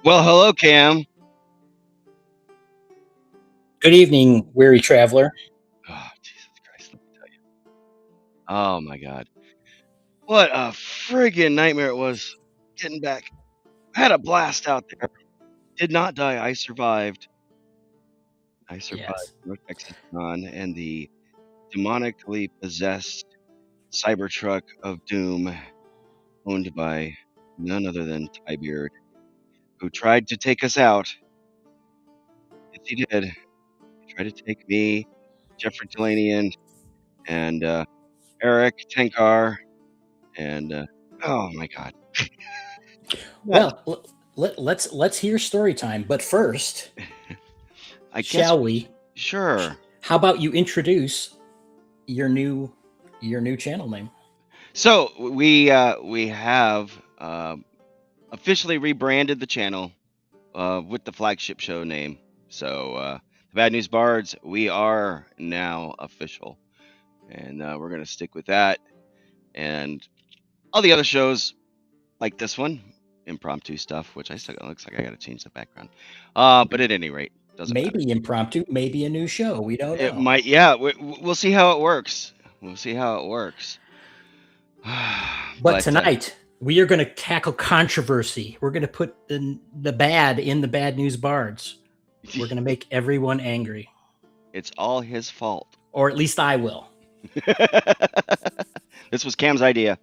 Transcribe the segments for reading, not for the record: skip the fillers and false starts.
Well, hello, Cam. Good evening, weary traveler. Oh, Jesus Christ, let me tell you. Oh my God, what a friggin' nightmare it was getting back. I had a blast out there. Did not die. I survived. I survived Yes. North Texas Con and the demonically possessed Cybertruck of Doom, owned by none other than Tybeard, who tried to take us out. Yes, he did. He tried to take me, Jeffrey Delanian, and Eric Tenkar, and oh my God. Nuts. Well, let's hear story time. But first, I guess shall we? sure. How about you introduce your new channel name? So we have officially rebranded the channel with the flagship show name. So the Bad News Bards, we are now official, and we're gonna stick with that. And all the other shows like this one, impromptu stuff, which I still looks like I got to change the background. But at any rate, doesn't matter. Maybe impromptu, maybe a new show. We don't It know. might, yeah. We'll see how it works. We'll see how it works. But But tonight we are going to tackle controversy. We're going to put the bad in the bad news bards. We're going to make everyone angry, it's all his fault. or at least I will. This was Cam's idea,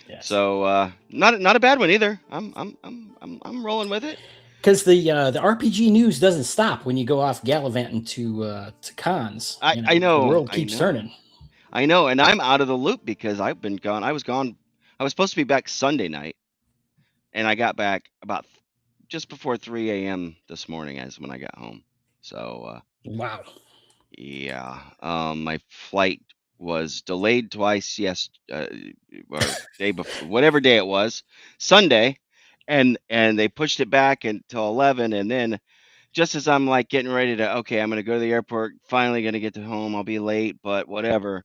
Yes. so not a bad one either. I'm rolling with it. Because the RPG news doesn't stop when you go off gallivanting to cons. I know. The world I keeps know. turning. I know, and I'm out of the loop because I've been gone. I was gone. I was supposed to be back Sunday night, and I got back about just before 3 a.m. this morning, as when I got home. So Wow. yeah, my flight was delayed twice. Yes, or day before, whatever day it was, Sunday, and they pushed it back until 11, and then just as I'm like getting ready to, okay, I'm gonna go to the airport. Finally, gonna get to home. I'll be late, but whatever.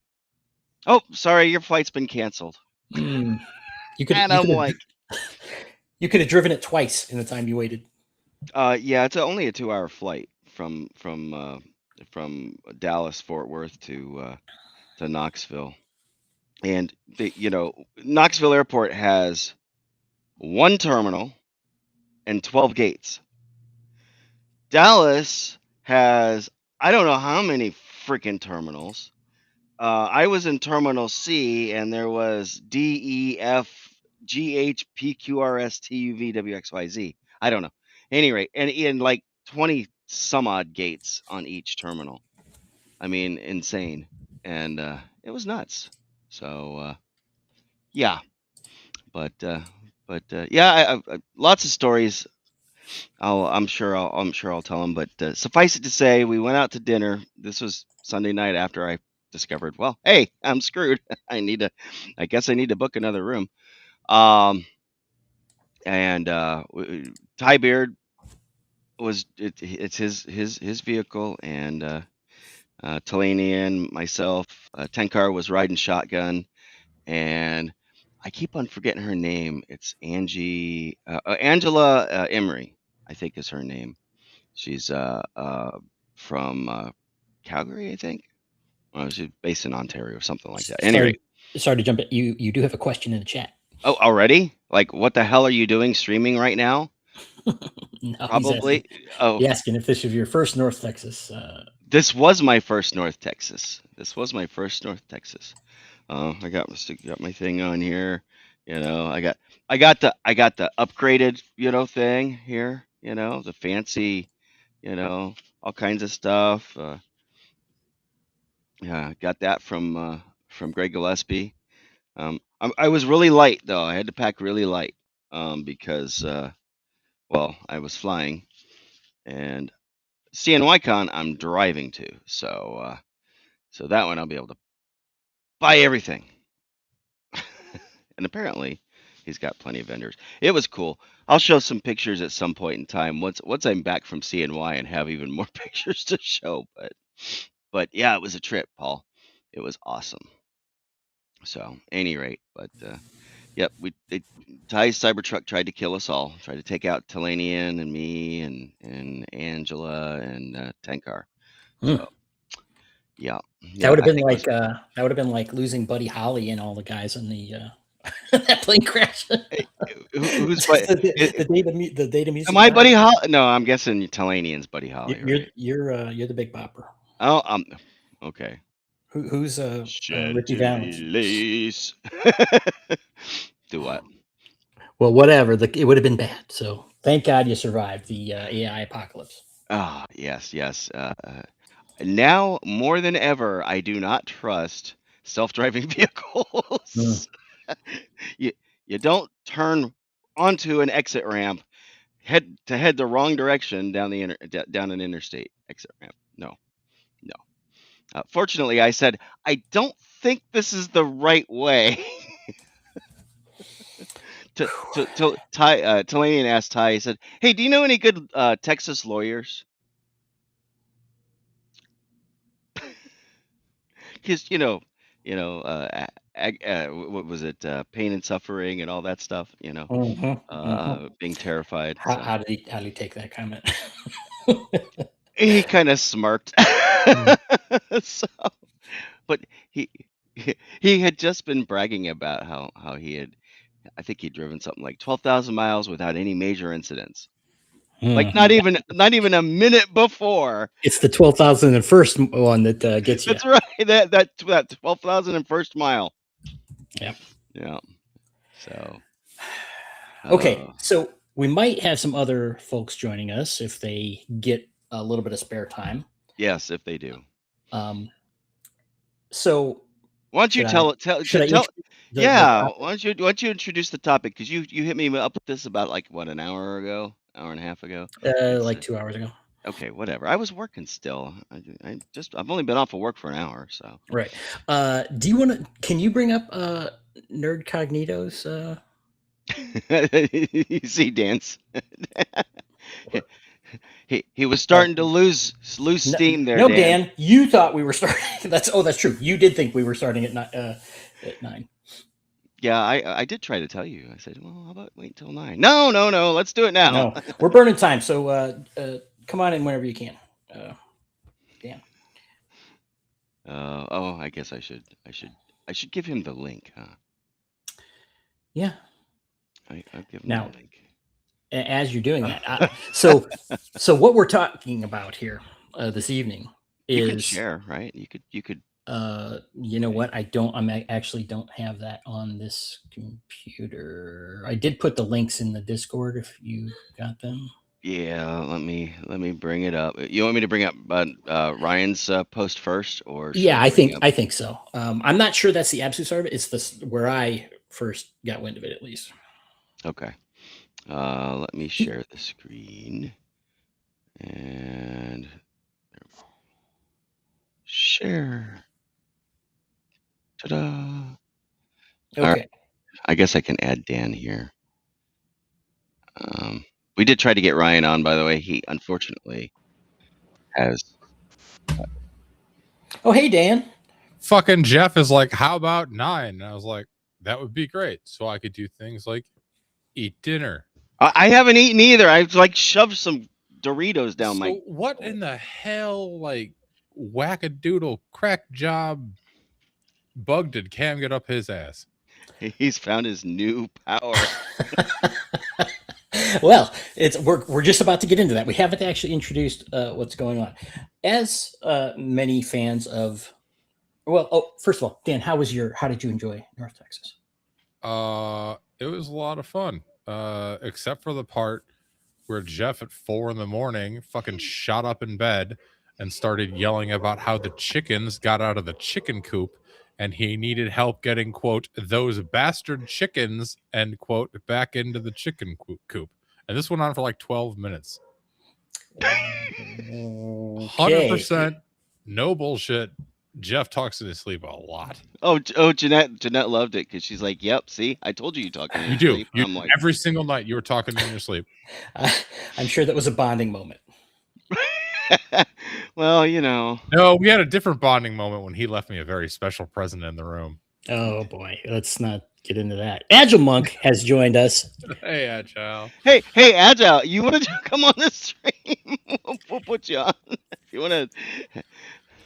Oh, sorry, your flight's been canceled. Mm. You could And you I'm could have like, you could have driven it twice in the time you waited. yeah, it's only a 2-hour flight from Dallas Fort Worth to Knoxville. And Knoxville Airport has one terminal and 12 gates. Dallas has I don't know how many freaking terminals. I was in Terminal C, and there was D, E, F, G, H, P, Q, R, S, T, U, V, W, X, Y, Z. I don't know. Any rate, and in like 20 some odd gates on each terminal. I mean, insane, and it was nuts. So yeah, but yeah, lots of stories. I'm sure I'll tell them. But suffice it to say, we went out to dinner. This was Sunday night after I discovered, well, hey, I'm screwed. I guess I need to book another room. Um, and Ty Beard it's his vehicle, and Talanian, myself, Tenkar was riding shotgun, and I keep on forgetting her name. It's Angela Emery, I think is her name. She's from Calgary, I think. Well, she's based in Ontario or something like that. Anyway, Sorry to jump in. You do have a question in the chat. oh, already? Like, what the hell are you doing streaming right now? No, Probably. Oh, he's asking if this is your first North Texas. this was my first North Texas. This was my first North Texas. Got my thing on here. I got the upgraded thing here. The fancy, all kinds of stuff. Yeah, got that from Greg Gillespie. I was really light though. I had to pack really light because well, I was flying, and CNYCon I'm driving to. So that one I'll be able to buy everything. And apparently he's got plenty of vendors. It was cool. I'll show some pictures at some point in time once I'm back from CNY and have even more pictures to show. But yeah, it was a trip, Paul. It was awesome. So any rate, but Yep, Ty's Cybertruck tried to kill us all. Tried to take out Talanian and me and Angela and Tenkar. Hmm. So yeah, That yeah, would have I been think it was. like losing Buddy Holly and all the guys in the that plane crash. Hey, who's but? The data Am music I guy. Buddy Holly? No, I'm guessing Talanian's Buddy Holly, right? You're the Big Bopper. Oh, okay. Who's Ricky Valens? Chantilly's. Do what? Well, whatever. It would have been bad. So thank God you survived the AI apocalypse. Ah, yes, yes. Now more than ever, I do not trust self-driving Mm. vehicles. you you don't turn onto an exit ramp, head the wrong direction down down an interstate exit ramp. No, no. Fortunately, I said I don't think this is the right way. to Ty, Talanian asked Ty. He said, "Hey, do you know any good Texas lawyers?" Because what was it? Pain and suffering and all that stuff. Being terrified. So How did he take that comment? he kind of smirked. Mm. So, but he he had just been bragging about how he had. I think he'd driven something like 12,000 miles without any major incidents. Like Mm. not even a minute before. It's the 12,001 one that gets you. That's right. That 12,001st mile. Yeah. Yeah. So. Okay, Uh, so we might have some other folks joining us if they get a little bit of spare time. yes, if they do. So Why don't you should I should I tell? introduce the Yeah. topic? Why don't you introduce the topic? Because you hit me up with this about like what, an hour and a half ago. It's Like 2 hours ago. okay. Whatever. I was working still. I've only been off of work for an hour. So Right. Do you want to? Can you bring up Nerd Cognito's? you see, dance. He was Oh, starting to lose no, steam there, no, Dan. Dan. You thought we were starting. That's true. You did think we were starting at 9. Yeah, I did try to tell you. I said, well, how about wait till 9? No, no, no. Let's do it now. No, we're burning time. So come on in whenever you can. Dan. Oh, I guess I should give him the link, huh? Yeah. I'll give him Now, the link. as you're doing that, so what we're talking about here this evening You can is share, right? You could. you know what? I actually don't have that on this computer. I did put the links in the Discord if you got them. Yeah, let me bring it up. You want me to bring up Ryan's post first, or should Yeah, I bring up? I think so. I'm not sure that's the absolute start of it. It's this where I first got wind of it, at least. Okay. Let me share the screen and share. Ta-da! Okay. All right. I guess I can add Dan here. We did try to get Ryan on, by the way. He unfortunately has. Oh, hey, Dan. Fucking Jeff is like, how about 9? And I was like, that would be great. So I could do things like eat dinner. I haven't eaten either. I've like shoved some Doritos down my. So what in the hell, like, wackadoodle crack job bug did Cam get up his ass? He's found his new power. Well, we're just about to get into that. We haven't actually introduced what's going on. As many fans of, first of all, Dan, how did you enjoy North Texas? It was a lot of fun. Except for the part where Jeff at 4 a.m. fucking shot up in bed and started yelling about how the chickens got out of the chicken coop and he needed help getting, quote, those bastard chickens, end quote, back into the chicken coop. And this went on for like 12 minutes. 100%, no bullshit. Jeff talks in his sleep a lot. Oh, Jeanette loved it because she's like, "Yep, see, I told you talking in your sleep." You I'm like, every single night you were talking in your sleep. I'm sure that was a bonding moment. well, No, we had a different bonding moment when he left me a very special present in the room. Oh boy, let's not get into that. Agile Monk has joined us. Hey, Agile. Hey, Agile, you want to come on this stream? We'll put you on if you want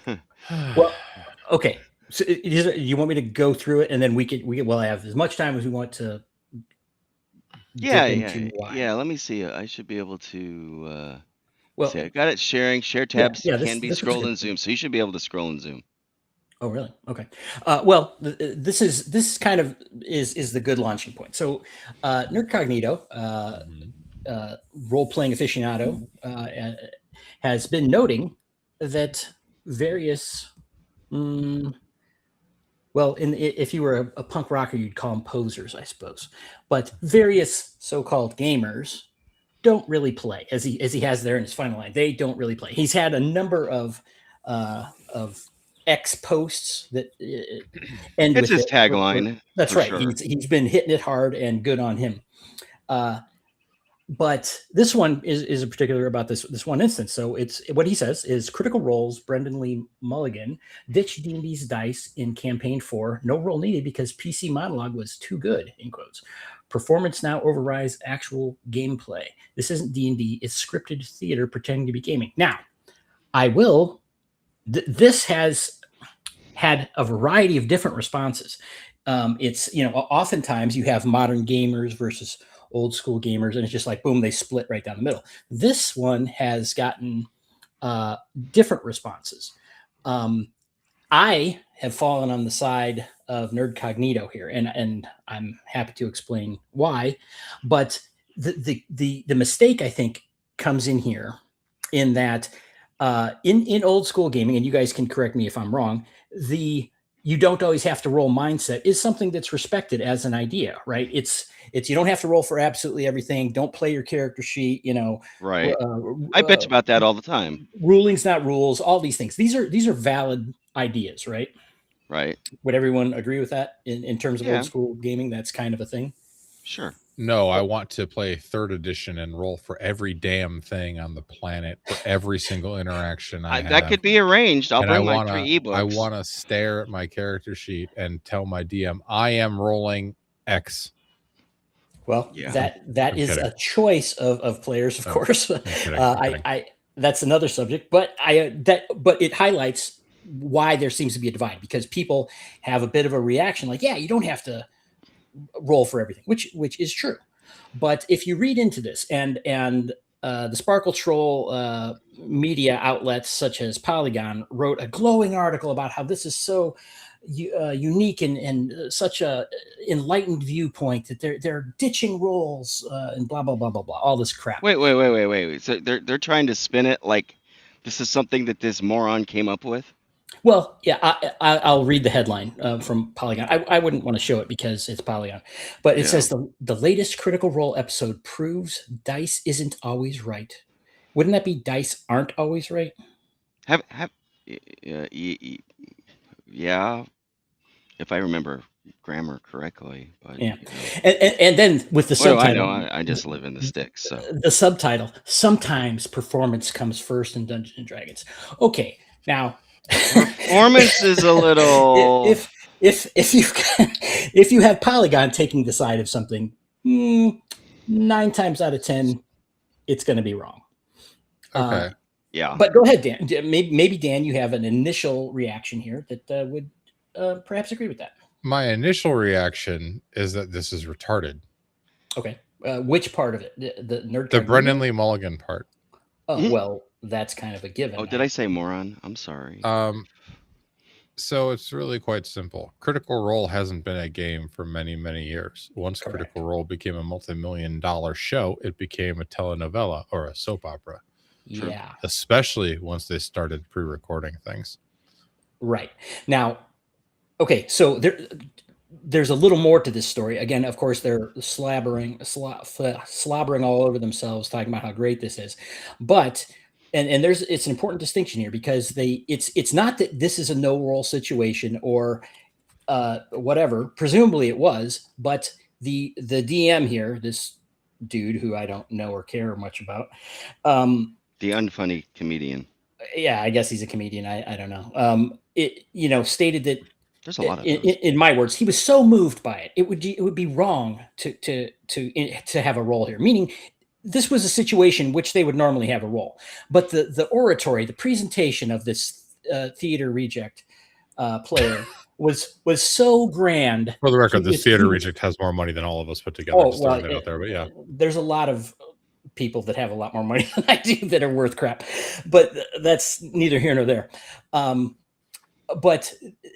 to. Well, okay. So you want me to go through it, and then we could we'll have as much time as we want to Yeah, dip into why. yeah. Let me see. I should be able to. Well, See, I got it. Sharing. Share yeah, tabs yeah. can be This looks scrolled good. in Zoom, so you should be able to scroll in Zoom. Oh, really? Okay. Well, this kind of is the good launching point. So, Nerd Cognito, role playing aficionado, has been noting that various, well, if you were a punk rocker, you'd call them posers, I suppose, but various so-called gamers don't really play, as he has there in his final line. They don't really play. He's had a number of X posts that end It's with his it. tagline. That's for right. Sure. He's been hitting it hard, and good on him. But this one is a particular about this one instance. So it's what he says is Critical Role's Brendan Lee Mulligan ditched D&D's dice in campaign 4. No roll needed because PC monologue was too good, in quotes. Performance now overrides actual gameplay. This isn't D&D. It's scripted theater pretending to be gaming. Now, I will. This has had a variety of different responses. It's, oftentimes you have modern gamers versus old school gamers, and it's just like, boom, they split right down the middle. This one has gotten different responses. I have fallen on the side of Nerd Cognito here, and I'm happy to explain why. But the mistake, I think, comes in here in that in old school gaming, and you guys can correct me if I'm wrong, you don't always have to roll mindset is something that's respected as an idea, right? It's you don't have to roll for absolutely everything. Don't play your character sheet, Right. I bitch about that all the time. Rulings, not rules. All these things. These are valid ideas, right? Right. Would everyone agree with that in terms of Yeah. old school gaming? That's kind of a thing. Sure. No, I want to play 3rd edition and roll for every damn thing on the planet for every single interaction I have. That could be arranged. I'll And bring my 3 ebooks. I want to stare at my character sheet and tell my DM, I am rolling X. Well, Yeah. that is kidding. a choice of players, of course. I'm kidding. That's another subject, but but it highlights why there seems to be a divide, because people have a bit of a reaction like, yeah, you don't have to roll for everything, which is true. But if you read into this, and the Sparkle Troll media outlets such as Polygon wrote a glowing article about how this is so unique and such a enlightened viewpoint that they're ditching roles and blah blah blah blah blah, all this crap. Wait. So they're trying to spin it like this is something that this moron came up with? Well, yeah, I'll read the headline from Polygon. I wouldn't want to show it because it's Polygon, but it says the latest Critical Role episode proves dice isn't always right. Wouldn't that be dice aren't always right? Yeah, if I remember grammar correctly. But yeah, and then with the subtitle, I know. I just live in the sticks. So the subtitle, sometimes performance comes first in Dungeons and Dragons. Okay, now. Performance is a little. If you have Polygon taking the side of something, 9 times out of 10, it's going to be wrong. Okay. Yeah. But go ahead, Dan. Maybe Dan, you have an initial reaction here that would perhaps agree with that. My initial reaction is that this is retarded. Okay. Which part of it? The nerd. The Brendan Lee Mulligan part. Oh, well, that's kind of a given. Oh, did I say moron? I'm sorry. So it's really quite simple. Critical Role hasn't been a game for many, many years. Once Correct. Critical Role became a multi-million-dollar show, it became a telenovela or a soap opera. Yeah. Especially once they started pre-recording things. Right. Now, okay, so there's a little more to this story. Again, of course, they're slobbering all over themselves, talking about how great this is. But and it's an important distinction here, because it's not that this is a no roll situation or whatever. Presumably it was, but the DM here, this dude who I don't know or care much about, the unfunny comedian. Yeah, I guess he's a comedian. I don't know. It stated that There's a lot of those. In my words, he was so moved by it. It would be wrong to have a role here. Meaning, this was a situation which they would normally have a role, but the oratory, the presentation of this theater reject player was so grand. For the record, this theater reject has more money than all of us put together. Oh, just throwing that out there, but yeah, there's a lot of people that have a lot more money than I do that are worth crap, but that's neither here nor there. But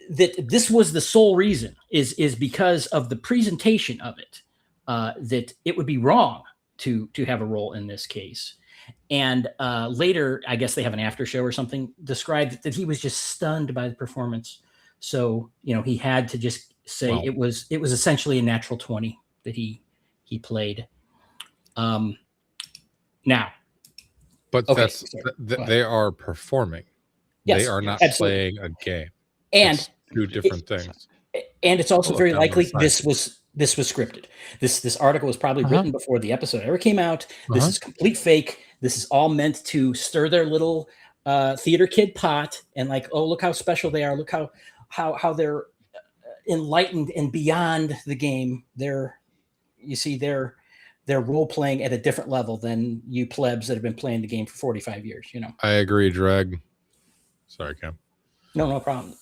that this was the sole reason is because of the presentation of it, that it would be wrong to have a role in this case. And later, I guess they have an after show or something, described that he was just stunned by the performance. So, he had to just say it was essentially a natural 20 that he played. Now, but okay, they are performing. Yes, they are not absolutely. playing a game. And it's two different things. And it's also very likely this was scripted. This article was probably written before the episode ever came out. This is complete fake. This is all meant to stir their little theater kid pot and like, oh, look how special they are. Look how they're enlightened and beyond the game. They're role playing at a different level than you plebs that have been playing the game for 45 years. I agree, Dreg. Sorry, Cam. No problem.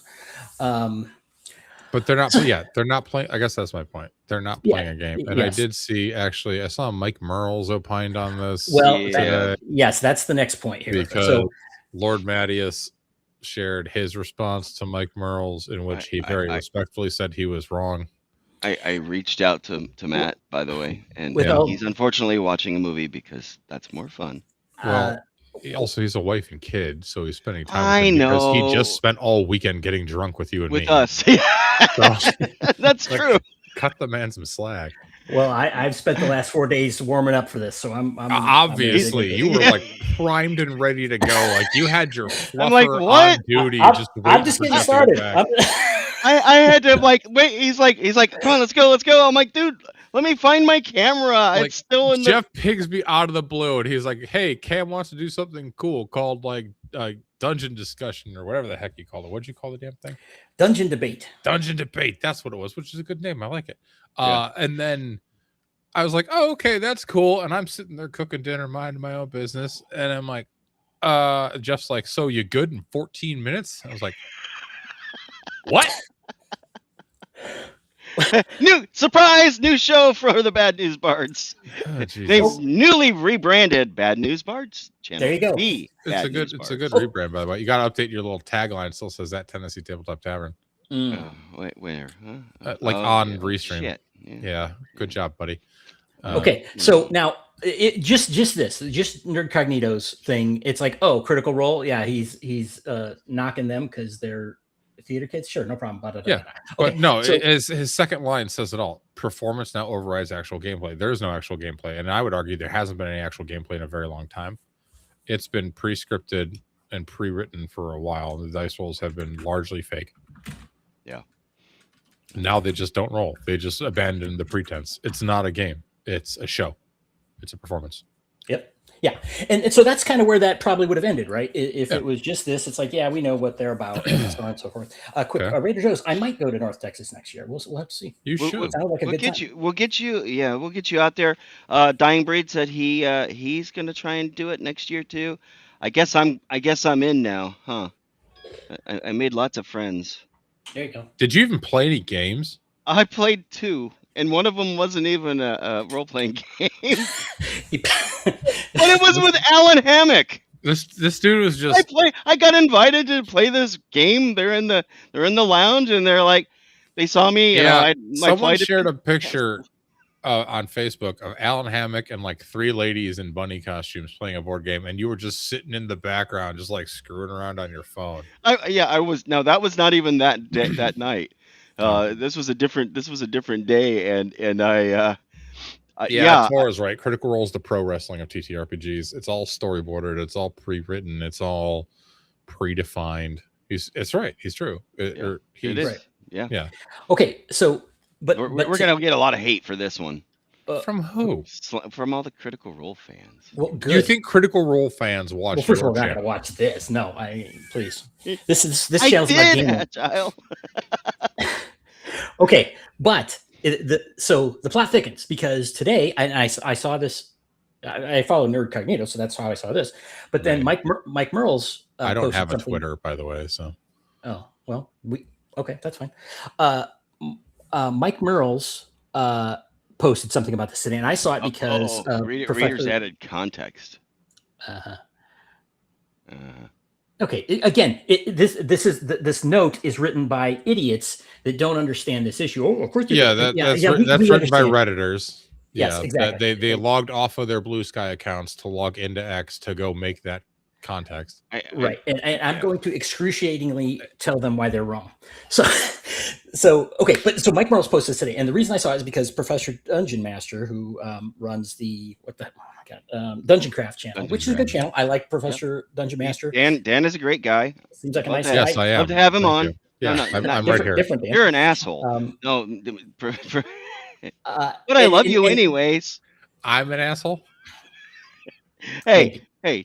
But they're not. They're not playing. I guess that's my point. They're not playing a game. And yes. I did see I saw Mike Merles opined on this. Well, yes, that's the next point here. Because Lord Mattias shared his response to Mike Merles, in which he very respectfully said he was wrong. I reached out to Matt, by the way, and he's unfortunately watching a movie because that's more fun. Well, he's a wife and kid, so he's spending time with him because he just spent all weekend getting drunk with you and with me. Us. That's true. Cut the man some slack. Well, I've spent the last 4 days warming up for this, so I'm obviously you were like primed and ready to go. Like you had your fluffer I'm like, what? on duty. I'm just getting started. I had to wait. He's like, come on, let's go. I'm like, dude, let me find my camera. Like, it's still in Jeff Pigsby out of the blue, and he's like, hey, Cam wants to do something cool called like dungeon discussion or whatever the heck you call it. What'd you call the damn thing? Dungeon debate. Dungeon debate. That's what it was, which is a good name. I like it. And then I was like, oh, okay, that's cool. And I'm sitting there cooking dinner, minding my own business. And I'm like, Jeff's like, so you good in 14 minutes? I was like, what? New show for the Bad News Bards. They've newly rebranded Bad News Bards channel. There you go. It's a good rebrand, by the way. You got to update your little tagline. It still says that Tennessee Tabletop Tavern. Wait, where? Huh? On Restream. Shit. Yeah, good job, buddy. Okay, so now just Nerdcognito's thing. It's like, oh, Critical Role. Yeah, he's knocking them because they're theater kids. Sure, no problem. Okay, but no, his second line says it all. Performance now overrides actual gameplay. There is no actual gameplay, and I would argue there hasn't been any actual gameplay in a very long time. It's been pre-scripted and pre-written for a while. The dice rolls have been largely fake. Yeah. Now they just don't roll. They just abandon the pretense. It's not a game. It's a show. It's a performance. Yep. Yeah. And so that's kind of where that probably would have ended, right? If it was just this, it's like, yeah, we know what they're about and so on and so forth. Raider Joe's, I might go to North Texas next year. We'll have to see. You should. We'll get you out there. Dying Breed said he's going to try and do it next year too. I guess I'm in now, huh? I made lots of friends. There you go. Did you even play any games? I played 2, and one of them wasn't even a role-playing game. But it was with Alan Hammock. This dude was just. I got invited to play this game. They're in the lounge, and they're like, they saw me. Yeah. Someone shared a picture on Facebook of Alan Hammock and like 3 ladies in bunny costumes playing a board game, and you were just sitting in the background, just like screwing around on your phone. I was. Now that was not even that night. This was a different day, and I. Tor's right. Critical Role is the pro wrestling of TTRPGs. It's all storyboarded. It's all pre-written. It's all predefined. It's right. He's true. It is. Right. Yeah. Okay, so. But we're gonna get a lot of hate for this one. From who? From all the Critical Role fans. Well, good. Do you think Critical Role fans watch? Well, first of all, we're not gonna watch this. No, please. This channel's my game. Child. Okay, but so the plot thickens because today, and I saw this. I follow Nerd Cognito, so that's how I saw this. But then Right. Mike Merle's I don't posted have a something. Twitter, by the way, so. Oh well, okay, that's fine. Mike Merle's posted something about this today, and I saw it because readers added context. Uh-huh. Uh, Okay, again, this note is written by idiots that don't understand this issue. Oh, of course, Yeah, that's written by Redditors. Yes, Yeah, exactly. They logged off of their Blue Sky accounts to log into X to go make that context. Right, and I'm going to excruciatingly tell them why they're wrong. So okay, so Mike Merle's posted this today, and the reason I saw it is because Professor Dungeon Master, who runs the Dungeon Craft channel, which is a good channel. I like Professor Dungeon Master. Dan is a great guy. Seems like a nice guy. Yes, I am. Love to have him Thank on. You. Yeah, no, I'm right here. Different Dan. You're an asshole. No, but I love you anyways. I'm an asshole. Hey,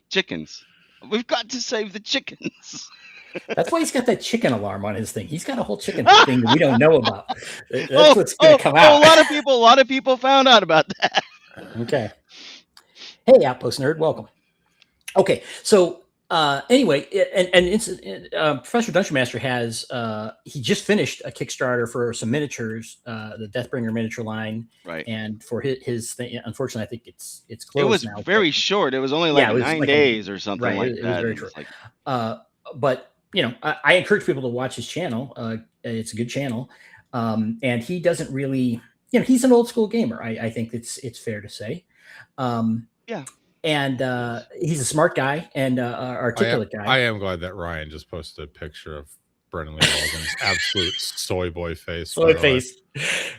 chickens. We've got to save the chickens. That's why he's got that chicken alarm on his thing. He's got a whole chicken thing that we don't know about. That's what's going to come out. A lot of people found out about that. Okay. Hey, Outpost Nerd, welcome. Okay, so anyway, and Professor Dungeon Master has he just finished a Kickstarter for some miniatures, the Deathbringer miniature line, right? And for his thing, unfortunately, I think it's closed. It was now, very short. It was only like 9 days or something like that. It was very short. But I encourage people to watch his channel. It's a good channel, and he doesn't really, he's an old school gamer. I think it's fair to say. Yeah. And he's a smart guy and articulate guy. I am glad that Ryan just posted a picture of Brendan Lee Mulligan's absolute soy boy face. Soy face.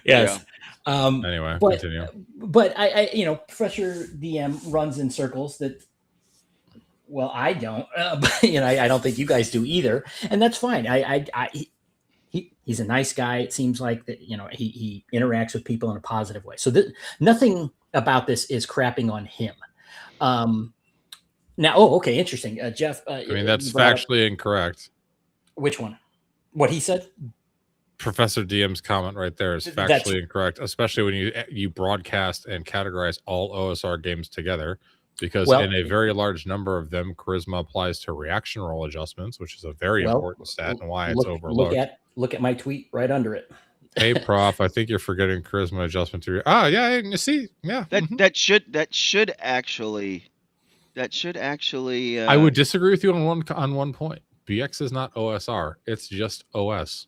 Yes. Yeah. Anyway, continue. But I Professor DM runs in circles that. Well, I don't, but I don't think you guys do either, and that's fine. He's a nice guy. It seems like that. He interacts with people in a positive way. So nothing about this is crapping on him. Now, okay, interesting, Jeff. I mean, that's factually incorrect. Which one? What he said? Professor DM's comment right there is factually incorrect, especially when you broadcast and categorize all OSR games together. Because in a very large number of them, charisma applies to reaction roll adjustments, which is a very important stat and why it's overlooked. Look at my tweet right under it. Hey, Prof, I think you're forgetting charisma adjustment to. Yeah, you see, yeah. That should actually. I would disagree with you on one point. BX is not OSR; it's just OS.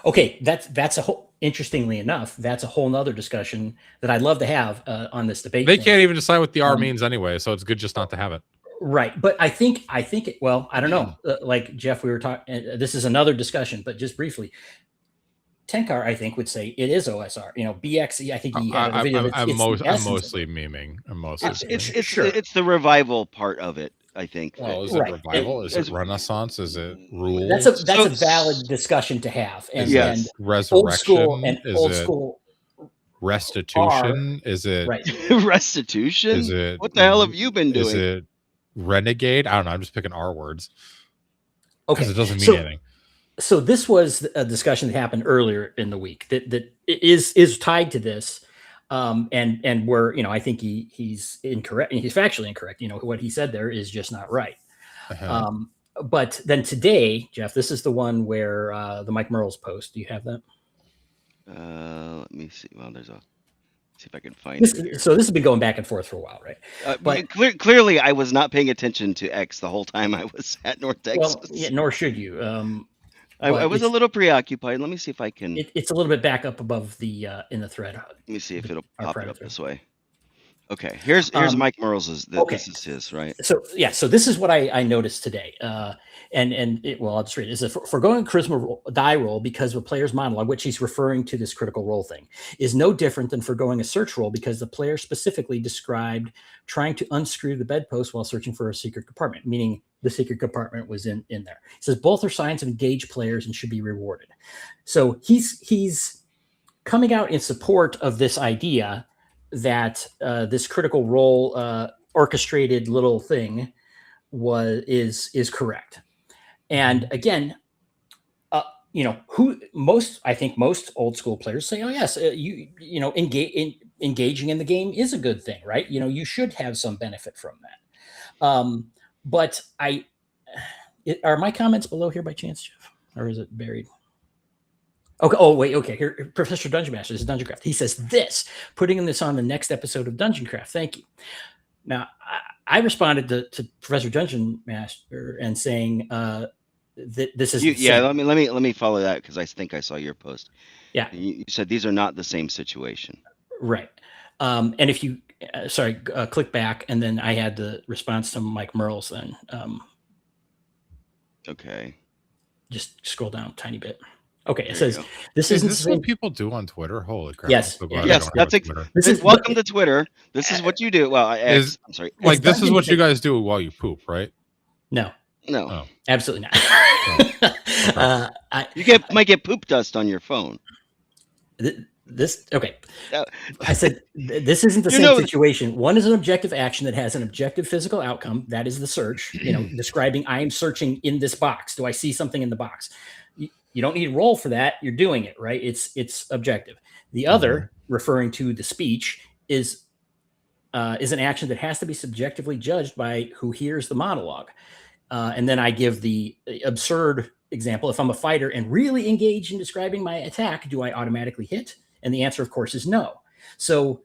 Okay, that's a whole. Interestingly enough, that's a whole nother discussion that I'd love to have on this debate. They can't even decide what the R means anyway, so it's good just not to have it. Right, but I think it. Well, I don't know. Like Jeff, we were talking. This is another discussion, but just briefly, Tenkar, I think, would say it is OSR. BX. I think he had a video. I'm mostly memeing. It's the revival part of it. I think. Well, is it revival? Is it Renaissance? Is it rules? That's a valid discussion to have. And, and resurrection. Old school restitution. Is it restitution? Is it what the hell have you been doing? Is it renegade? I don't know. I'm just picking R words. Okay, it doesn't mean anything. So this was a discussion that happened earlier in the week that is tied to this. And where I think he's incorrect. He's factually incorrect. What he said there is just not right. Uh-huh. But then today, Jeff, this is the one where the Mike Merle's post. Do you have that? Let me see. Well, see if I can find it. So this has been going back and forth for a while, right? But clearly, I was not paying attention to X the whole time I was at North Texas. Well, yeah, nor should you. I was a little preoccupied. Let me see if I can. It's a little bit back up above the in the thread. Let me see if it'll pop it up this way. Okay, here's Mike Merle's. This is his, right? So this is what I noticed today. I'll just read it. Is foregoing charisma die roll because of a player's monologue, which he's referring to this critical role thing, is no different than foregoing a search roll because the player specifically described trying to unscrew the bedpost while searching for a secret compartment, meaning the secret compartment was in there. He says both are signs of engaged players and should be rewarded. So he's coming out in support of this idea that this critical role orchestrated little thing is correct. And again, I think most old school players say, oh yes, engaging in the game is a good thing, right? You should have some benefit from that. But are my comments below here by chance, Jeff, or is it buried? Okay. Oh wait. Okay. Here, Professor Dungeon Master, this is Dungeon Craft. He says putting this on the next episode of Dungeon Craft. Thank you. Now, I responded to Professor Dungeon Master and saying that this is let me follow that, because I think I saw your post. Yeah. You said these are not the same situation. Right. And if you click back, and then I had the response to Mike Merles. Then okay. Just scroll down a tiny bit. Okay, it There you says go. this Is isn't this what people do on Twitter? Holy crap! Yes. I'm so glad I Yes, don't have that's Twitter. welcome to Twitter. This is what you do. Well, X. I'm sorry. Like, this is Dungeon what you guys do while you poop, right? No, No, Oh. absolutely not. Oh, okay. you might get poop dust on your phone. This okay. Uh, I said this isn't the same situation. One is an objective action that has an objective physical outcome. That is the search. Describing I am searching in this box. Do I see something in the box? You don't need to roll for that. You're doing it, right? It's objective. The other, referring to the speech, is an action that has to be subjectively judged by who hears the monologue. And then I give the absurd example. If I'm a fighter and really engaged in describing my attack, do I automatically hit? And the answer, of course, is no. So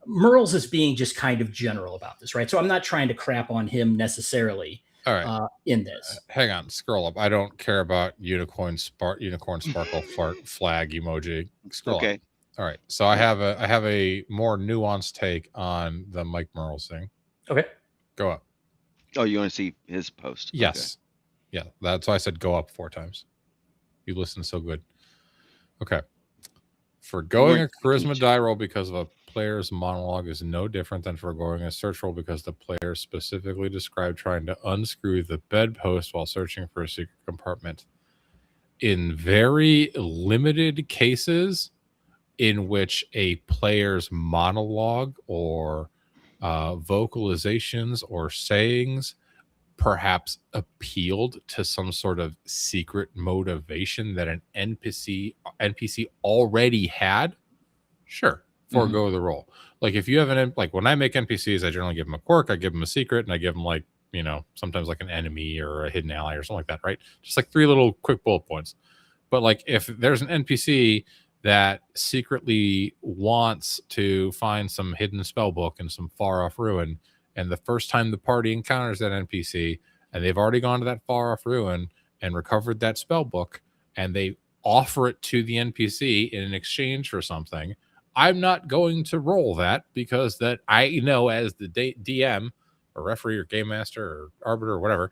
Merles is being just kind of general about this, right? So I'm not trying to crap on him necessarily. All right. In this, hang on, scroll up. I don't care about unicorn sparkle fart flag emoji. Scroll up. All right. So I have a more nuanced take on the Mike Merles thing. Okay. Go up. Oh, you want to see his post? Yes. Okay. Yeah. That's why I said go up 4 times. You listen so good. Okay. Forgoing a charisma die roll because of a player's monologue is no different than forgoing a search roll because the player specifically described trying to unscrew the bedpost while searching for a secret compartment. In very limited cases in which a player's monologue or vocalizations or sayings perhaps appealed to some sort of secret motivation that an NPC already had, sure, forego the roll. Like if you have like when I make NPCs, I generally give them a quirk, I give them a secret, and I give them like, sometimes like an enemy or a hidden ally or something like that, right? Just like 3 little quick bullet points. But like if there's an NPC that secretly wants to find some hidden spell book in some far off ruin, and the first time the party encounters that NPC, and they've already gone to that far off ruin and recovered that spell book, and they offer it to the NPC in exchange for something, I'm not going to roll that, because that I know as the DM or referee or game master or arbiter or whatever,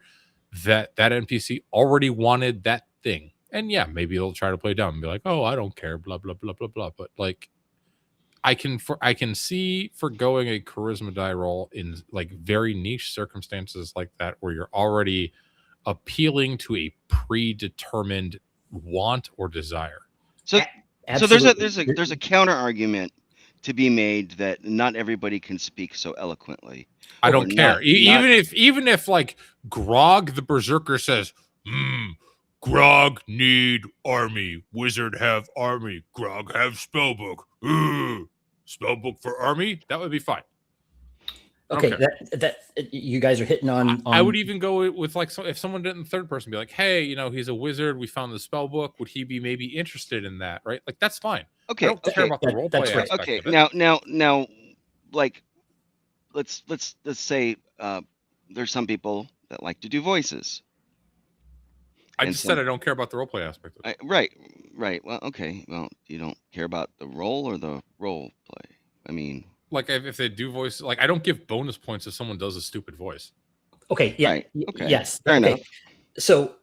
that NPC already wanted that thing. And yeah, maybe they'll try to play dumb and be like, oh, I don't care, blah, blah, blah, blah, blah. But like, I can see forgoing a charisma die roll in like very niche circumstances like that, where you're already appealing to a predetermined want or desire. So there's a counter argument to be made that not everybody can speak so eloquently. I don't care. Even if like Grog the Berserker says, Grog need army, wizard have army, Grog have spellbook, spellbook for army, that would be fine. Okay. That you guys are hitting on. I would even go with like, so if someone did in third person, be like, hey, he's a wizard, we found the spell book, would he be maybe interested in that, right? Like that's fine. Okay. I don't care about the role play aspect of it. Now, like, let's say there's some people that like to do voices. I just said I don't care about the role play aspect of it. Right. Well, okay. Well, you don't care about the role or the role play? I mean, like if they do voice, like I don't give bonus points if someone does a stupid voice. Okay. Yeah. Right. Okay. Yes. Fair enough. So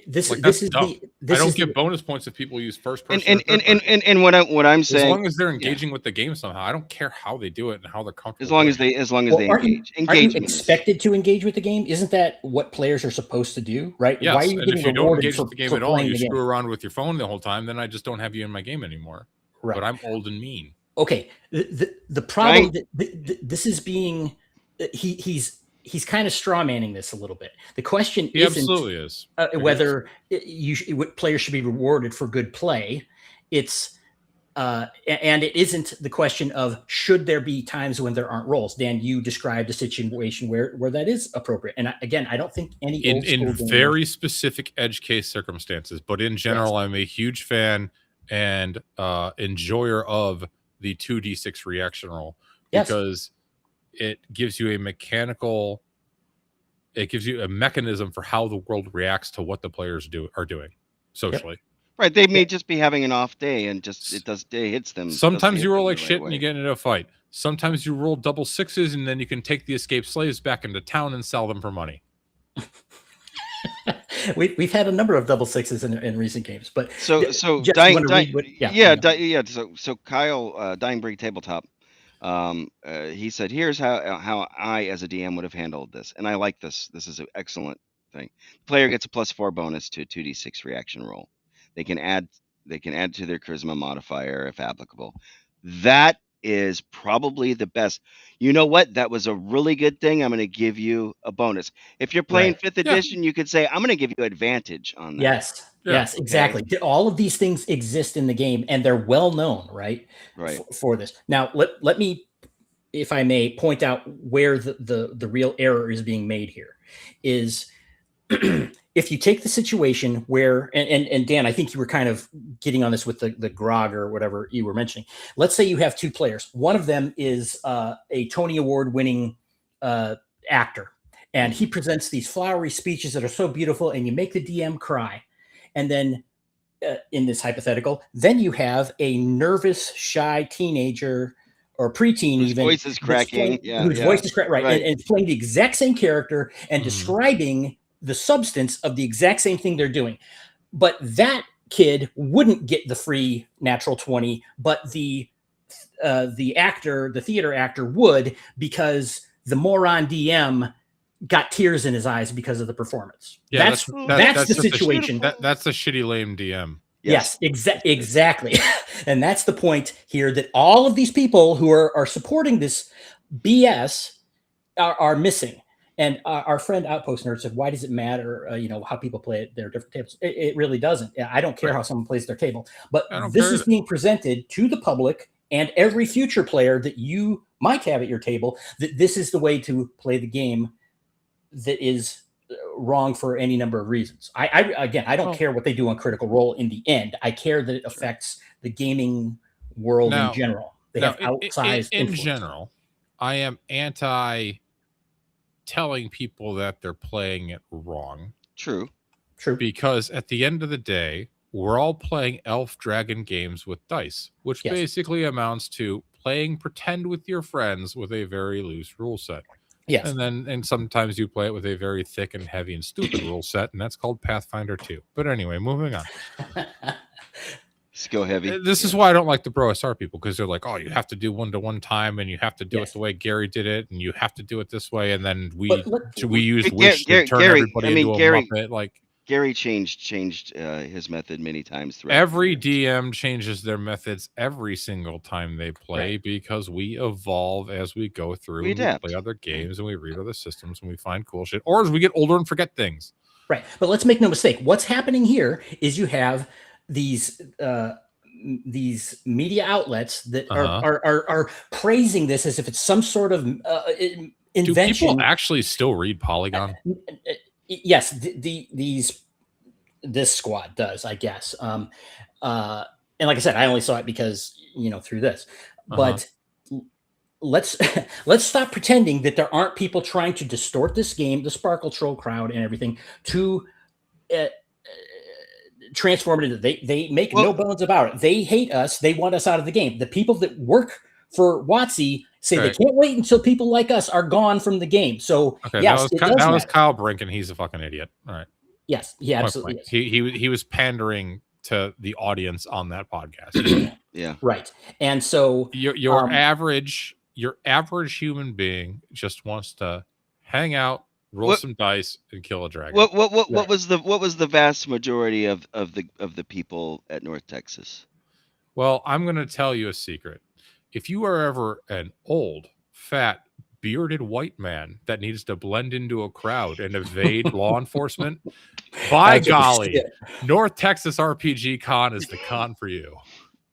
this is dumb. I don't give bonus points if people use first person. And what I'm saying, as long as they're engaging with the game somehow, I don't care how they do it and how they're comfortable. As long as they engage. Aren't you expected to engage with the game? Isn't that what players are supposed to do? Right? Yes. Why are you and if you don't engage for, with the game at all, you screw around with your phone the whole time, then I just don't have you in my game anymore. Right. But I'm old and mean. Okay. The problem that this is being he's he's kind of straw manning this a little bit. The question He isn't absolutely is. whether players should be rewarded for good play. It's and it isn't the question of should there be times when there aren't rolls. Dan, you described a situation where that is appropriate. And again, I don't think any old school in very specific edge case circumstances, but in general, I'm a huge fan and enjoyer of the 2d6 reaction roll because it gives you a mechanical. It gives you a mechanism for how the world reacts to what the players are doing socially. Right, they may just be having an off day, and just day hits them. Sometimes you roll like shit and you get into a fight. Sometimes you roll double sixes, and then you can take the escaped slaves back into town and sell them for money. We've had a number of double sixes in recent games, but so Dying Kyle, Dying Breed Tabletop. He said, "Here's how I, as a DM, would have handled this," and I like this. This is an excellent thing. The player gets a +4 bonus to a 2d6 reaction roll. They can add to their charisma modifier if applicable. That is probably the best. You know what? That was a really good thing. I'm going to give you a bonus. If you're playing 5th edition, you could say, I'm going to give you advantage on that. Yes, exactly. All of these things exist in the game, and they're well known, right? For this. Now, let me, if I may, point out where the real error is being made here. Is if you take the situation where, and Dan, I think you were kind of getting on this with the grog or whatever you were mentioning. Let's say you have two players. One of them is a Tony Award winning actor, and he presents these flowery speeches that are so beautiful, and you make the DM cry. And then in this hypothetical, then you have a nervous, shy teenager or preteen, whose voice is cracking. Whose voice is cracking, right? And it's playing the exact same character and describing the substance of the exact same thing they're doing. But that kid wouldn't get the free natural 20, but the theater actor would, because the moron DM got tears in his eyes because of the performance. Yeah, that's the situation. That's a shitty lame DM. Yes, exactly. And that's the point here, that all of these people who are supporting this BS are missing. And our friend Outpost Nerd said, why does it matter, how people play at their different tables? It really doesn't. I don't care how someone plays their table. But this is being presented to the public and every future player that you might have at your table, that this is the way to play the game that is wrong for any number of reasons. I don't care what they do on Critical Role in the end. I care that it affects the gaming world in general. They have outsized in influence. general, I am anti telling people that they're playing it wrong. True. Because at the end of the day, we're all playing elf dragon games with dice, which basically amounts to playing pretend with your friends with a very loose rule set. Yes. And sometimes you play it with a very thick and heavy and stupid rule set, and that's called Pathfinder 2. But anyway, moving on. Skill heavy. This is why I don't like the Pro SR people, because they're like, oh, you have to do 1-to-1 time, and you have to do it the way Gary did it, and you have to do it this way, and then we use wish to turn everybody into a Muppet. Like, Gary changed his method many times throughout. Every DM changes their methods every single time they play, because we evolve as we go through. We play other games and we read other systems and we find cool shit, or as we get older and forget things. Right. But let's make no mistake. What's happening here is you have these media outlets that are praising this as if it's some sort of invention. Do people actually still read Polygon? Yes, this squad does, I guess. And like I said, I only saw it because through this. But let's stop pretending that there aren't people trying to distort this game, the Sparkle Troll crowd and everything, to transform it into. They make no bones about it. They hate us. They want us out of the game. The people that work for WotC say they can't wait until people like us are gone from the game. So yes, that was Kyle Brink, and he's a fucking idiot. All right. Yes, he absolutely is. He was pandering to the audience on that podcast. Yeah. Right. And so your average human being just wants to hang out, roll some dice, and kill a dragon. What was the vast majority of the people at North Texas? Well, I'm going to tell you a secret. If you are ever an old, fat, bearded white man that needs to blend into a crowd and evade law enforcement, by golly, North Texas RPG Con is the con for you.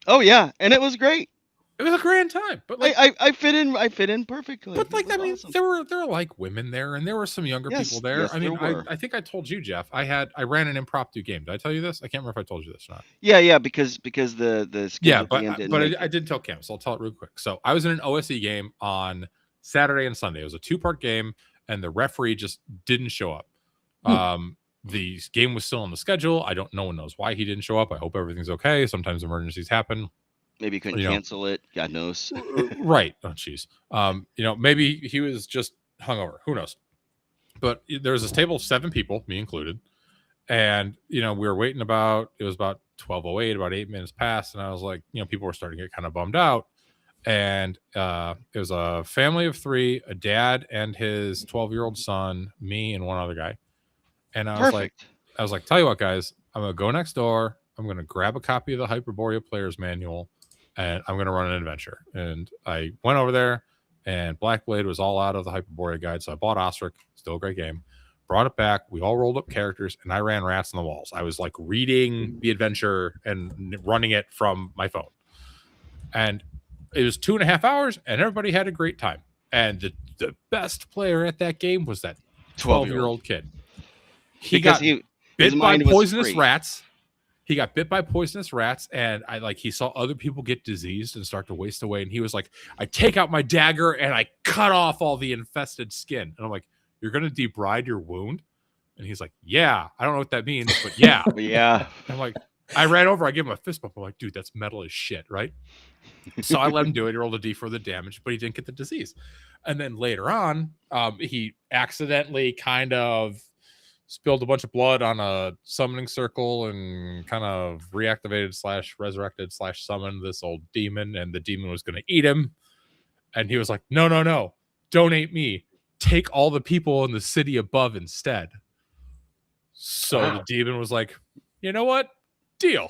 Oh yeah, and it was great. It was a grand time, but like I fit in perfectly. But like, I mean, awesome. there were like women there, and there were some younger people there. Yes, I mean, there were. I think I told you, Jeff. I ran an impromptu game. Did I tell you this? I can't remember if I told you this or not. Yeah, because the But I did tell Cam, so I'll tell it real quick. So I was in an OSE game on Saturday and Sunday. It was a 2-part game, and the referee just didn't show up. The game was still on the schedule. No one knows why he didn't show up. I hope everything's okay. Sometimes emergencies happen. Maybe he couldn't cancel it. God knows. Right. Oh, jeez. Maybe he was just hungover. Who knows? But there was this table of 7 people, me included. And, we were waiting it was about 12:08, about 8 minutes past. And I was like, people were starting to get kind of bummed out. And it was a family of 3, a dad and his 12-year-old son, me and one other guy. And I was like, tell you what, guys, I'm going to go next door. I'm going to grab a copy of the Hyperborea Player's Manual, and I'm going to run an adventure. And I went over there, and Black Blade was all out of the Hyperborea guide, so I bought Osric, still a great game, brought it back, we all rolled up characters, and I ran Rats on the Walls. I was like reading the adventure and running it from my phone. And it was 2.5 hours, and everybody had a great time. And the best player at that game was that 12-year-old kid. He got bit by poisonous rats. He got bit by poisonous rats, and he saw other people get diseased and start to waste away. And he was like, I take out my dagger and I cut off all the infested skin. And I'm like, you're going to debride your wound? And he's like, yeah. I don't know what that means, but yeah. Yeah. I'm like, I ran over, I gave him a fist bump. I'm like, dude, that's metal as shit, right? So I let him do it. He rolled a D for the damage, but he didn't get the disease. And then later on, he accidentally kind of spilled a bunch of blood on a summoning circle and kind of reactivated / resurrected / summoned this old demon, and the demon was going to eat him. And he was like, no, don't eat me. Take all the people in the city above instead. So the demon was like, you know what? Deal.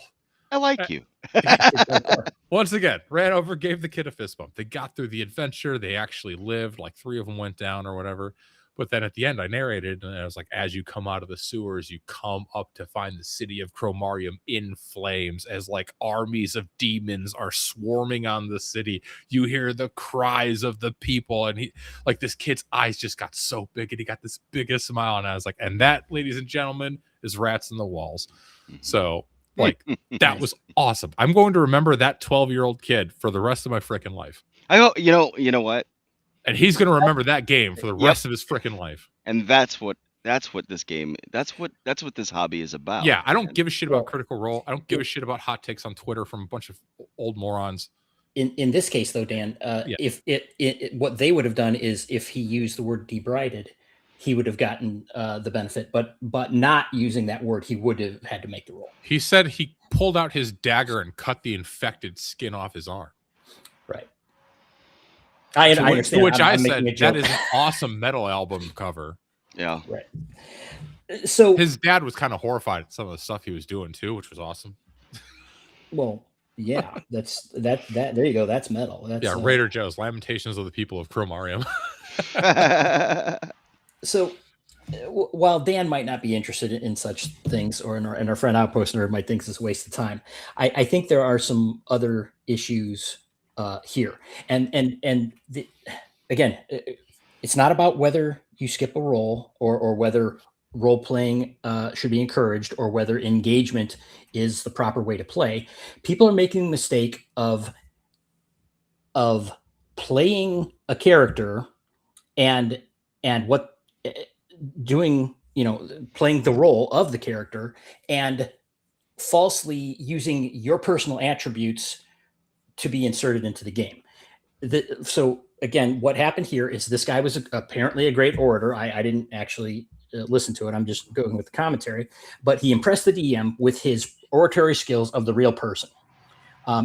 I like you. Once again, ran over, gave the kid a fist bump. They got through the adventure. They actually lived. Like 3 of them went down or whatever. But then at the end, I narrated, and I was like, as you come out of the sewers, you come up to find the city of Chromarium in flames as like armies of demons are swarming on the city. You hear the cries of the people, and this kid's eyes just got so big, and he got this biggest smile. And I was like, and that, ladies and gentlemen, is Rats on the Walls. So that was awesome. I'm going to remember that 12-year-old kid for the rest of my freaking life. I hope, you know what? And he's going to remember that game for the rest of his freaking life. And that's what this game, that's what this hobby is about. Yeah, I don't give a shit about Critical Role. I don't give a shit about hot takes on Twitter from a bunch of old morons. In this case, though, Dan, if what they would have done is if he used the word debrided, he would have gotten the benefit. But not using that word, he would have had to make the roll. He said he pulled out his dagger and cut the infected skin off his arm. Right. I understand. To which I said, that is an awesome metal album cover. Yeah. Right. So his dad was kind of horrified at some of the stuff he was doing too, which was awesome. Well, yeah, that's that. There you go. That's metal. That's, Raider Joe's Lamentations of the People of Chromarium. So while Dan might not be interested in such things, and our friend Outpost Nerd might think it's a waste of time, I think there are some other issues here. Again, it's not about whether you skip a roll or whether role playing should be encouraged or whether engagement is the proper way to play. People are making the mistake of playing a character and what doing, playing the role of the character and falsely using your personal attributes to be inserted into the game. So again, what happened here is this guy was apparently a great orator. I didn't actually listen to it. I'm just going with the commentary, but he impressed the DM with his oratory skills of the real person.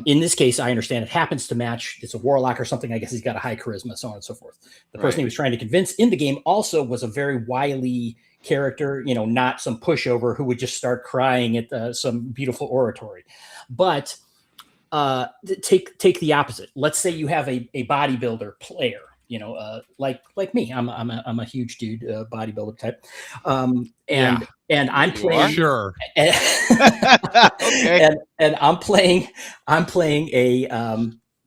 In this case, I understand it happens to match. It's a warlock or something. I guess he's got a high charisma, so on and so forth. The person he was trying to convince in the game also was a very wily character, not some pushover who would just start crying at some beautiful oratory. But take the opposite. Let's say you have a bodybuilder player, like me. I'm a huge dude, bodybuilder type, Yeah. and I'm You playing. are? Sure. Okay. and I'm playing a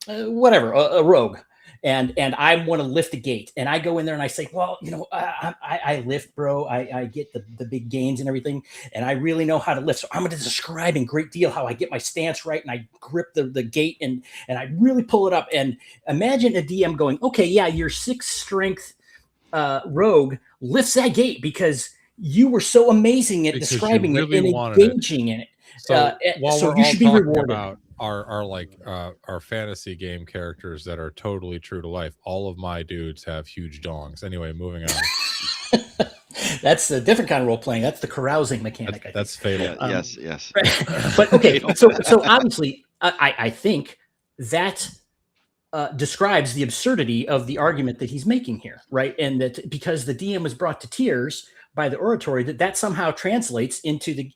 a rogue, and I want to lift a gate, and I go in there and I say, well, I lift, bro. I get the big gains and everything, and I really know how to lift. So I'm going to describe in great deal how I get my stance right and I grip the gate and I really pull it up. And imagine a DM going, okay, yeah, your 6 strength rogue lifts that gate because you were so amazing at Because you describing really it and wanted it. engaging in it. So while So we're you all should be talking rewarded. about our fantasy game characters that are totally true to life, all of my dudes have huge dongs. Anyway, moving on. That's a different kind of role playing. That's the carousing mechanic. That's fatal. Yeah, yes. But okay, Fatal. so obviously, I think that describes the absurdity of the argument that he's making here, right? And that because the DM was brought to tears by the oratory, that somehow translates into the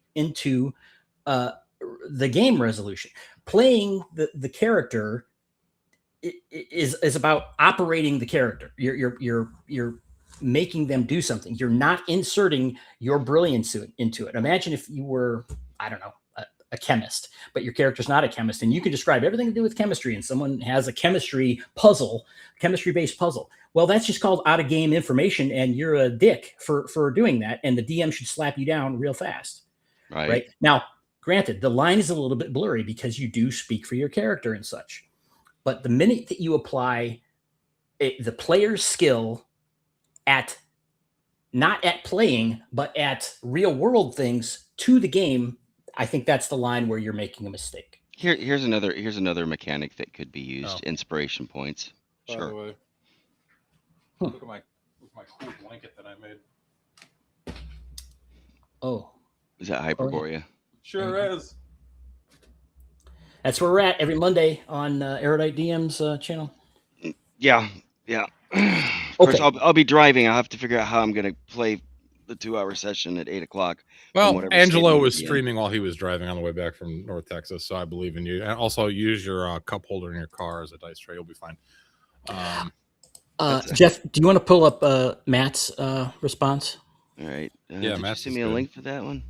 game resolution. Playing the character is about operating the character. You're making them do something. You're not inserting your brilliance into it. Imagine if you were, I don't know, a chemist, but your character's not a chemist, and you can describe everything to do with chemistry, and someone has a chemistry based puzzle. Well, that's just called out of game information, and you're a dick for doing that, and the DM should slap you down real fast. Right? Now, granted, the line is a little bit blurry because you do speak for your character and such, but the minute that you apply the player's skill at not at playing, but at real world things to the game, I think that's the line where you're making a mistake. Here's another mechanic that could be used. Oh. Inspiration points. By Sure. the way, look at my cool blanket that I made. Oh, Is that Hyperborea? Sure is. That's where we're at every Monday on Erudite DM's channel. Yeah. Of course, I'll be driving. I'll have to figure out how I'm going to play the 2-hour session at 8:00. Well, Angelo was streaming while he was driving on the way back from North Texas, so I believe in you. And also use your cup holder in your car as a dice tray. You'll be fine. Jeff, do you want to pull up Matt's response? All right. Yeah, did Matt's you send me a good. link for that one?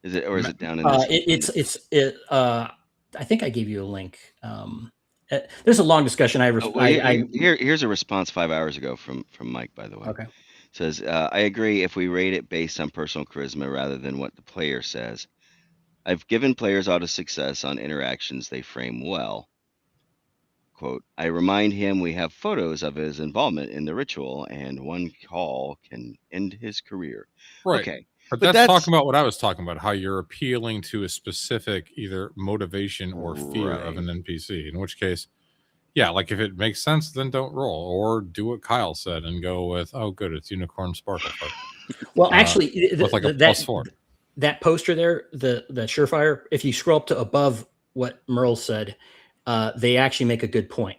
Is it down in this? I think I gave you a link. There's a long discussion. Here's a response 5 hours ago from Mike, by the way. Okay. Says, I agree if we rate it based on personal charisma rather than what the player says. I've given players auto success on interactions they frame well. Quote, I remind him we have photos of his involvement in the ritual and one call can end his career. Right. Okay. But that's talking about what I was talking about, how you're appealing to a specific either motivation or fear of an NPC, in which case, yeah, like if it makes sense, then don't roll or do what Kyle said and go with, oh, good, it's Unicorn Sparkle. Well, actually, with like a +4. That poster there, the Surefire, if you scroll up to above what Merle said, they actually make a good point.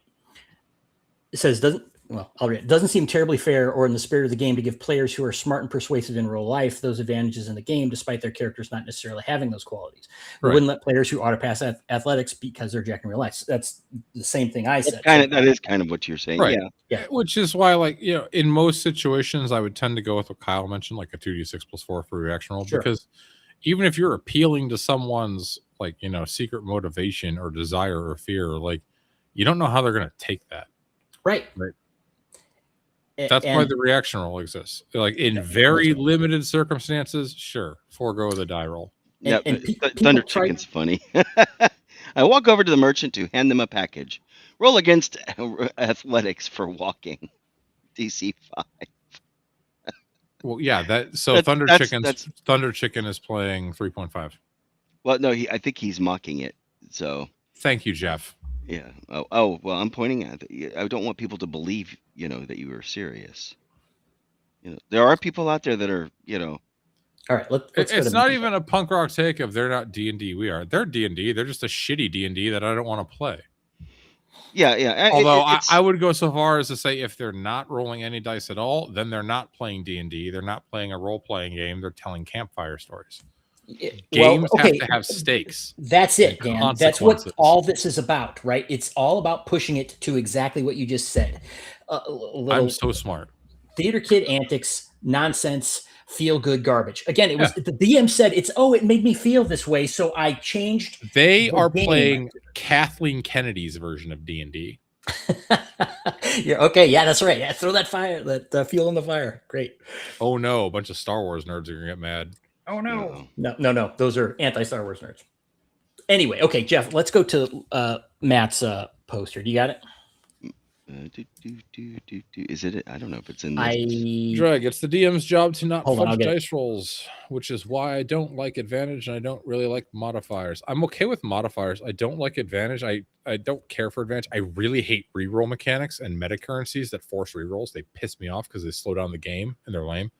It says, doesn't seem terribly fair or in the spirit of the game to give players who are smart and persuasive in real life those advantages in the game, despite their characters not necessarily having those qualities. We wouldn't let players who auto pass athletics because they're jack in real life. That's the same thing I said. That is kind of what you're saying. Right. Yeah. Which is why, like, in most situations, I would tend to go with what Kyle mentioned, like a 2d6 +4 for reaction roll, because even if you're appealing to someone's secret motivation or desire or fear, like you don't know how they're going to take that. Right. That's why the reaction roll exists. Like in very limited circumstances, sure, forego the die roll. Yeah, Thunder Chicken's funny. I walk over to the merchant to hand them a package. Roll against athletics for walking. DC 5. Well, yeah, Thunder Chicken is playing 3.5. Well, no, I think he's mocking it. So thank you, Jeff. Yeah. Oh. Well, I'm pointing at that. I don't want people to believe, that you were serious. There are people out there that are, All right. Let's it's not even a punk rock take of they're not D&D. We are. They're D&D. They're just a shitty D&D that I don't want to play. Yeah. Although I would go so far as to say if they're not rolling any dice at all, then they're not playing D&D. They're not playing a role-playing game. They're telling campfire stories. Games have to have stakes. That's it, Dan. That's what all this is about, right? It's all about pushing it to exactly what you just said. little I'm so smart. theater kid antics, nonsense, feel good garbage. Again, it was the DM said it made me feel this way, so I changed. They the are game. playing Kathleen Kennedy's version of D&D. Yeah, okay, yeah, that's right. Yeah, throw that fire, that fuel in the fire. Great. Oh no, a bunch of Star Wars nerds are gonna get mad. Oh no. Uh-oh. No. Those are anti-Star Wars nerds. Anyway, okay, Jeff, let's go to Matt's poster. Do you got it? Is it? I don't know if it's in this. Drag, it's the DM's job to not Hold on, I'll fudge get it. dice rolls, which is why I don't like advantage and I don't really like modifiers. I'm okay with modifiers. I don't like advantage. I don't care for advantage. I really hate reroll mechanics and meta currencies that force rerolls. They piss me off because they slow down the game and they're lame.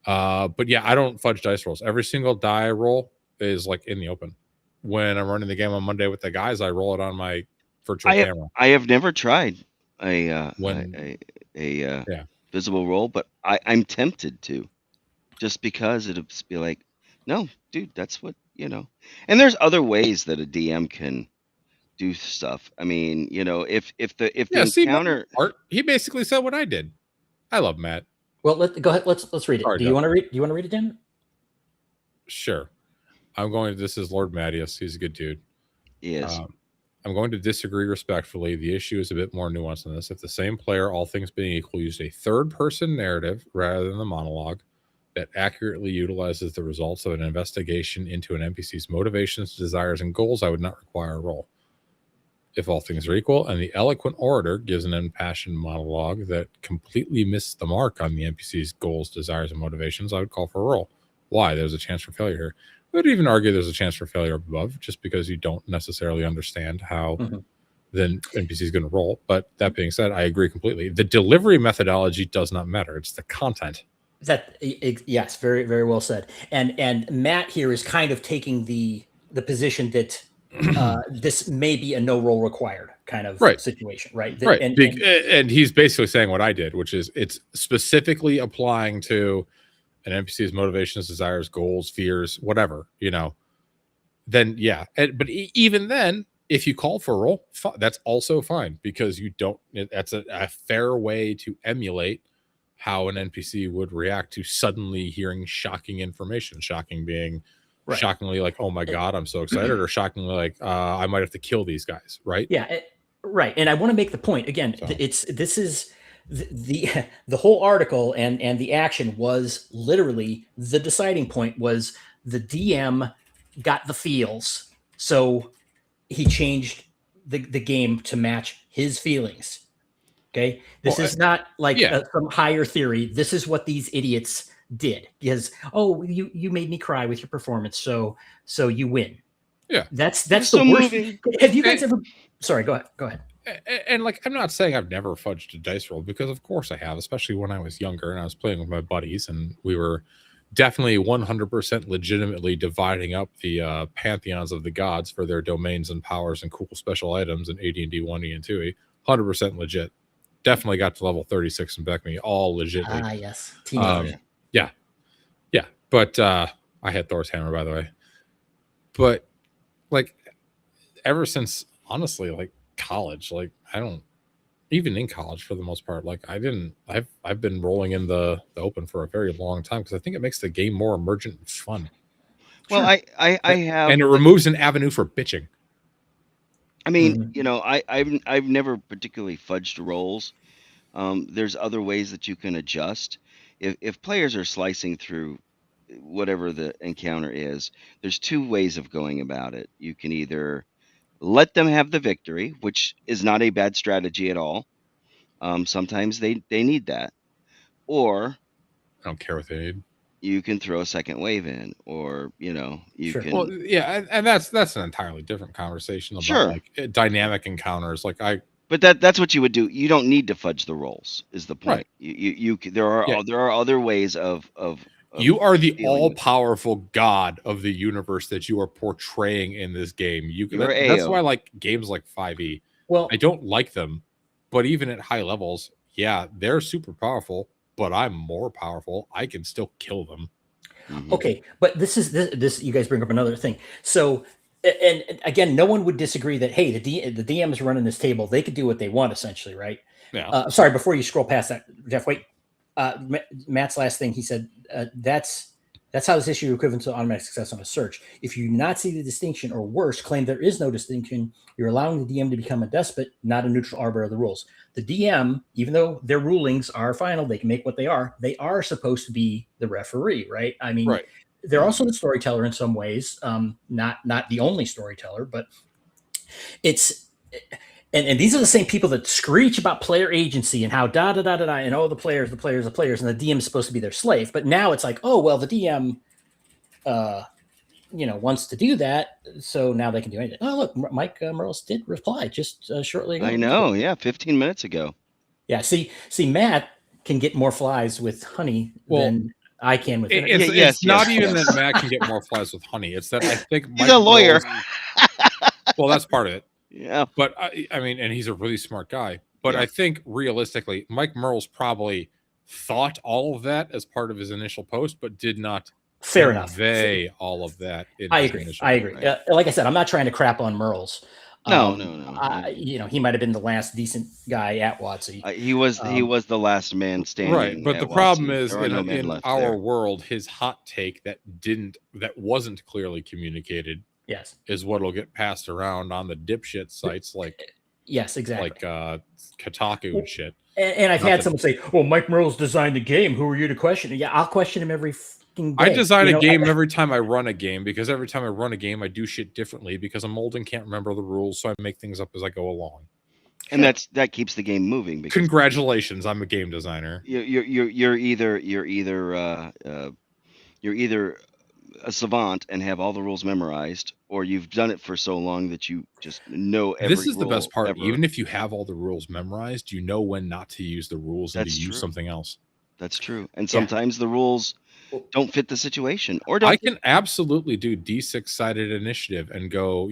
But yeah, I don't fudge dice rolls. Every single die I roll is like in the open. When I'm running the game on Monday with the guys, I roll it on my virtual camera. I have never tried a Yeah. visible roll, but I'm tempted to, just because it'll just be like, no, dude, that's what And there's other ways that a DM can do stuff. I mean, if the encounter, Art, he basically said what I did. I love Matt. Well, go ahead. Let's read it. Sorry, Do you want to read? Do you want to read it, Dan? Sure. This is Lord Mattias. He's a good dude. yes, I'm going to disagree respectfully. The issue is a bit more nuanced than this. If the same player, all things being equal, used a third-person narrative rather than the monologue that accurately utilizes the results of an investigation into an NPC's motivations, desires, and goals, I would not require a roll. If all things are equal, and the eloquent orator gives an impassioned monologue that completely missed the mark on the NPC's goals, desires, and motivations, I would call for a roll. Why? There's a chance for failure here. I would even argue there's a chance for failure above, just because you don't necessarily understand how the NPC is going to roll. But that being said, I agree completely. The delivery methodology does not matter. It's the content. Yes, very, very well said. And Matt here is kind of taking the position that this may be a no roll required kind of situation, right? Right. And he's basically saying what I did, which is it's specifically applying to an NPC's motivations, desires, goals, fears, whatever, then yeah. But even then, if you call for a roll, that's also fine, because that's a fair way to emulate how an NPC would react to suddenly hearing shocking information. Shocking being shockingly like, oh my God, I'm so excited, or shockingly like, I might have to kill these guys, right? Yeah, right. And I want to make the point again. This is the whole article and the action was literally the deciding point. Was the DM got the feels, so he changed the game to match his feelings. Okay, this is not like some higher theory. This is what these idiots did. Because you made me cry with your performance, so you win. Yeah, that's the worst. Have you guys ever? Sorry, go ahead. And like, I'm not saying I've never fudged a dice roll, because of course I have, especially when I was younger and I was playing with my buddies, and we were definitely 100% legitimately dividing up the pantheons of the gods for their domains and powers and cool special items in AD&D 1E and 2E. 100% legit. Definitely got to level 36 in Beckme, all legitly. Yes. Yeah. But I had Thor's hammer, by the way. But like, ever since, honestly, like college, like even in college for the most part, like I've been rolling in the open for a very long time, because I think it makes the game more emergent and fun. Well, I have, and it removes an avenue for bitching. I mean, I've never particularly fudged rolls. There's other ways that you can adjust. If players are slicing through whatever the encounter is, there's two ways of going about it. You can either let them have the victory, which is not a bad strategy at all. Sometimes they need that. Or I don't care what they need. You can throw a second wave in, or can. Well, yeah, and that's an entirely different conversation about like dynamic encounters. Like But that's what you would do. You don't need to fudge the rolls, is the point. Right. There are other ways of you are the all-powerful god of the universe that you are portraying in this game. That's why I like games like 5e. Well, I don't like them, but even at high levels, yeah, they're super powerful, but I'm more powerful. I can still kill them. Okay, but this you guys bring up another thing. So and again, no one would disagree that, hey, the DM is running this table. They could do what they want, essentially, right? Yeah. Sorry, before you scroll past that, Jeff, wait. Matt's last thing, he said, that's how this issue equivalent to automatic success on a search. If you do not see the distinction, or worse, claim there is no distinction, you're allowing the DM to become a despot, not a neutral arbiter of the rules. The DM, even though their rulings are final, they can make what they are supposed to be the referee, right? I mean, Right. they're also the storyteller in some ways, not the only storyteller, but it's and these are the same people that screech about player agency and how da da da da da and the players, and the DM is supposed to be their slave. But now it's like, oh well, the DM, wants to do that, so now they can do anything. Oh look, Mike Merles did reply just shortly ago. I know, yeah, 15 minutes ago. Yeah, see, Matt can get more flies with honey than I can with it. It's not even that Matt can get more flies with honey. It's that I think he's a lawyer. Well, that's part of it. Yeah. But I mean, and he's a really smart guy. But I think realistically, Mike Merles probably thought all of that as part of his initial post, but did not convey all of that. I agree. Right. Like I said, I'm not trying to crap on Merles. No. He might have been the last decent guy at WotC. He was the last man standing. Right, but the problem is in our world, his hot take that wasn't clearly communicated. Yes, is what'll get passed around on the dipshit sites like. Yes, exactly. Like Kotaku and shit. And I've had someone say, "Well, Mike Merles designed the game. Who are you to question it?" Yeah, I'll question him every fucking day. I design a game every time I run a game, because every time I run a game, I do shit differently because I'm old and can't remember the rules, so I make things up as I go along. And that keeps the game moving. Congratulations, I'm a game designer. You're either a savant and have all the rules memorized, or you've done it for so long that you just know every This is the best part. Ever. Even if you have all the rules memorized, you know when not to use the rules and use something else. That's true. And sometimes the rules don't fit the situation, or don't. I can absolutely do D6-sided initiative and go,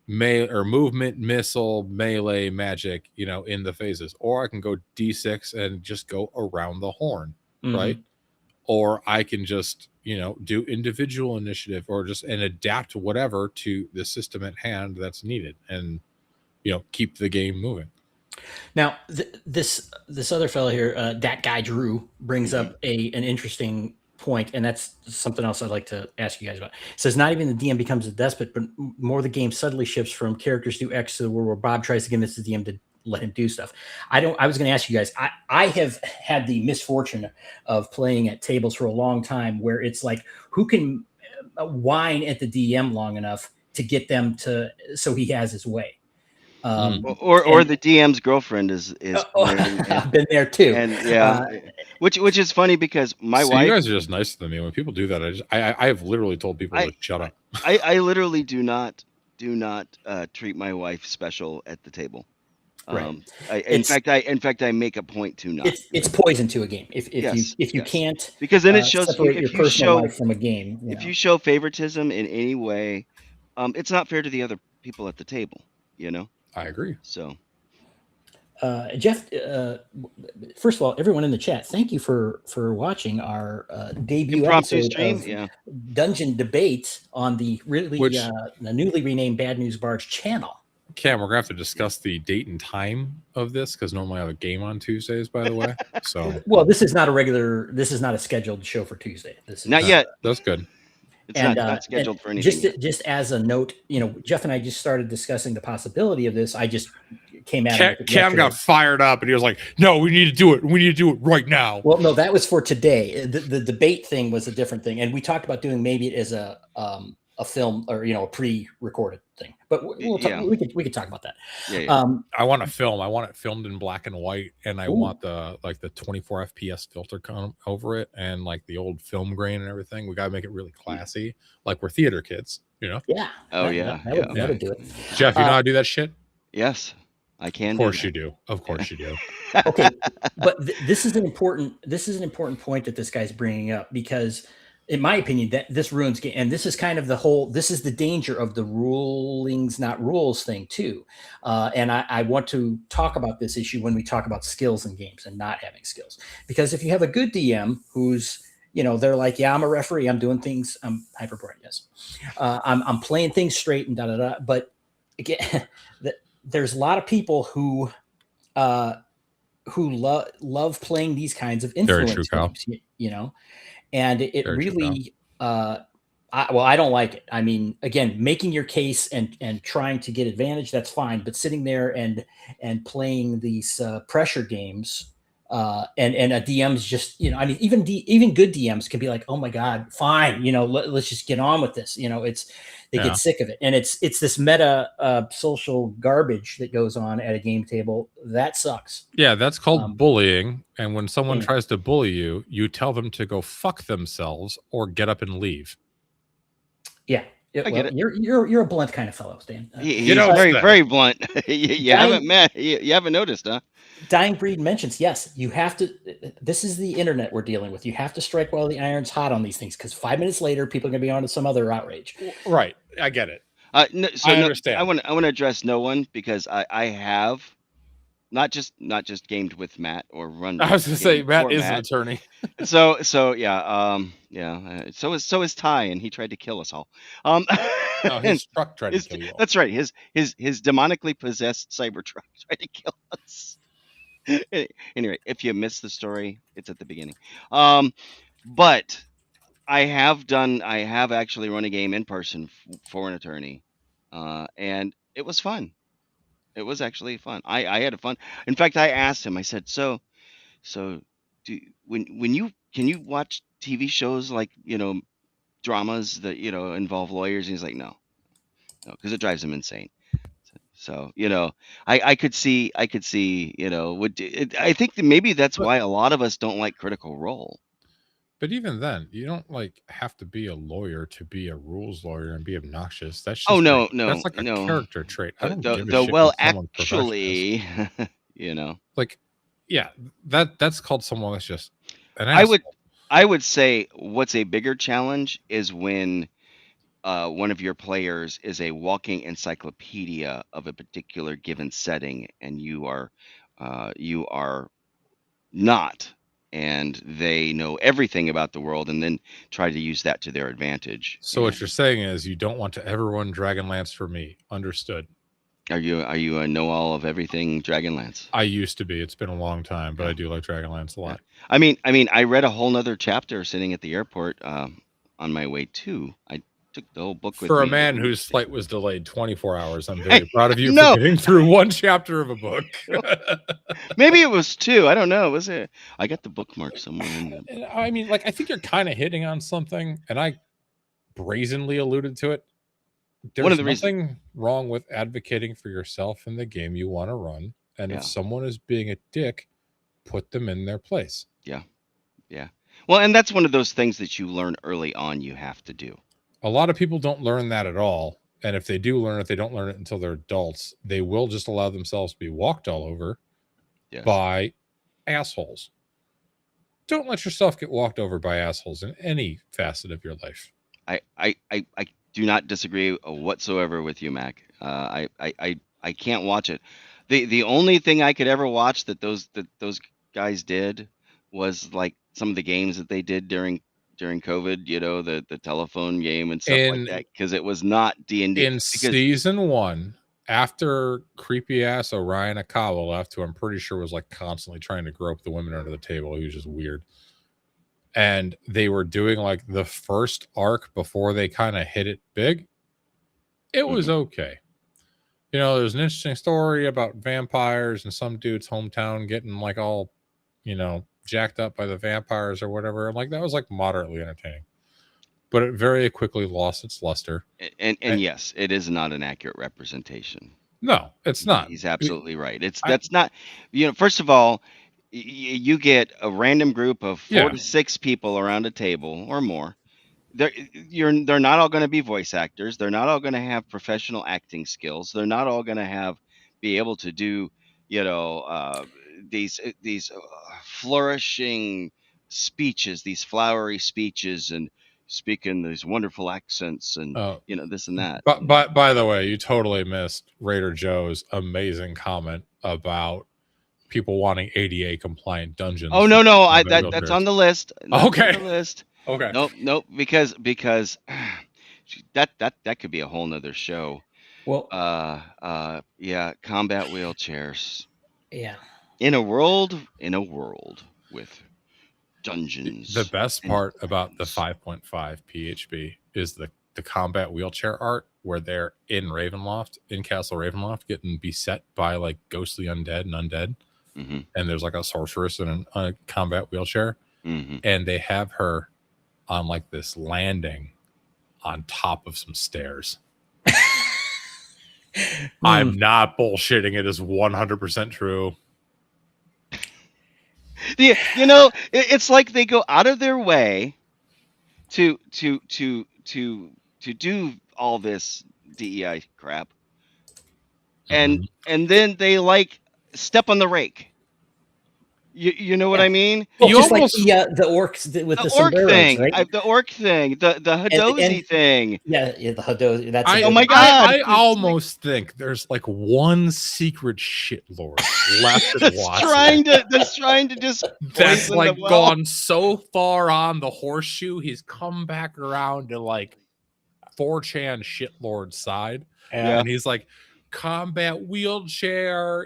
movement, missile, melee, magic, in the phases. Or I can go D6 and just go around the horn, right? Or I can just, do individual initiative and adapt whatever to the system at hand that's needed and, keep the game moving. Now, this other fellow here, that guy Drew, brings up an interesting point, and that's something else I'd like to ask you guys about. It says not even the DM becomes a despot, but more the game subtly shifts from characters do X to the world where Bob tries to convince the DM to let him do stuff. I was going to ask you guys, I have had the misfortune of playing at tables for a long time where it's like, who can whine at the DM long enough to get them so he has his way. Or the DM's girlfriend is I've been there too. And which is funny because my wife. You guys are just nicer than me. When people do that, I have literally told people to shut up. I literally do not treat my wife special at the table. Right. In fact, I make a point to not. It's poison to a game if you can't, because then it shows separate your personal life from a game. If you show favoritism in any way, it's not fair to the other people at the table. I agree. So, Jeff, first of all, everyone in the chat, thank you for watching our debut episode stream, of Dungeon Debate on the the newly renamed Bad News Barge channel. Cam, we're gonna have to discuss the date and time of this because normally I have a game on Tuesdays, by the way. So, well, this is not a scheduled show for Tuesday. This is not yet. That's good. It's not scheduled for anything. Just as a note, Jeff and I just started discussing the possibility of this. I just came at Cam got fired up and he was like, "No, we need to do it. We need to do it right now." Well, no, that was for today. The debate thing was a different thing, and we talked about doing maybe it as a film or a pre-recorded thing. But we could talk about that. I want a film. I want it filmed in black and white, and I want the 24 FPS filter come over it, and like the old film grain and everything. We gotta make it really classy, like we're theater kids, Yeah. That would do it. Jeff, you know how to do that shit? Yes, I can. Of course you do. Of course you do. Okay, but this is an important point that this guy's bringing up, because in my opinion, that this ruins game, and this is kind of this is the danger of the rulings, not rules thing too. And I want to talk about this issue when we talk about skills in games and not having skills, because if you have a good DM who's they're like, yeah, I'm a referee. I'm doing things. I'm hyperborean. Yes. I'm playing things straight and da da da. But again, there's a lot of people who love playing these kinds of Very true, influence Kyle. games, and it Very true, really, I don't like it. I mean, again, making your case and trying to get advantage, that's fine. But sitting there and playing these pressure games, and a DM's just, I mean, even good DMs can be like, oh my God, fine, let's just get on with this. They get sick of it, and it's this meta social garbage that goes on at a game table that sucks. Yeah, that's called bullying. And when someone yeah. tries to bully you, you tell them to go fuck themselves or get up and leave. Yeah. I get it. You're a blunt kind of fellow, Stan. He's very, very blunt. you haven't you haven't noticed, huh? Dying Breed mentions, yes, you have to. This is the internet we're dealing with. You have to strike while the iron's hot on these things, because 5 minutes later, people are going to be on to some other outrage. Right. I get it. So I understand. I want to address no one, because I have not just gamed with Matt or run. I was going to say Matt is an attorney. So yeah, so is Ty, and he tried to kill us all. No, his truck tried to kill you all. That's right. His demonically possessed cyber truck tried to kill us. Anyway, if you missed the story, it's at the beginning. But I have actually run a game in person for an attorney, and it was fun. It was actually fun. I had fun. In fact, I asked him. I said, so when you can you watch TV shows like dramas that involve lawyers? And he's like, no, because it drives him insane. So I could see I think that maybe that's why a lot of us don't like Critical Role. But even then, you don't have to be a lawyer to be a rules lawyer and be obnoxious. That's just no, that's like a character trait. I don't give a shit well, what someone actually, yeah, that's called someone that's just an asshole. I would say what's a bigger challenge is when one of your players is a walking encyclopedia of a particular given setting, and you are not, and they know everything about the world, and then try to use that to their advantage. So what you're saying is you don't want to ever run Dragonlance for me. Understood. Are you a know-all of everything Dragonlance? I used to be. It's been a long time, but I do like Dragonlance a lot. I mean, I read a whole nother chapter sitting at the airport on my way to. I took the whole book with me. For a man whose flight was delayed 24 hours, I'm very proud of you for getting through one chapter of a book. Maybe it was 2. I don't know. Was it? I got the bookmark somewhere in there. I mean, I think you're kind of hitting on something, and I brazenly alluded to it. There's nothing wrong with advocating for yourself in the game you want to run, and if someone is being a dick, put them in their place. Yeah. Well, and that's one of those things that you learn early on you have to do. A lot of people don't learn that at all, and if they do learn it, they don't learn it until they're adults. They will just allow themselves to be walked all over by assholes. Don't let yourself get walked over by assholes in any facet of your life. I do not disagree whatsoever with you, Mac. I can't watch it. The only thing I could ever watch that those guys did was like some of the games that they did during COVID, the telephone game and stuff like that, because it was not D&D. In season 1, after creepy ass Orion Akawa left, who I'm pretty sure was constantly trying to grope the women under the table. He was just weird. And they were doing the first arc before they kind of hit it big. It was okay. There's an interesting story about vampires and some dude's hometown getting all, jacked up by the vampires or whatever. That was moderately entertaining. But it very quickly lost its luster. And yes, it is not an accurate representation. No, it's not. He's absolutely right. That's not, first of all, you get a random group of 4 to 6 people around a table or more. They're not all going to be voice actors. They're not all going to have professional acting skills. They're not all going to be able to do, these flourishing speeches, these flowery speeches, and speaking these wonderful accents, and this and that. But by the way, you totally missed Raider Joe's amazing comment about people wanting ADA compliant dungeons. Oh no, combat that's wheelchairs. on the list. That's Okay. on the list. Okay. Nope, because that could be a whole nother show. Well, Yeah, combat wheelchairs yeah. in a world with dungeons. The best and part about the dragons. 5.5 PHB is the combat wheelchair art where they're in Ravenloft, in Castle Ravenloft, getting beset by like ghostly undead and undead. Mhm. And there's like a sorceress in a combat wheelchair. Mhm. And they have her on like this landing on top of some stairs. I'm not bullshitting. It is 100% true. It's like they go out of their way to do all this DEI crap, and then they like step on the rake. You know what I mean? Well, You just almost- like the orcs with the orc sombreros, thing, right? the orc thing, the Hadozi thing. Yeah, the Hadozi. That's Oh my God, I it's almost think there's like one secret shitlord left in that's Watson. trying to just That's poison like the well. gone so far on the horseshoe, he's come back around to like 4chan shitlord side. Yeah. And he's like, combat wheelchair,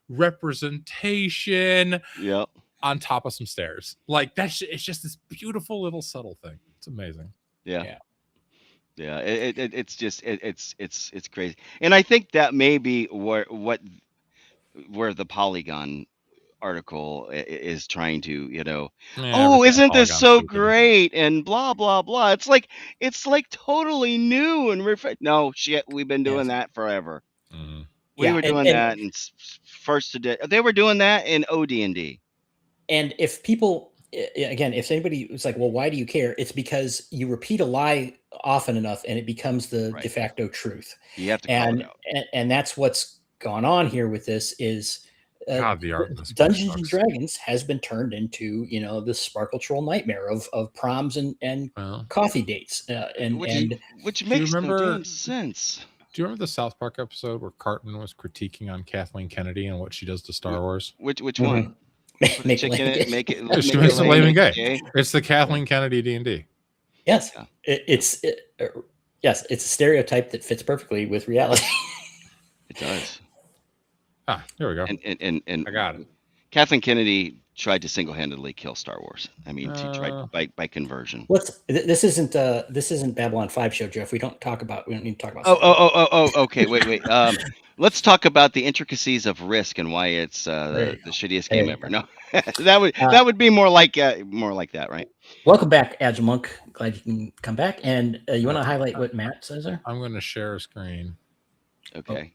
representation Yep. on top of some stairs. Like it's just this beautiful little subtle thing. It's amazing. Yeah. It's just it's crazy, and I think that may be where the Polygon article is trying to, Yeah, oh, everything isn't this Polygon's so stupid. great and blah blah blah. It's like totally new and no shit. We've been doing that forever. Mhm. We Yeah, were doing that in first edition. They were doing that in OD&D. And if people, again, if anybody is like, well, why do you care? It's because you repeat a lie often enough and it becomes the de facto truth. You have to call it out. And that's what's gone on here with this is God, the art in this Dungeons sucks. and Dragons has been turned into, the Sparkle Troll nightmare of proms and coffee dates. Which makes no remember- damn sense. Do you remember the South Park episode where Cartman was critiquing on Kathleen Kennedy and what she does to Star Wars? Which one? Put a chick in it, make it She make makes it it lame lame and and gay. It's the Kathleen Kennedy D&D. Yes, Yeah. yes, it's a stereotype that fits perfectly with reality. It does. Here we go. And I got it. Kathleen Kennedy tried to single-handedly kill Star Wars. I mean, she tried by conversion. This isn't Babylon 5 show, Jeff. We don't need to talk about. Okay. Wait. Let's talk about the intricacies of Risk and why it's the shittiest game ever. No, that would be more like that, right? Welcome back, Agile Monk. Glad you can come back. And you want to highlight what Matt says there? I'm going to share a screen. Okay.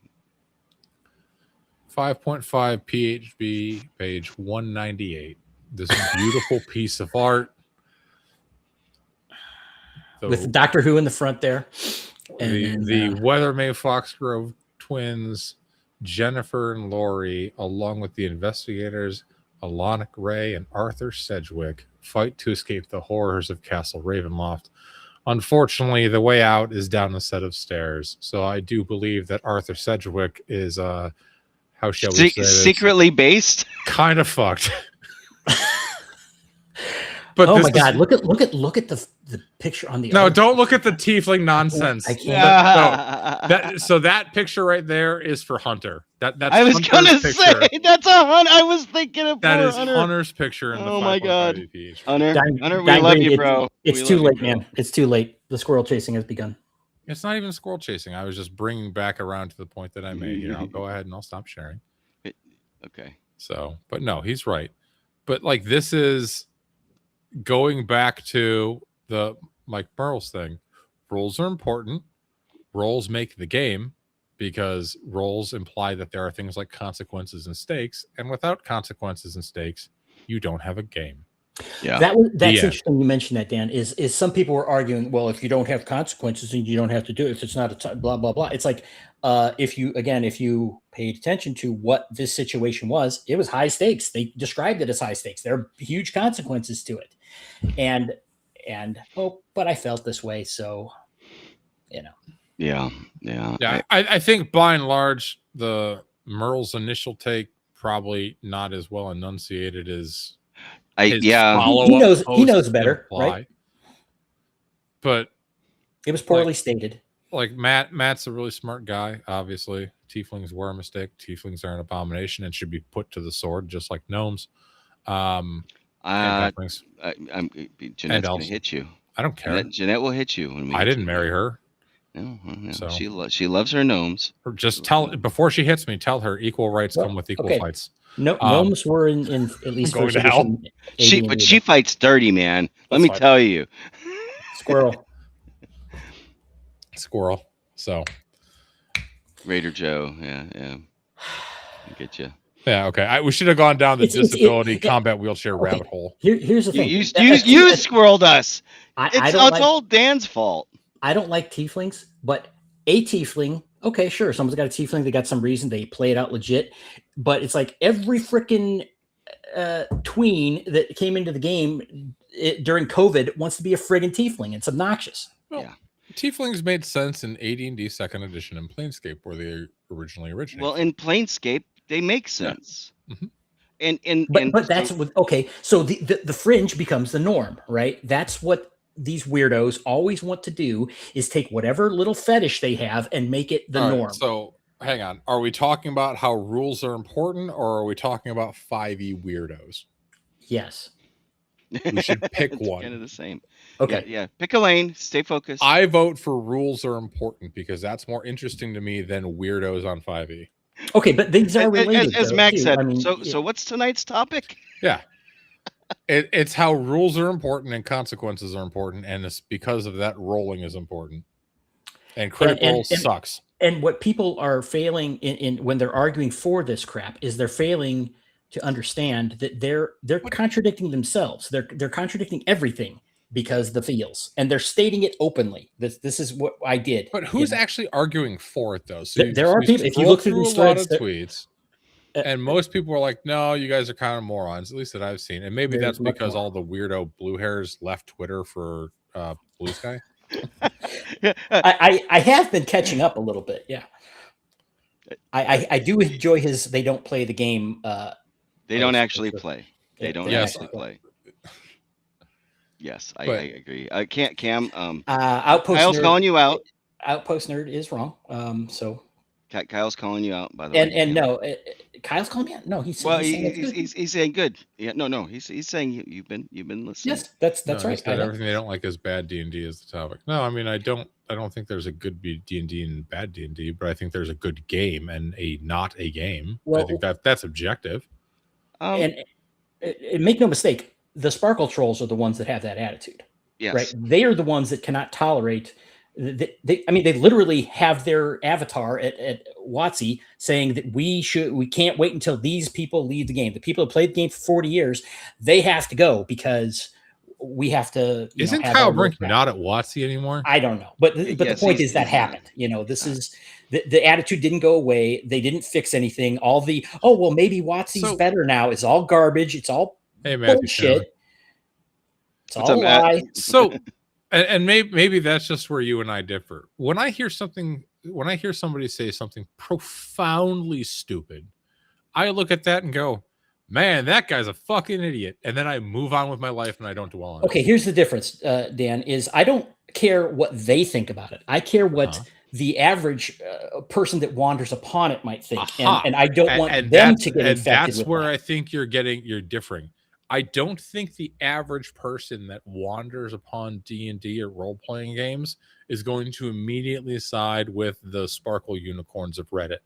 5.5 PHB, page 198. This beautiful piece of art. With Doctor Who in the front there. The Weathermay Foxgrove twins, Jennifer and Laurie, along with the investigators, Alanic Ray and Arthur Sedgwick, fight to escape the horrors of Castle Ravenloft. Unfortunately, the way out is down a set of stairs. So I do believe that Arthur Sedgwick is how shall we say this? Secretly based? Kind of fucked. But oh my God! Look at the picture on the. No, don't look at the tiefling nonsense. I can't. So that picture right there is for Hunter. That's I was gonna say that's a Hunter. I was thinking of that is Hunter. Hunter's picture in the. Oh my God, PH. Hunter, we love you, bro. It's too late, man. It's too late. The squirrel chasing has begun. It's not even squirrel chasing. I was just bringing back around to the point that I made. I'll go ahead and I'll stop sharing. Okay. So, but no, he's right. But like this is going back to the Mike Burles thing. Rules are important. Roles make the game because roles imply that there are things like consequences and stakes. And without consequences and stakes, you don't have a game. Yeah, that's interesting. You mentioned that, Dan. Is some people were arguing, well, if you don't have consequences, then you don't have to do it. If it's not a blah blah blah. It's like if you paid attention to what this situation was, it was high stakes. They described it as high stakes. There are huge consequences to it, and but I felt this way, so Yeah. I think by and large, the Merle's initial take probably not as well enunciated as He knows better, imply. right? But it was poorly stated. Like Matt's a really smart guy. Obviously, tieflings were a mistake. Tieflings are an abomination and should be put to the sword, just like gnomes. And halflings. Jeanette's gonna hit you. I don't care. Jeanette will hit you when we. I didn't marry her. No. So she loves her gnomes. Or just before she hits me. Tell her equal rights come with equal fights. No, gnomes were in at least going to hell. She fights dirty, man. Let me tell you. Squirrel. So Raider Joe, yeah. Get you. Yeah, okay. We should have gone down the disability combat wheelchair rabbit hole. Here's the thing. You squirreled us. It's all Dan's fault. I don't like tieflings, but a tiefling, okay, sure. Someone's got a tiefling. They got some reason. They play it out legit. But it's like every freaking tween that came into the game during COVID wants to be a friggin' tiefling. It's obnoxious. Well, yeah. Tieflings made sense in AD&D 2nd edition and Planescape, where they originally originated. Well, in Planescape, they make sense. Yeah. Mm-hmm. But that's okay. So the fringe becomes the norm, right? That's what these weirdos always want to do, is take whatever little fetish they have and make it the norm. So hang on. Are we talking about how rules are important, or are we talking about 5e weirdos? Yes. We should pick it's one. Kind of the same. Okay. Yeah. Pick a lane. Stay focused. I vote for rules are important because that's more interesting to me than weirdos on 5e. Okay, but these are related. As Max said. So what's tonight's topic? Yeah. It's how rules are important and consequences are important, and it's because of that rolling is important. And critical sucks. And what people are failing in when they're arguing for this crap is they're failing to understand that they're contradicting themselves. They're contradicting everything because the feels, and they're stating it openly. This is what I did. But who's actually arguing for it though? So there are people. If you look through these threads, a lot of tweets, and most people are like, "No, you guys are kind of morons." At least that I've seen, and maybe that's because all the weirdo blue hairs left Twitter for Blue Sky. I have been catching up a little bit. Yeah, I do enjoy his. They don't play the game. They don't actually play. They don't actually play. Yes, I agree. Cam. Outpost Kyle's nerd, calling you out. Outpost nerd is wrong. So Kyle's calling you out, by the way. And no, Kyle's calling me out. No, he's saying good. Yeah, no. He's saying you've been listening. Yes, that's right. Everything they don't like is bad D&D is the topic. No, I mean I don't think there's a good D&D and bad D&D, but I think there's a good game and a not a game. Well, I think that's objective. And make no mistake, the Sparkle Trolls are the ones that have that attitude. Yes. Right? They are the ones that cannot tolerate. They literally have their avatar at WotC saying that we can't wait until these people leave the game. The people who played the game for 40 years, they have to go because we have to. Isn't Kyle Brink not at WotC anymore? I don't know, but the point is that happened. This is. The attitude didn't go away. They didn't fix anything. All the maybe WotC's better now is all garbage. It's all bullshit. It's all a lie. So, and maybe that's just where you and I differ. When I hear somebody say something profoundly stupid, I look at that and go, "Man, that guy's a fucking idiot," and then I move on with my life and I don't dwell on it. Okay, here's the difference, Dan. Is I don't care what they think about it. I care what the average person that wanders upon it might think, and I don't want them to get infected. That's where I think you're differing. I don't think the average person that wanders upon D&D or role-playing games is going to immediately side with the sparkle unicorns of Reddit,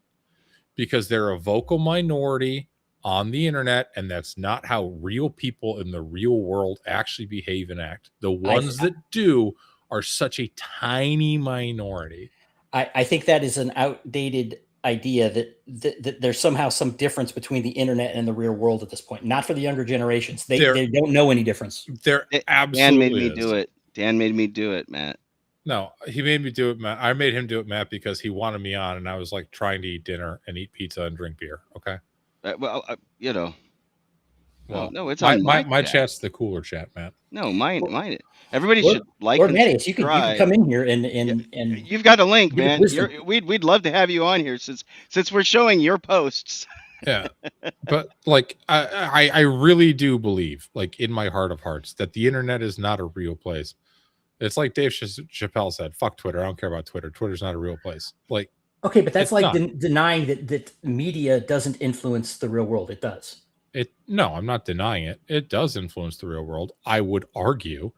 because they're a vocal minority on the internet, and that's not how real people in the real world actually behave and act. The ones that do are such a tiny minority. I think that is an outdated idea that there's somehow some difference between the internet and the real world at this point. Not for the younger generations. They don't know any difference. There absolutely Dan made me do it. Dan made me do it, Matt. No, he made me do it, Matt. I made him do it, Matt, because he wanted me on, and I was like trying to eat dinner and eat pizza and drink beer. Okay. Well, it's on my chat's the cooler chat, Matt. No, mine. Everybody should like. Or Mattias, you can come in here and you've got a link, man. We'd love to have you on here since we're showing your posts. Yeah. But like I really do believe, like in my heart of hearts, that the internet is not a real place. It's like Dave Chappelle said, fuck Twitter. I don't care about Twitter. Twitter's not a real place. Like, Okay, but that's it's like not. denying that media doesn't influence the real world. It does. No, I'm not denying it. It does influence the real world. I would argue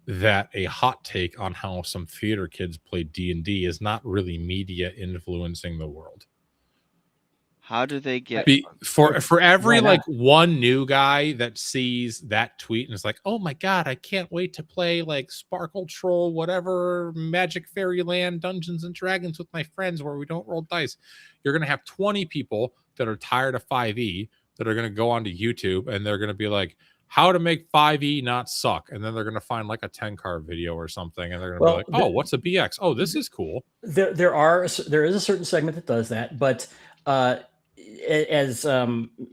that a hot take on how some theater kids play D&D is not really media influencing the world. How do they get For every Why not? like one new guy that sees that tweet and is like, oh my god, I can't wait to play like Sparkle Troll, whatever, Magic Fairyland, Dungeons and Dragons with my friends where we don't roll dice. You're gonna have 20 people that are tired of 5e that are gonna go onto YouTube and they're gonna be like, how to make 5e not suck, and then they're gonna find like a 10 card video or something, and they're gonna be like, oh, what's a BX? Oh, this is cool. There is a certain segment that does that, but as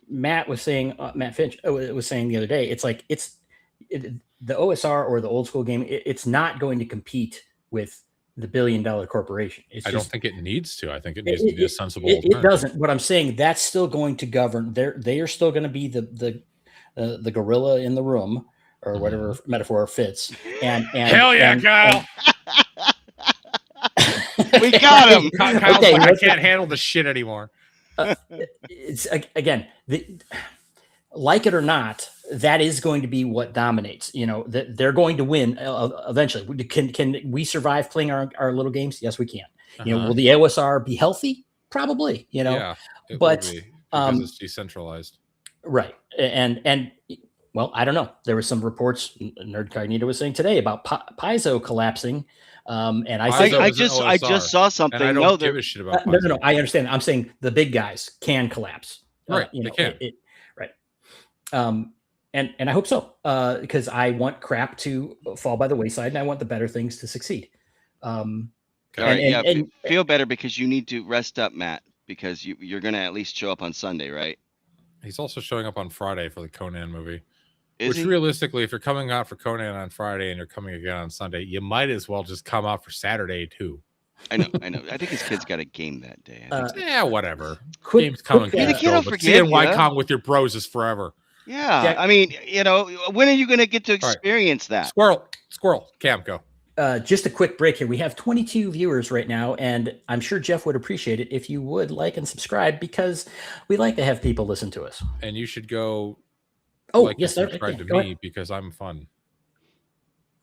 Matt was saying, Matt Finch was saying the other day, it's like the OSR or the old school game. It's not going to compete with the $1 billion corporation. I don't think it needs to. I think it needs to be a sensible. It doesn't. But I'm saying that's still going to govern. They are still going to be the gorilla in the room, or whatever metaphor fits. And hell yeah, Kyle. We got him. Kyle's okay, like, I can't handle the shit anymore. It's again, like it or not, that is going to be what dominates. You know, they're going to win eventually. Can we survive playing our little games? Yes, we can. You know, will the OSR be healthy? Probably. You know, yeah, but will be, because it's decentralized, right? And well, I don't know. There were some reports Nerd Cognito was saying today about Paizo collapsing. And I just saw something. And I don't give a shit about no. I understand. I'm saying the big guys can collapse. Right. You know, they can. Right. And I hope so, because I want crap to fall by the wayside, and I want the better things to succeed. Feel better, because you need to rest up, Matt, because you're going to at least show up on Sunday, right? He's also showing up on Friday for the Conan movie. Is he? Realistically, if you're coming out for Conan on Friday and you're coming again on Sunday, you might as well just come out for Saturday too. I know. I think his kid's got a game that day. Yeah, whatever. Game's coming. The kid will forget. Seeing YCOM with your bros is forever. Yeah, Jack, I mean, you know, when are you going to get to experience that? Squirrel, Cam, go. Just a quick break here. We have 22 viewers right now, and I'm sure Jeff would appreciate it if you would like and subscribe, because we like to have people listen to us. And you should go. Oh, yes, subscribe to me, because I'm fun.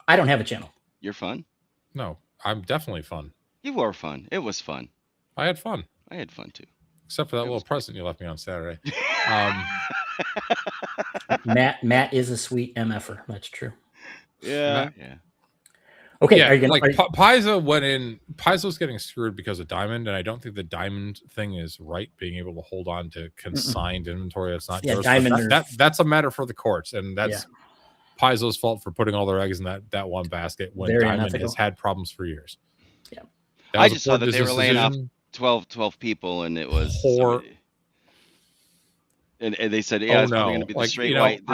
I don't have a channel. You're fun? No, I'm definitely fun. You were fun. It was fun. I had fun. I had fun too. Except for that little present you left me on Saturday. Matt is a sweet MFer. That's true. Yeah. Okay. Yeah, Paizo went in. Paizo's getting screwed because of Diamond, and I don't think the Diamond thing is right. Being able to hold on to consigned inventory that's not yours. Diamond. That's a matter for the courts, and that's Paizo's fault for putting all their eggs in that one basket when Diamond has had problems for years. Yeah, I just saw that they were laying off 12 people, and it was and they said, yeah, it's probably going to be the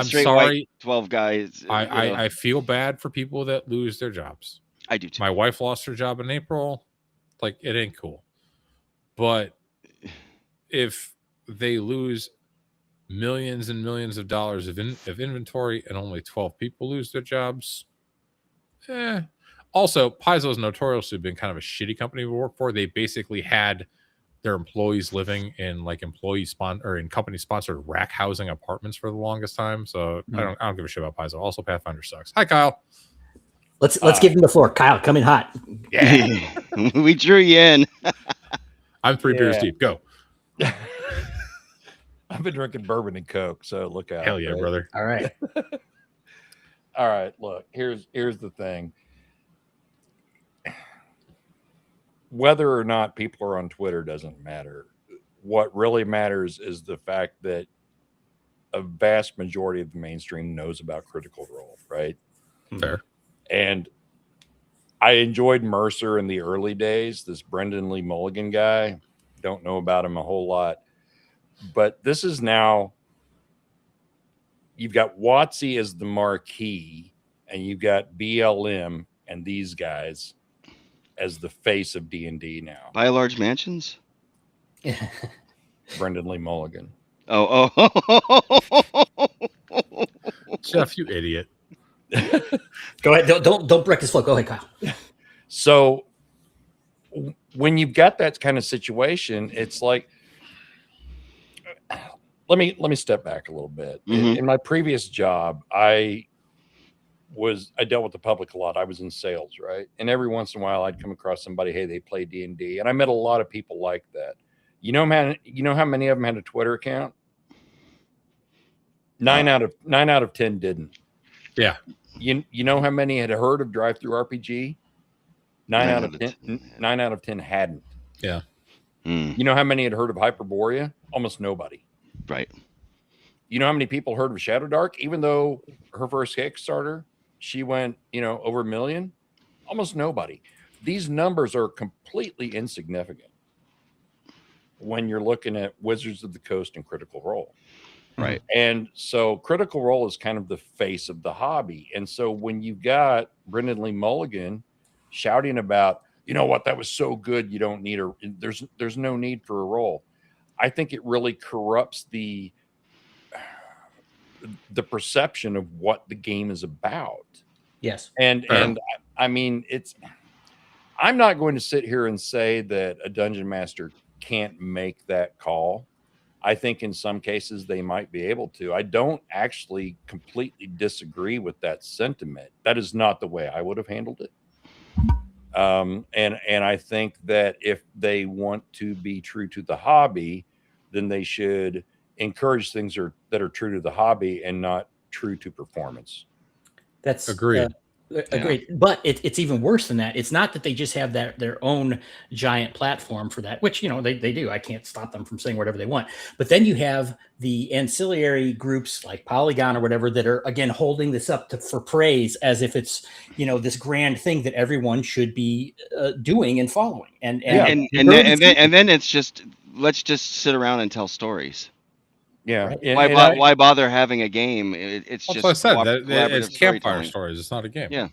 straight white 12 guys. I feel bad for people that lose their jobs. I do too. My wife lost her job in April. Like, it ain't cool. But if they lose millions and millions of dollars of inventory and only 12 people lose their jobs, Also, Paizo's notoriously been kind of a shitty company to work for. They basically had their employees living in like company sponsored rack housing apartments for the longest time. So I don't give a shit about Paizo. Also, Pathfinder sucks. Hi, Kyle. Let's give him the floor. Kyle, come in hot. Yeah. We drew you in. I'm 3 beers deep. Go. I've been drinking bourbon and Coke, so look out. Hell yeah, brother. All right. All right, look, here's the thing. Whether or not people are on Twitter doesn't matter. What really matters is the fact that a vast majority of the mainstream knows about Critical Role, right? Fair. And I enjoyed Mercer in the early days, this Brendan Lee Mulligan guy. Don't know about him a whole lot. But this is now, you've got WotC as the marquee, and you've got BLM and these guys as the face of D&D now. By Large Mansions? Brendan Lee Mulligan. Jeff, you idiot. Go ahead. Don't break his flow. Go ahead, Kyle. So when you've got that kind of situation, it's like, let me step back a little bit. In my previous job, I dealt with the public a lot. I was in sales, right? And every once in a while I'd come across somebody, hey, they play D&D. And I met a lot of people like that. You know, man, you know how many of them had a Twitter account? 9 out of 10 didn't. Yeah. You know how many had heard of Drive Through RPG? 9 out of 10 hadn't. Yeah. You know how many had heard of Hyperborea? Almost nobody. Right. You know how many people heard of Shadow Dark? Even though her first Kickstarter, she went, over 1 million. Almost nobody. These numbers are completely insignificant when you're looking at Wizards of the Coast and Critical Role. Right. And so Critical Role is kind of the face of the hobby. And so when you got Brendan Lee Mulligan shouting about, you know what, that was so good, you don't need there's no need for a role. I think it really corrupts the perception of what the game is about. Yes. And I mean, I'm not going to sit here and say that a dungeon master can't make that call. I think in some cases they might be able to. I don't actually completely disagree with that sentiment. That is not the way I would have handled it. And I think that if they want to be true to the hobby, then they should encourage things that are true to the hobby and not true to performance. That's agreed. Agreed. Yeah. But it's even worse than that. It's not that they just have their own giant platform for that, which, they do. I can't stop them from saying whatever they want. But then you have the ancillary groups like Polygon or whatever that are, again, holding this up for praise as if it's, this grand thing that everyone should be doing and following. And then it's just, let's just sit around and tell stories. Yeah. Right. Why bother having a game? It's just what I said. It's campfire stories. It's not a game. Yeah.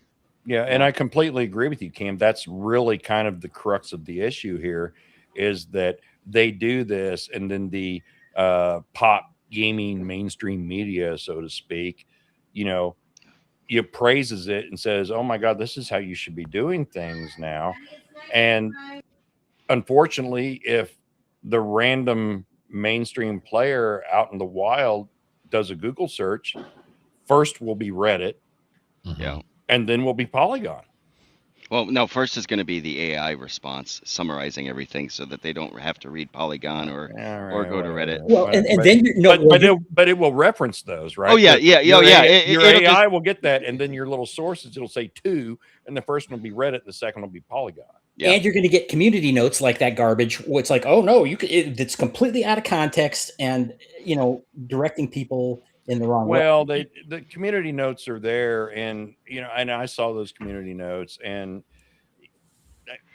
Yeah. And I completely agree with you, Cam. That's really kind of the crux of the issue here is that they do this and then the pop gaming mainstream media, so to speak, praises it and says, oh my God, this is how you should be doing things now. And unfortunately, if the random mainstream player out in the wild does a Google search, first will be Reddit, and then will be Polygon. Well, no, first is going to be the AI response summarizing everything so that they don't have to read Polygon or go to Reddit. Well, but it will reference those, right? Oh yeah. Your AI will get that, and then your little sources, it'll say 2, and the first one will be Reddit, and the second will be Polygon. Yeah. And you're going to get community notes like that garbage. It's like, oh no, it's completely out of context and directing people in the wrong way. Well, the community notes are there, and and I saw those community notes, and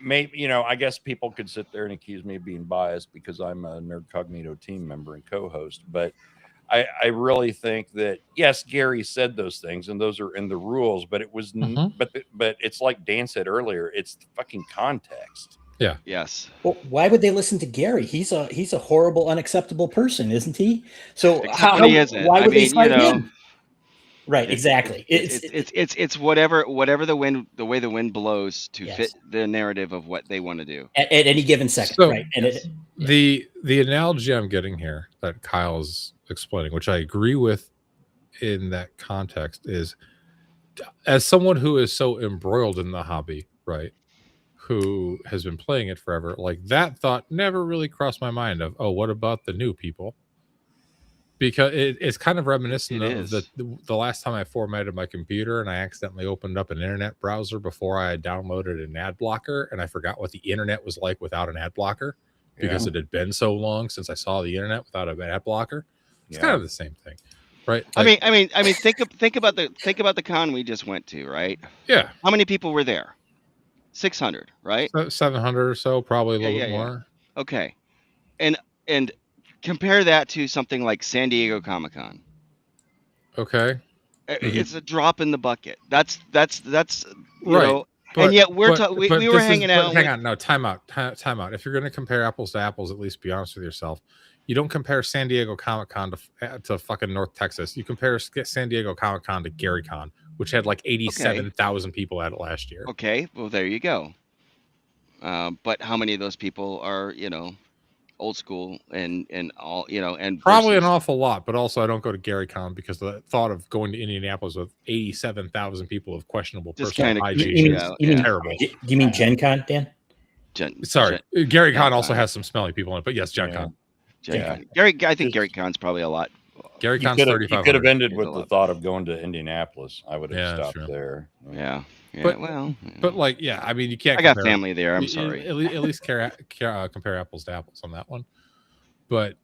maybe I guess people could sit there and accuse me of being biased because I'm a Nerd Cognito team member and co-host, but I really think that yes, Gary said those things and those are in the rules, but it was but it's like Dan said earlier, it's the fucking context. Yeah. Yes. Well, why would they listen to Gary? He's a horrible, unacceptable person, isn't he? So why would they fight him? Right. Exactly. It's whatever the way the wind blows to fit the narrative of what they want to do at any given second. So, right. And the analogy I'm getting here that Kyle's explaining, which I agree with in that context, is as someone who is so embroiled in the hobby, right, who has been playing it forever, like that thought never really crossed my mind of, oh, what about the new people? Because it's kind of reminiscent of the last time I formatted my computer and I accidentally opened up an internet browser before I had downloaded an ad blocker, and I forgot what the internet was like without an ad blocker because it had been so long since I saw the internet without an ad blocker. It's kind of the same thing, right? Like, I mean, think about the con we just went to, right? Yeah. How many people were there? 600, right? 700 or so, probably a little bit more. Okay, and compare that to something like San Diego Comic-Con. Okay, it's a drop in the bucket. That's you right. know, and yet we were hanging out. Hang on, no, time out. If you're going to compare apples to apples, at least be honest with yourself. You don't compare San Diego Comic-Con to fucking North Texas. You compare San Diego Comic-Con to GaryCon, which had like 87,000 people at it last year. Okay, well there you go. But how many of those people are old school and all and Probably versus an awful lot, but also I don't go to GaryCon because the thought of going to Indianapolis with 87,000 people of questionable just personal kind of hygiene creeps you is out. You mean, terrible. do you mean Gen Con, Dan? Sorry, GaryCon Gen also Con. has some smelly people in it, but yes, Gen Con. I think Just- Gary Con's probably a lot. GaryCon's You 3,500. could have ended He's with a the lot. thought of going to Indianapolis. I would have Yeah, that's stopped true. there. Yeah. But- Well, But like, yeah, I mean, you can't. I got compare- family there. I'm sorry. At least compare apples to apples on that one. But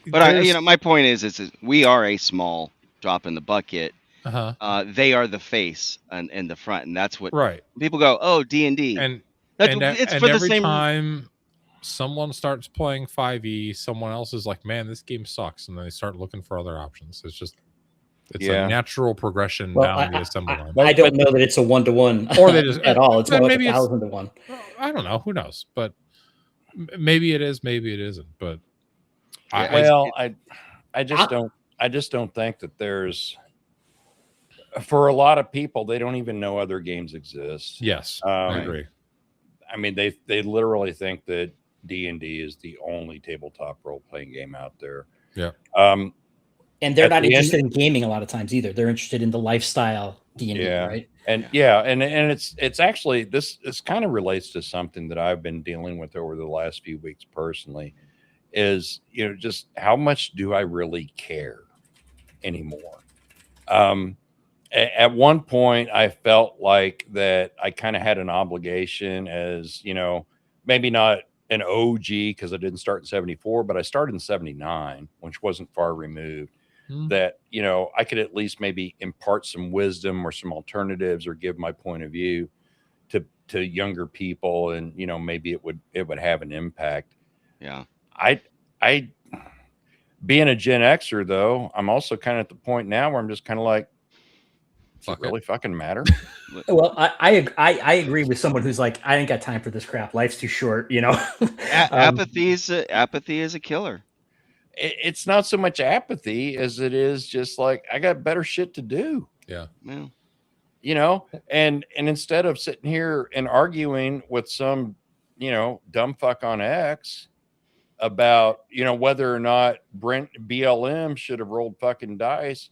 But my point is we are a small drop in the bucket. They are the face and the front, and that's what right. people go. Oh, D&D. And It's for the every same. time someone starts playing 5e, someone else is like, "Man, this game sucks," and then they start looking for other options. It's a natural progression down the assembly line. I don't know that it's a 1-to-1 Or they just at all. It's more like maybe 1,000-to-1. I don't know. Who knows? But maybe it is. Maybe it isn't. But I just don't think that there's, for a lot of people, they don't even know other games exist. Yes, I agree. I mean, they literally think that D&D is the only tabletop role-playing game out there. Yeah. And they're not interested in gaming a lot of times either. They're interested in the lifestyle D&D, right? And it's actually this kind of relates to something that I've been dealing with over the last few weeks personally, is just how much do I really care anymore? At one point I felt like that I kind of had an obligation as, maybe not an OG because I didn't start in 74, but I started in 79, which wasn't far removed. That I could at least maybe impart some wisdom or some alternatives or give my point of view to younger people, and maybe it would have an impact. Yeah. I being a Gen Xer though, I'm also kind of at the point now where I'm just kind of like, does it really fucking matter? Well, I agree with someone who's like, I ain't got time for this crap. Life's too short, Apathy is a killer. It's not so much apathy as it is just like, I got better shit to do. Yeah. And instead of sitting here and arguing with some, dumb fuck on X about, whether or not Brent BLM should have rolled fucking dice,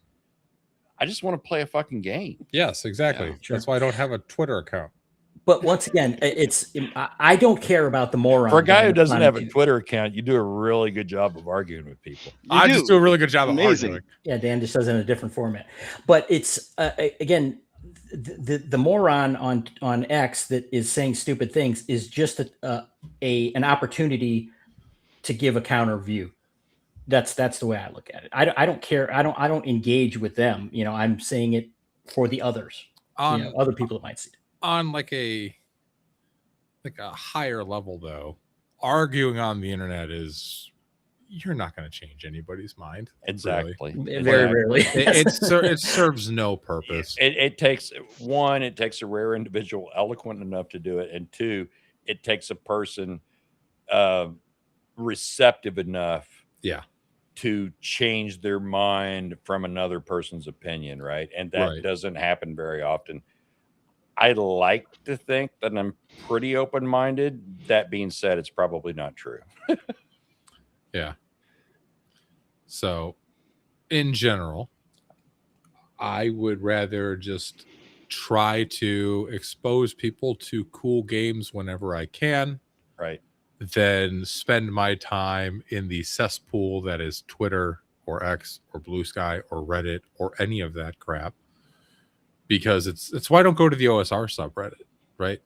I just want to play a fucking game. Yes, exactly. Yeah, sure. That's why I don't have a Twitter account. But once again, I don't care about the moron. For a guy who doesn't have a Twitter account, you do a really good job of arguing with people. I just do a really good job of arguing. Yeah, Dan just does it in a different format. But it's again, the moron on X that is saying stupid things is just an opportunity to give a counter view. That's the way I look at it. I don't care. I don't engage with them. I'm saying it for the others. Other people that might see it. On like a higher level though, arguing on the internet you're not going to change anybody's mind. Exactly. Really. Very rarely. It serves no purpose. It takes a rare individual eloquent enough to do it, and two, it takes a person receptive enough to change their mind from another person's opinion, right? And that doesn't happen very often. I like to think that I'm pretty open-minded. That being said, it's probably not true. Yeah. So, in general, I would rather just try to expose people to cool games whenever I can. Right. Than spend my time in the cesspool that is Twitter or X or Blue Sky or Reddit or any of that crap. Because it's why I don't go to the OSR subreddit, right?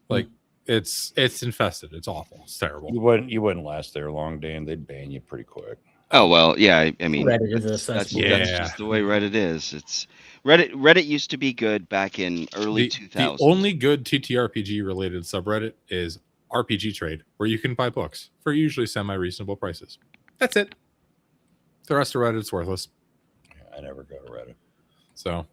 Like it's infested. It's awful. It's terrible. You wouldn't last there long, Dan. They'd ban you pretty quick. Oh well, yeah. I mean, Reddit is that's accessible. just the way Reddit is. It's Reddit used to be good back in early 2000s. The only good TTRPG related subreddit is RPG Trade, where you can buy books for usually semi-reasonable prices. That's it. The rest of Reddit's worthless. Yeah, I never go to Reddit. So,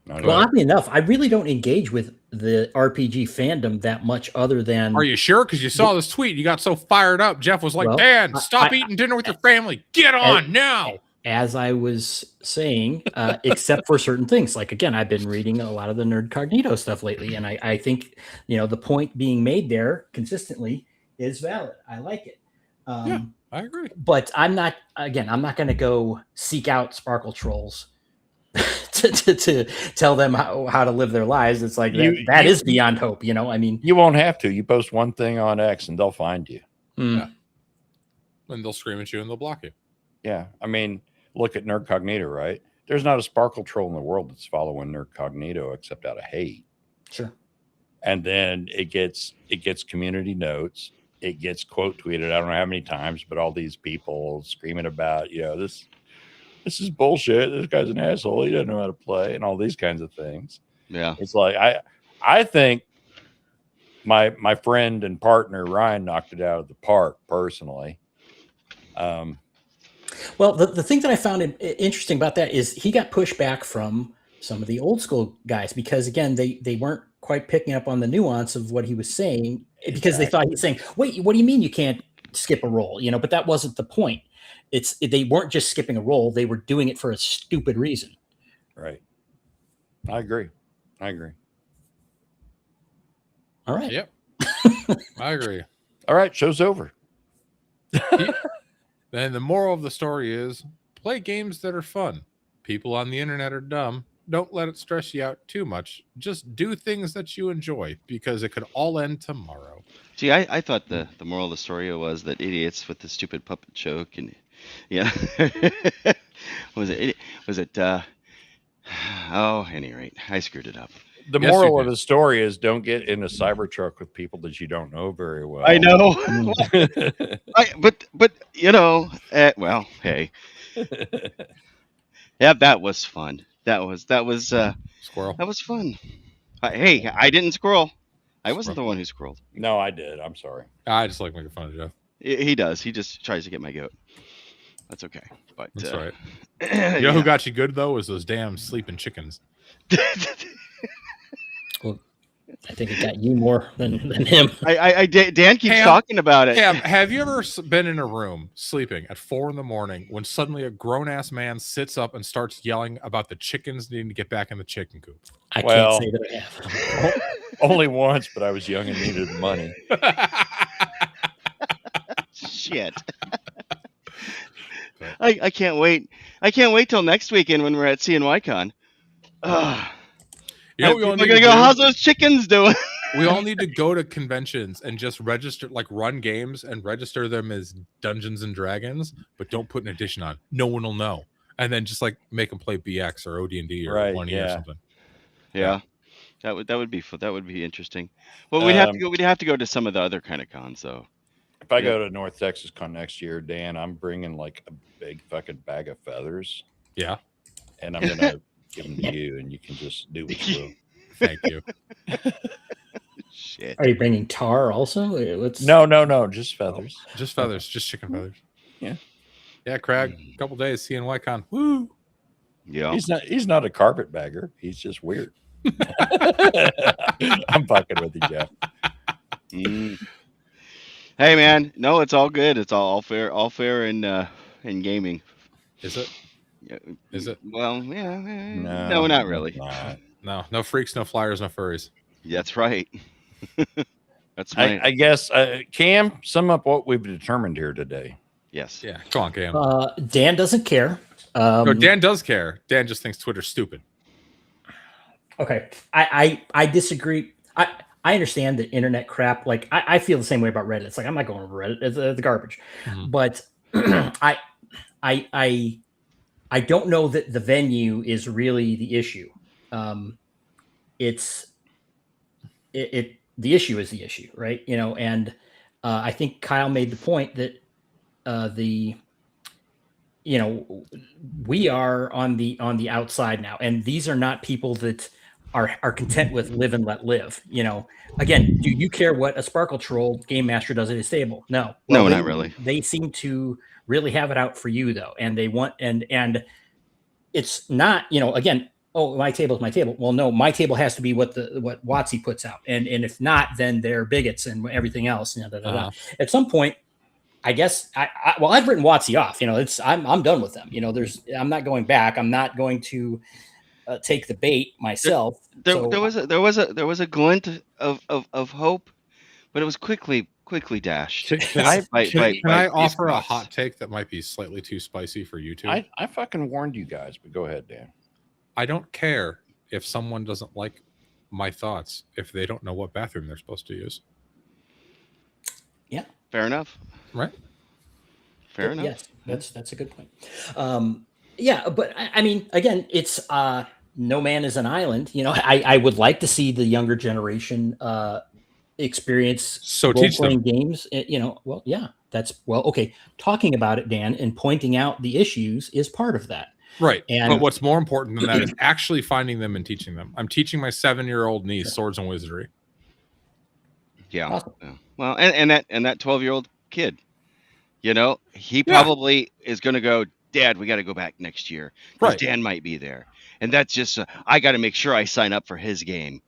Well, oddly enough, I really don't engage with the RPG fandom that much other than... Are you sure? Because you saw this tweet. You got so fired up. Jeff was like, Well, Dan, stop eating dinner with your family. Get on now. As I was saying, except for certain things. Like, again, I've been reading a lot of the Nerd Cognito stuff lately. And I think, the point being made there consistently is valid. I like it. Yeah, I agree. But I'm not going to go seek out Sparkle Trolls to tell them how to live their lives. It's like that is beyond hope. I mean, you won't have to. You post one thing on X and they'll find you. Yeah. And they'll scream at you and they'll block you. Yeah. I mean, look at Nerd Cognito, right? There's not a Sparkle Troll in the world that's following Nerd Cognito except out of hate. Sure. And then it gets community notes. It gets quote tweeted. I don't know how many times, but all these people screaming about, this is bullshit. This guy's an asshole. He doesn't know how to play and all these kinds of things. Yeah. It's like, I think my friend and partner, Ryan, knocked it out of the park personally. Well, the thing that I found interesting about that is he got pushback from some of the old school guys because, again, they weren't quite picking up on the nuance of what he was saying because they thought he was saying, wait, what do you mean you can't skip a roll? But that wasn't the point. They weren't just skipping a roll. They were doing it for a stupid reason. Right. I agree. All right. Yep. I agree. All right. Show's over. Then the moral of the story is play games that are fun. People on the internet are dumb. Don't let it stress you out too much. Just do things that you enjoy because it could all end tomorrow. See, I thought the moral of the story was that idiots with the stupid puppet show can, was it? Oh, at any rate, I screwed it up. The moral of the story is don't get in a Cybertruck with people that you don't know very well. I know. but well, hey. Yeah, that was fun. That was Squirrel. That was fun. Hey, I didn't squirrel. I wasn't the one who squirreled. No, I did. I'm sorry. I just like making fun of Jeff. He does. He just tries to get my goat. That's okay. But that's right. You know who got you good though was those damn sleeping chickens. Well, I think it got you more than him. Dan keeps talking about it. Have you ever been in a room sleeping at 4 a.m. when suddenly a grown-ass man sits up and starts yelling about the chickens needing to get back in the chicken coop? I can't say that I have. Only once, but I was young and needed the money. Shit. I can't wait. I can't wait till next weekend when we're at CNYCon. We're gonna go. How's those chickens doing? We all need to go to conventions and just register, like run games and register them as Dungeons and Dragons, but don't put an edition on. No one will know, and then just like make them play BX or OD&D or 1E or something. Yeah, that would be interesting. Well, we'd have to go to some of the other kind of cons though. If I go to North Texas Con next year, Dan, I'm bringing like a big fucking bag of feathers. Yeah, and I'm gonna give them to you, and you can just do what you will. Thank you. Shit. Are you bringing tar also? No, just feathers. Just feathers, just chicken feathers. Yeah, Craig. A couple days, CNYCon. Woo. Yeah. He's not a carpetbagger. He's just weird. I'm fucking with you, Jeff. Hey man, no, it's all good. It's all fair in gaming. Is it? Is it? Well, yeah. No, not really. No freaks, no flyers, no furries. That's right. That's right. I guess, Cam, sum up what we've determined here today. Yes. Yeah. Come on, Cam. Dan doesn't care. No, Dan does care. Dan just thinks Twitter's stupid. Okay. I disagree. I understand the internet crap. Like I feel the same way about Reddit. It's like I'm not going over Reddit. It's garbage. Mm-hmm. But I don't know that the venue is really the issue. The issue is the issue, right? And I think Kyle made the point that we are on the outside now, and these are not people that are content with live and let live. Again, do you care what a Sparkle Troll game master does at his table? No. Well, no, not really. They seem to really have it out for you though, and they want and it's not. Again, oh, my table's my table. Well, no, my table has to be what WotC puts out, and if not, then they're bigots and everything else. At some point, I guess I've written WotC off. I'm done with them. I'm not going back. I'm not going to take the bait myself. There was a glint of hope, but it was quickly dashed. Can I offer a hot take that might be slightly too spicy for you two? I fucking warned you guys, but go ahead, Dan. I don't care if someone doesn't like my thoughts if they don't know what bathroom they're supposed to use. Yeah. Fair enough. Right. Fair enough. Yes, that's a good point. Yeah, but I mean, again, it's no man is an island. I would like to see the younger generation experience role-playing games. Well, yeah, okay. Talking about it, Dan, and pointing out the issues is part of that. Right. But what's more important than that is actually finding them and teaching them. I'm teaching my 7-year-old niece swords and wizardry. Yeah. Awesome. Yeah. Well, and that 12-year-old kid, he probably is going to go, Dad, we got to go back next year. Right. Dan might be there. And that's just, I got to make sure I sign up for his game.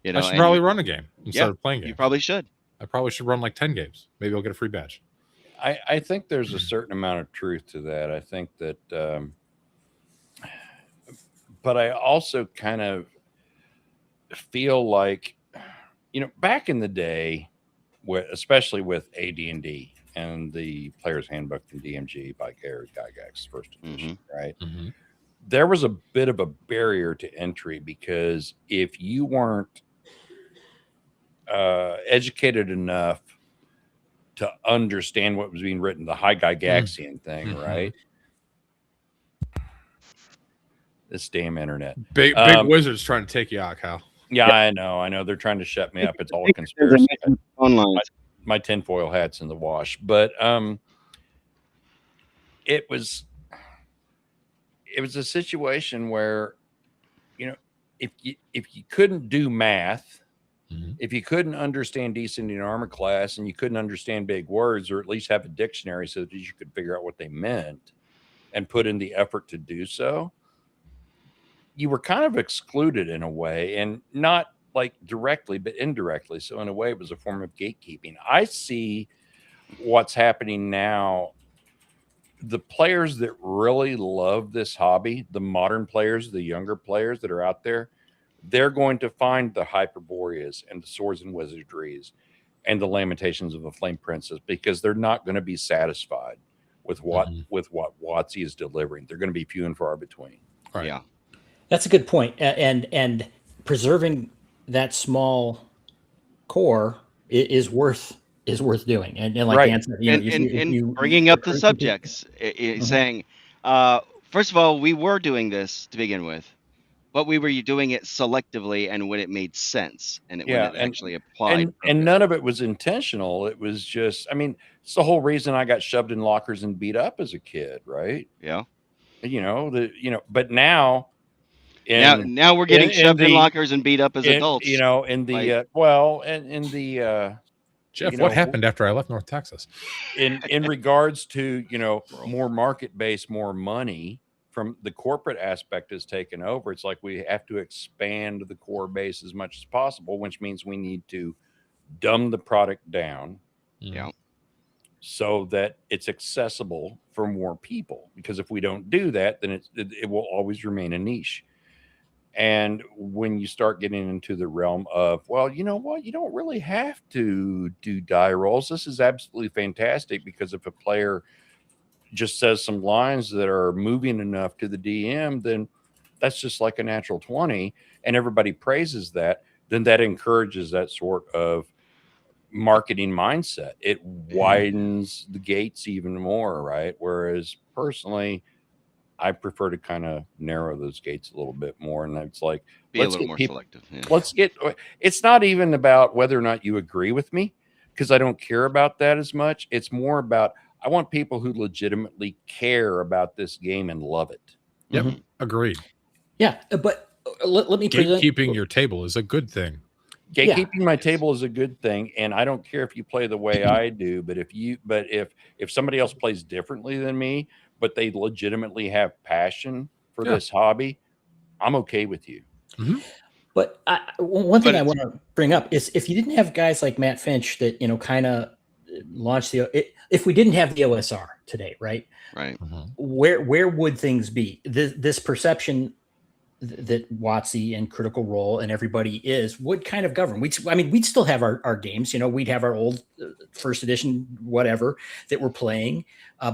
I should probably run a game instead of playing games. You probably should. I probably should run like 10 games. Maybe I'll get a free badge. I think there's a certain amount of truth to that. I think that, but I also kind of feel like, back in the day, especially with AD&D and the Player's Handbook from DMG by Gary Gygax, first edition, right? Mm-hmm. There was a bit of a barrier to entry because if you weren't educated enough to understand what was being written, the high Gygaxian thing, right? This damn internet. Big wizards trying to take you out, Kyle. Yeah, I know. They're trying to shut me up. It's all a conspiracy. Online. My tinfoil hat's in the wash. But it was a situation where, if you couldn't do math, if you couldn't understand descending armor class and you couldn't understand big words, or at least have a dictionary so that you could figure out what they meant and put in the effort to do so, you were kind of excluded in a way, and not like directly, but indirectly. So in a way, it was a form of gatekeeping. I see what's happening now. The players that really love this hobby, the modern players, the younger players that are out there, they're going to find the Hyperboreas and the Swords and Wizardries and the Lamentations of the Flame Princess, because they're not going to be satisfied with what WotC is delivering. They're going to be few and far between. Right. Yeah. That's a good point. And preserving that small core is worth doing. And like right. Dan said, and bringing up the subjects, saying, first of all, we were doing this to begin with, but we were doing it selectively and when it made sense and when it actually applied. And none of it was intentional. It was just, it's the whole reason I got shoved in lockers and beat up as a kid, right? Yeah. But now. Now we're getting shoved in lockers and beat up as adults. Jeff, what happened after I left North Texas? In regards to, more market-based, more money from the corporate aspect is taken over. It's like we have to expand the core base as much as possible, which means we need to dumb the product down. Yeah. So that it's accessible for more people. Because if we don't do that, then it will always remain a niche. And when you start getting into the realm of, well, you know what? You don't really have to do die rolls. This is absolutely fantastic, because if a player just says some lines that are moving enough to the DM, then that's just like a natural 20, and everybody praises that, then that encourages that sort of marketing mindset. It widens the gates even more, right? Whereas personally, I prefer to kind of narrow those gates a little bit more. And it's like, be a little more selective. Yeah. It's not even about whether or not you agree with me, because I don't care about that as much. It's more about, I want people who legitimately care about this game and love it. Yep. Mm-hmm. Agreed. Yeah. But let me present. Gatekeeping your table is a good thing. Gatekeeping my table is a good thing. And I don't care if you play the way I do, but if somebody else plays differently than me, but they legitimately have passion for this hobby, I'm okay with you. But one thing But I want to bring up is if you didn't have guys like Matt Finch that, kind of launched if we didn't have the OSR today, right? right. Where would things be? This perception that WotC and Critical Role and everybody would kind of govern. We'd still have our games, we'd have our old first edition, whatever that we're playing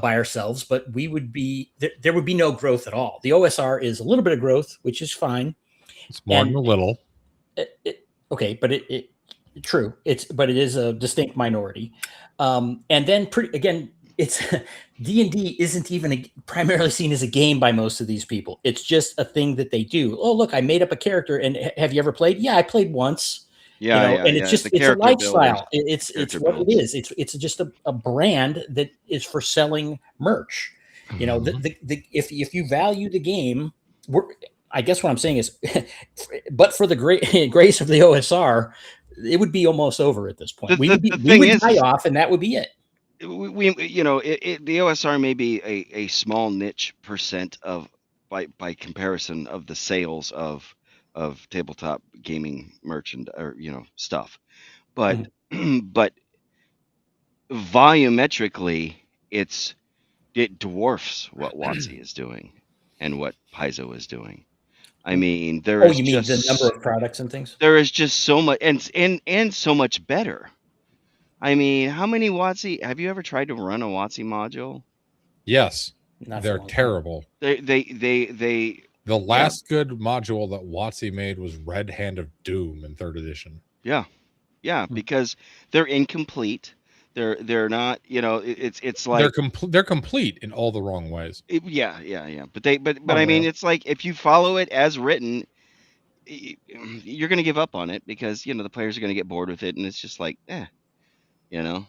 by ourselves, but we would be, there would be no growth at all. The OSR is a little bit of growth, which is fine. It's more than a little. Okay, but it true. But it is a distinct minority. And then it's D&D isn't even primarily seen as a game by most of these people. It's just a thing that they do. Oh, look, I made up a character. And have you ever played? Yeah, I played once. Yeah, and it's just, it's a lifestyle. It's what it is. It's just a brand that is for selling merch. If you value the game, I guess what I'm saying is, but for the grace of the OSR, it would be almost over at this point. We would die off, and that would be it. The OSR may be a small niche percent of by comparison of the sales of tabletop gaming merchant or stuff, but but volumetrically it dwarfs what WotC is doing and what Paizo is doing. I mean, you mean the number of products and things? There is just so much and so much better. I mean, how many WotC have you ever tried to run a WotC module? Yes. They're terrible. The last good module that WotC made was Red Hand of Doom in 3rd edition. Yeah. Because they're incomplete. They're not. It's like they're complete in all the wrong ways. Yeah. But I mean, it's like if you follow it as written, you're going to give up on it because the players are going to get bored with it, and it's just like, So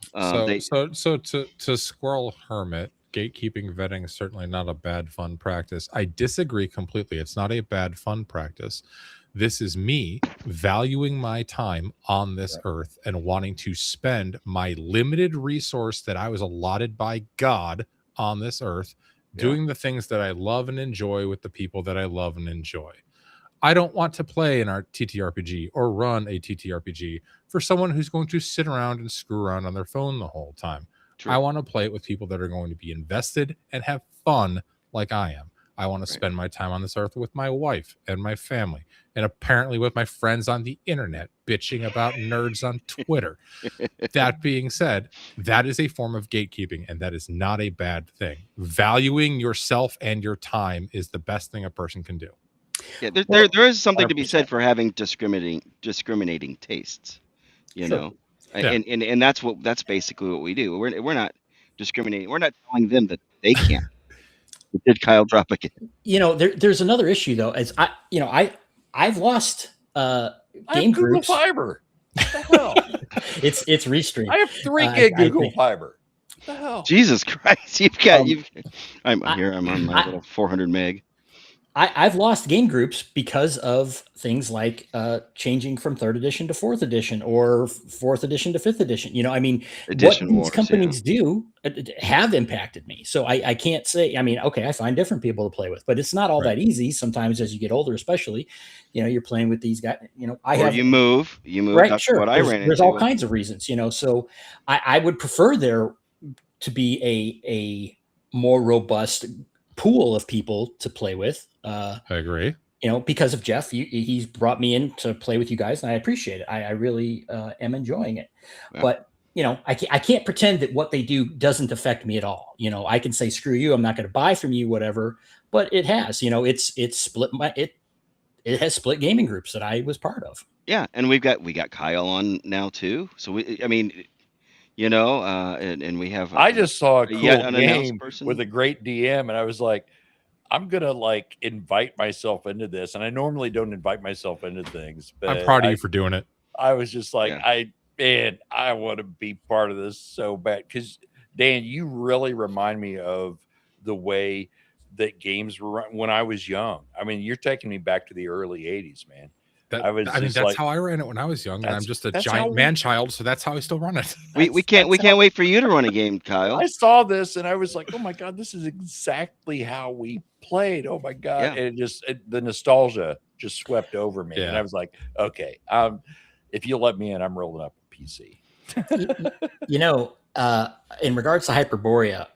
to Squirrel Hermit, gatekeeping vetting is certainly not a bad fun practice. I disagree completely. It's not a bad fun practice. This is me valuing my time on this earth and wanting to spend my limited resource that I was allotted by God on this earth doing the things that I love and enjoy with the people that I love and enjoy. I don't want to play an TTRPG or run a TTRPG for someone who's going to sit around and screw around on their phone the whole time. True. I want to play it with people that are going to be invested and have fun like I am. I want to spend my time on this earth with my wife and my family, and apparently with my friends on the internet, bitching about nerds on Twitter. That being said, that is a form of gatekeeping, and that is not a bad thing. Valuing yourself and your time is the best thing a person can do. Yeah, there is something 100%. To be said for having discriminating tastes, know, and that's basically what we do. We're not discriminating. We're not telling them that they can't. Did Kyle drop again? There's another issue though. As I've lost game groups. Google Fiber. What the hell? It's Restream. I have 3 gig Google Fiber. What the hell? Jesus Christ! I'm here. I'm on my little 400 meg. I've lost game groups because of things like changing from 3rd edition to 4th edition or 4th edition to 5th edition. Edition what these companies do have impacted me. So I can't say, okay, I find different people to play with, but it's not all that easy. Sometimes as you get older, especially, you're playing with these guys, you move. Right. That's sure. What I ran into. There's all kinds of reasons, so I would prefer there to be a more robust pool of people to play with. I agree. Because of Jeff, he's brought me in to play with you guys, and I appreciate it. I really am enjoying it. Yeah. But I can't pretend that what they do doesn't affect me at all. I can say screw you, I'm not going to buy from you, whatever. But it has. It's split it has split gaming groups that I was part of. Yeah, and we got Kyle on now too. So and we have. I just saw a cool game with a great DM, and I was like, I'm gonna invite myself into this, and I normally don't invite myself into things. But I'm proud of you for doing it. I was just like, I want to be part of this so bad because Dan, you really remind me of the way that games were run when I was young. You're taking me back to the early '80s, man. That's how I ran it when I was young, and I'm just a giant man child, so that's how I still run it. We can't wait for you to run a game, Kyle. I saw this and I was like, oh my God, this is exactly how we played. Oh my god! Yeah. And the nostalgia just swept over me, and Yeah. I was like, okay, if you let me in, I'm rolling up a PC. You know, in regards to Hyperborea,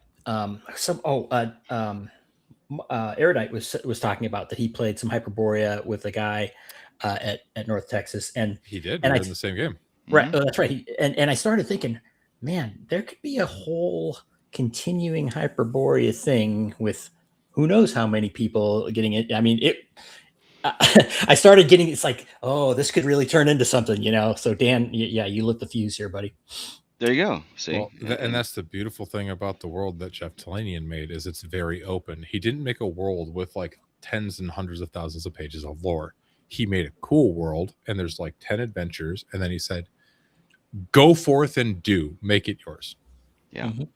Erudite was talking about that he played some Hyperborea with a guy at North Texas, and He did. And We I- were in the same game. right, that's right. And I started thinking, man, there could be a whole continuing Hyperborea thing with who knows how many people getting it. I mean, I started getting, it's like, oh, this could really turn into something, you know. So Dan, yeah, you lit the fuse here, buddy. There you go. See, Well, and that's the beautiful thing about the world that Jeff Talanian made is it's very open. He didn't make a world with like tens and hundreds of thousands of pages of lore. He made a cool world, and there's like 10 adventures, and then he said, "Go forth and make it yours." yeah. Mhm.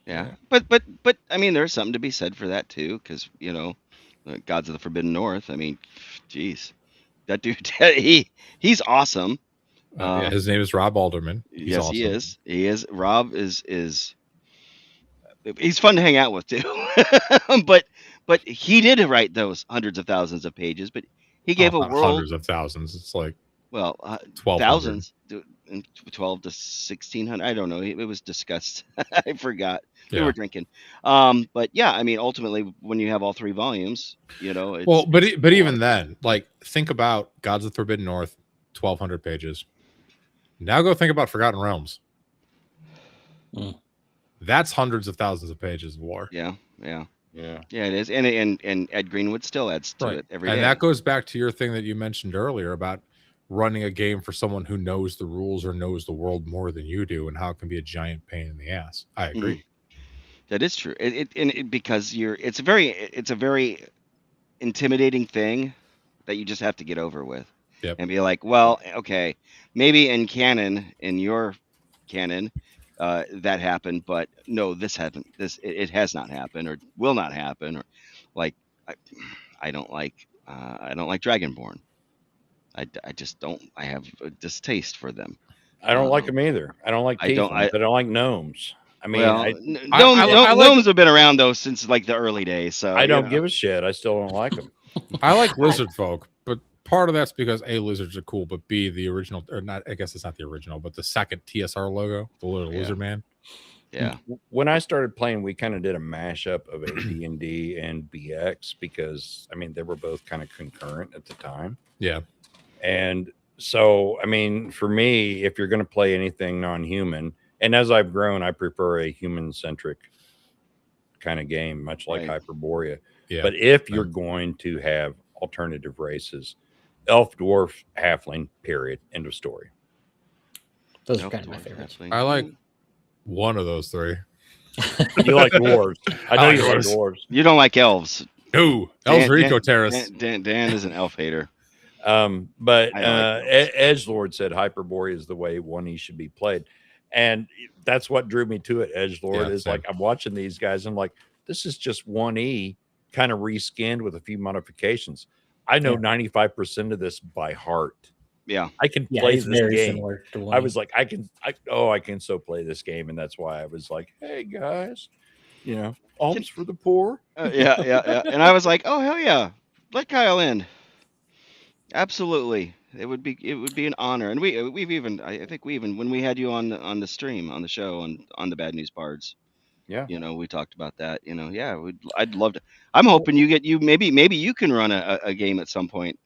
Yeah. But I mean, there's something to be said for that too, because Gods of the Forbidden North. I mean, geez, that dude, he's awesome. Yeah, his name is Rob Alderman. He's Yes, awesome. he is. He is. Rob is he's fun to hang out with too. but he did write those hundreds of thousands of pages. But he gave a Not world. hundreds of thousands. It's like 1,200. Thousands, 12 to 1,600. I don't know. It was discussed. I forgot. We Yeah. were drinking. But yeah, I mean, ultimately, when you have all 3 volumes, it's, Well, but even then, like, think about Gods of the Forbidden North, 1,200 pages. Now go think about Forgotten Realms. That's hundreds of thousands of pages of lore. yeah, Yeah. it is. And Ed Greenwood still adds to it every day. And that goes back to your thing that you mentioned earlier about running a game for someone who knows the rules or knows the world more than you do, and how it can be a giant pain in the ass. I agree. That is true. Because it's a very intimidating thing that you just have to get over with. Yep. And be like, well, okay, maybe in your canon, that happened, but no, this happened. It has not happened, or will not happen, or like I don't like Dragonborn. I just don't. I have a distaste for them. I don't like them either. I don't like tieflings. I don't like gnomes. I mean, gnomes have been around though since like the early days. So I don't give a shit. I still don't like them. I like lizard folk, but part of that's because A, lizards are cool, but B, the original, or not, I guess it's not the original, but the second TSR logo, the little lizard man. Yeah. When I started playing, we kind of did a mashup of AD&D and BX because, I mean, they were both kind of concurrent at the time. Yeah. And so, I mean, for me, if you're going to play anything non-human, and as I've grown, I prefer a human-centric kind of game, much like Hyperborea. Yeah. But if you're going to have alternative races, elf, dwarf, halfling, period, end of story. Those are kind of my favorites. I like one of those 3. You like dwarves. I know you like dwarves. You don't like elves. No, elves are eco-terrorists. Dan is an elf hater. But Edgelord said Hyperborea is the way 1E should be played. And that's what drew me to it. Edgelord is like, I'm watching these guys. I'm like, this is just 1E kind of reskinned with a few modifications. I know 95% of this by heart. Yeah. I can play this game. I was like, I can so play this game. And that's why I was like, hey guys, alms for the poor. Yeah. And I was like, oh hell yeah. Let Kyle in. Absolutely. It would be an honor. And I think when we had you on the stream, on the show, on the Bad News Bards. Yeah. We talked about that. I'd love to. I'm hoping maybe you can run a game at some point,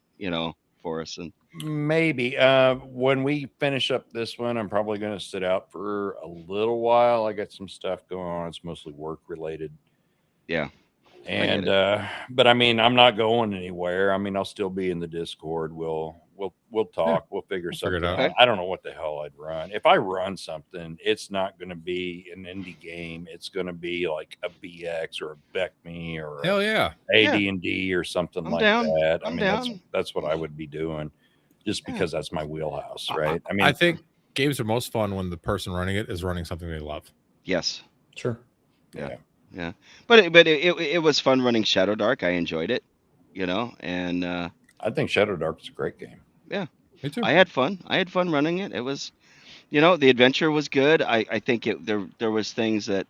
for us. And maybe when we finish up this one, I'm probably going to sit out for a little while. I got some stuff going on. It's mostly work related. Yeah. And but I mean, I'm not going anywhere. I mean, I'll still be in the Discord. We'll talk. Yeah. We'll figure something out. Okay. I don't know what the hell I'd run. If I run something, it's not going to be an indie game. It's going to be like a BX or a BECME or hell yeah, AD&D or something that. I mean, that's what I would be doing, just because that's my wheelhouse, right? I mean, I think games are most fun when the person running it is running something they love. Yes. Sure. Yeah. But it was fun running Shadow Dark. I enjoyed it, and I think Shadow Dark is a great game. Yeah, me too. I had fun running it. It was, the adventure was good. I think there was things that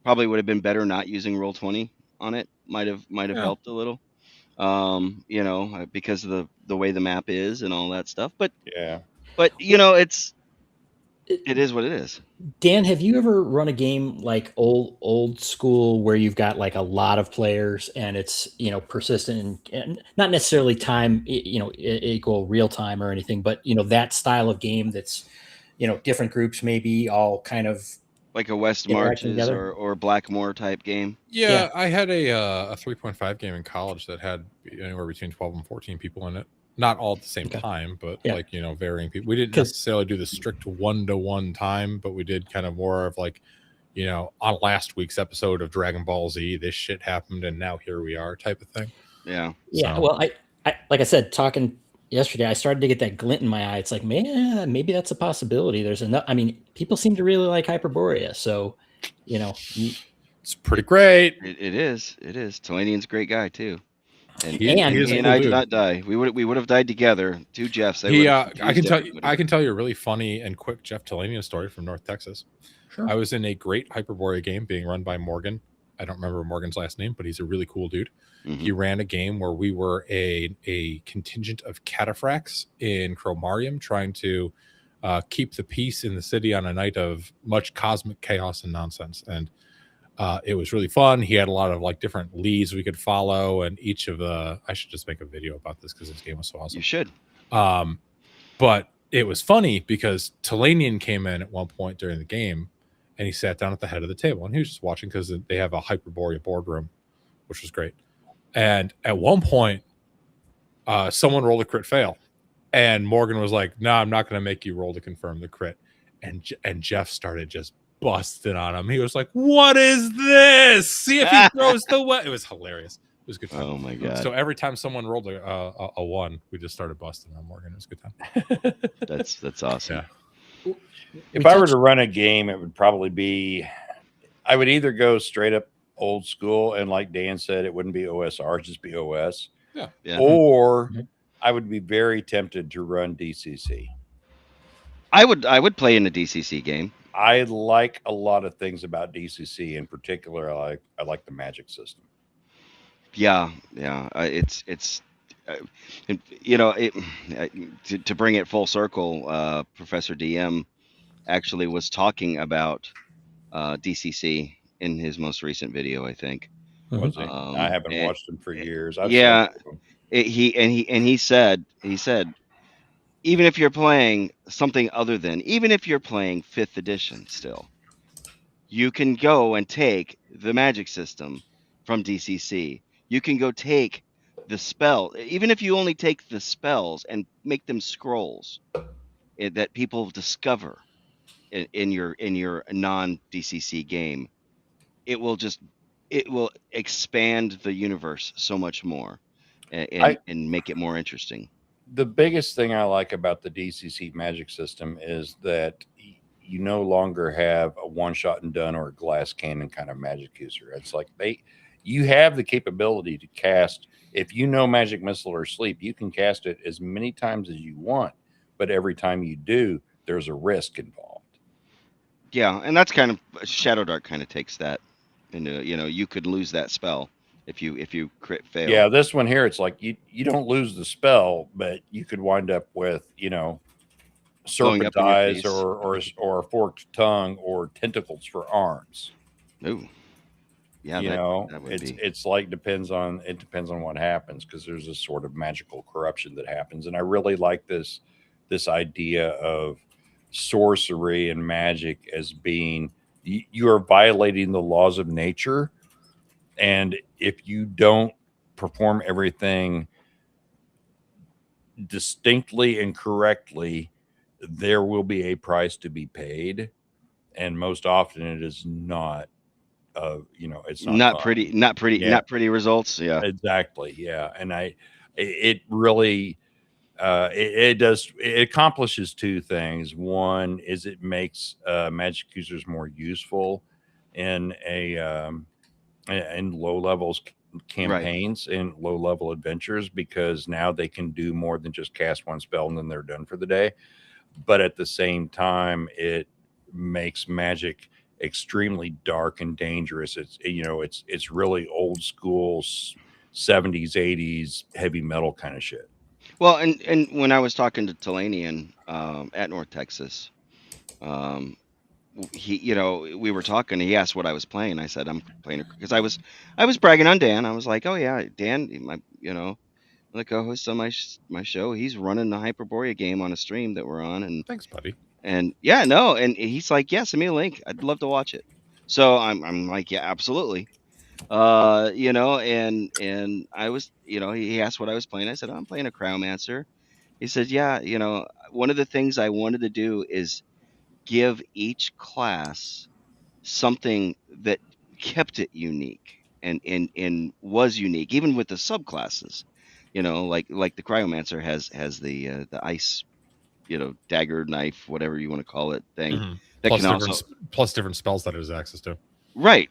probably would have been better not using Roll20 on it might have Yeah. helped a little. You know, because of the way the map is and all that stuff. But Yeah. you know, it is what it is. Dan, have you ever run a game like old school where you've got like a lot of players and it's, you know, persistent and not necessarily time, you know, equal real time or anything, but you know, that style of game that's, you know, different groups maybe all kind of Like a West interacting Marches together? or Blackmore type game. Yeah, I had a 3.5 game in college that had anywhere between 12 and 14 people in it. Not all at the same Okay. time, but Yeah. like, you know, varying people. We didn't 'Cause- necessarily do the strict 1-to-1 time, but we did kind of more of like, you know, on last week's episode of Dragon Ball Z, this shit happened and now here we are type of thing. Yeah. Yeah. So- Well, I like I said, talking yesterday, I started to get that glint in my eye. It's like, man, maybe that's a possibility. There's enough. I mean, people seem to really like Hyperborea, so you know, It's pretty great. It is. It is. Talanian's a great guy too. And He And- is he a and cool I dude. did not die. We would have died together. Two Jeffs. They He, would I can tell you a really funny and quick Jeff Talanian story from North Texas. Sure. I was in a great Hyperborea game being run by Morgan. I don't remember Morgan's last name, but he's a really cool dude. Mhm. He ran a game where we were a contingent of cataphracts in Chromarium trying to keep the peace in the city on a night of much cosmic chaos and nonsense. And it was really fun. He had a lot of like different leads we could follow, and each of the I should just make a video about this because this game was so awesome. You should. But it was funny because Talanian came in at one point during the game and he sat down at the head of the table and he was just watching because they have a Hyperborea boardroom, which was great. And at one point, someone rolled a crit fail and Morgan was like, no, I'm not going to make you roll to confirm the crit. And Jeff started just busting on him. He was like, what is this? See if he throws the wet. It was hilarious. It was a good time. Oh my god. So every time someone rolled a 1, we just started busting on Morgan. It was a good time. That's awesome. Yeah. If I were to run a game, it would probably be, I would either go straight up old school and like Dan said, it wouldn't be OSR, it'd just be OS. Yeah. Or Mhm. I would be very tempted to run DCC. I would play in a DCC game. I like a lot of things about DCC. In particular, I like the magic system. Yeah. It's you know, to bring it full circle. Professor DM actually was talking about DCC in his most recent video, I think. Was he? I haven't and- watched him for years. yeah. He said even if you're playing something other than, even if you're playing 5th edition still, you can go and take the magic system from DCC. You can go take the spell, even if you only take the spells and make them scrolls that people discover in your non DCC game. It will expand the universe so much more and make it more interesting. The biggest thing I like about the DCC magic system is that you no longer have a one shot and done or a glass cannon kind of magic user. It's like you have the capability to cast. If you know magic missile or sleep, you can cast it as many times as you want, but every time you do, there's a risk involved. Yeah, and that's kind of Shadow Dart kind of takes that into, you know, you could lose that spell if you crit fail. Yeah, this one here, it's like you don't lose the spell, but you could wind up with, you know, Blowing serpent up in your eyes face. or a forked tongue or tentacles for arms. Ooh. Yeah, You know, that would be. it's like depends on what happens, because there's this sort of magical corruption that happens. And I really like this idea of sorcery and magic as being you are violating the laws of nature. And if you don't perform everything distinctly and correctly, there will be a price to be paid. And most often it is not, it's not fun. pretty pretty results. Yeah. Exactly. Yeah. And it really, it accomplishes two things. One is it makes magic users more useful in in low levels campaigns and low level adventures, because now they can do more than just cast one spell and then they're done for the day. But at the same time, it makes magic extremely dark and dangerous. It's really old school 70s, 80s heavy metal kind of shit. Well, and when I was talking to Talanian at North Texas, um, we were talking. He asked what I was playing. I said I'm playing because I was bragging on Dan. I was like, oh yeah, Dan, the co-host on my show. He's running the Hyperborea game on a stream that we're on, Thanks, buddy. and yeah, no, and he's like, yeah, send me a link. I'd love to watch it. So I'm like, yeah, absolutely. And I was, he asked what I was playing. I said, oh, I'm playing a Cryomancer. He said, yeah, one of the things I wanted to do is give each class something that kept it unique and was unique, even with the subclasses. Like the Cryomancer has the ice, dagger, knife, whatever you want to call it, thing Mhm. that Plus can also plus different spells that it has access to. right,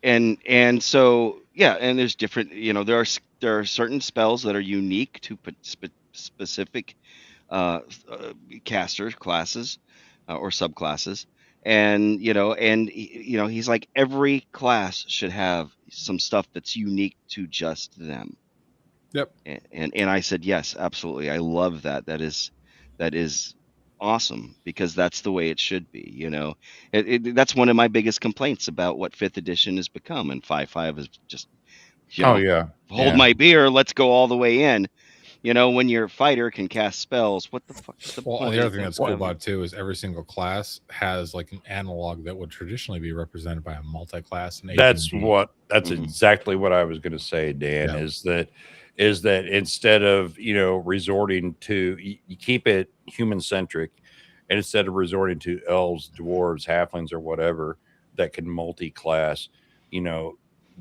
and so yeah, and there's different, there are certain spells that are unique to specific uh, uh, casters classes or subclasses, and he's like every class should have some stuff that's unique to just them. Yep. And I said yes, absolutely. I love that. That is awesome because that's the way it should be. That's one of my biggest complaints about what fifth edition has become, and 5.5 is just Oh yeah, hold my beer, let's go all the way in. When your fighter can cast spells, what the fuck is the Well, and point the other of thing them? that's cool about it too is every single class has like an analog that would traditionally be represented by a multi-class and that's AT&T. Mhm. exactly what I was going to say, Dan. Yeah. Is that instead of resorting to you keep it human centric, and instead of resorting to elves, dwarves, halflings, or whatever that can multi-class, the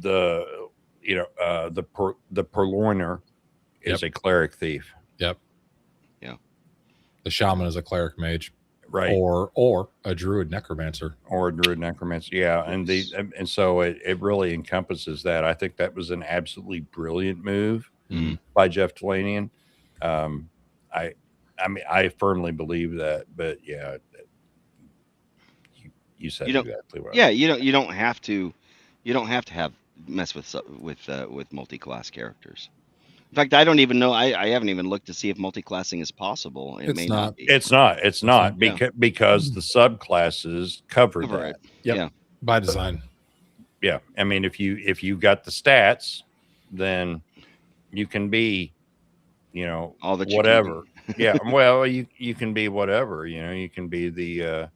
the purloiner is a cleric thief. Yep. Yeah. The shaman is a cleric mage, Right. or a druid necromancer. Or a druid necromancer. Yeah. Yes. And so it really encompasses that. I think that was an absolutely brilliant move Mhm. by Jeff Talanian. I mean, I firmly believe that, but yeah, you said You don't. exactly what. Yeah, you don't have to. You don't have to have mess with multi-class characters. In fact, I don't even know. I haven't even looked to see if multi-classing is possible. It It's may not. not be. It's not not. because the subclasses cover Cover that. it. Yep. Yeah. By design. Yeah. I mean, if you got the stats, then you can be, All that you can whatever. be. Yeah. Well, you can be whatever, you can be the,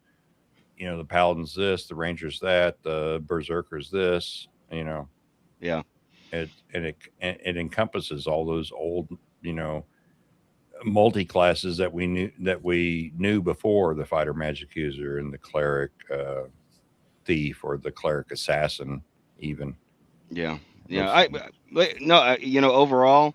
the paladin's this, the ranger's that, the berserker's this, Yeah. it encompasses all those old, multi classes that we knew before, the fighter magic user and the cleric thief or the cleric assassin even. Yeah. Yeah. No. Overall,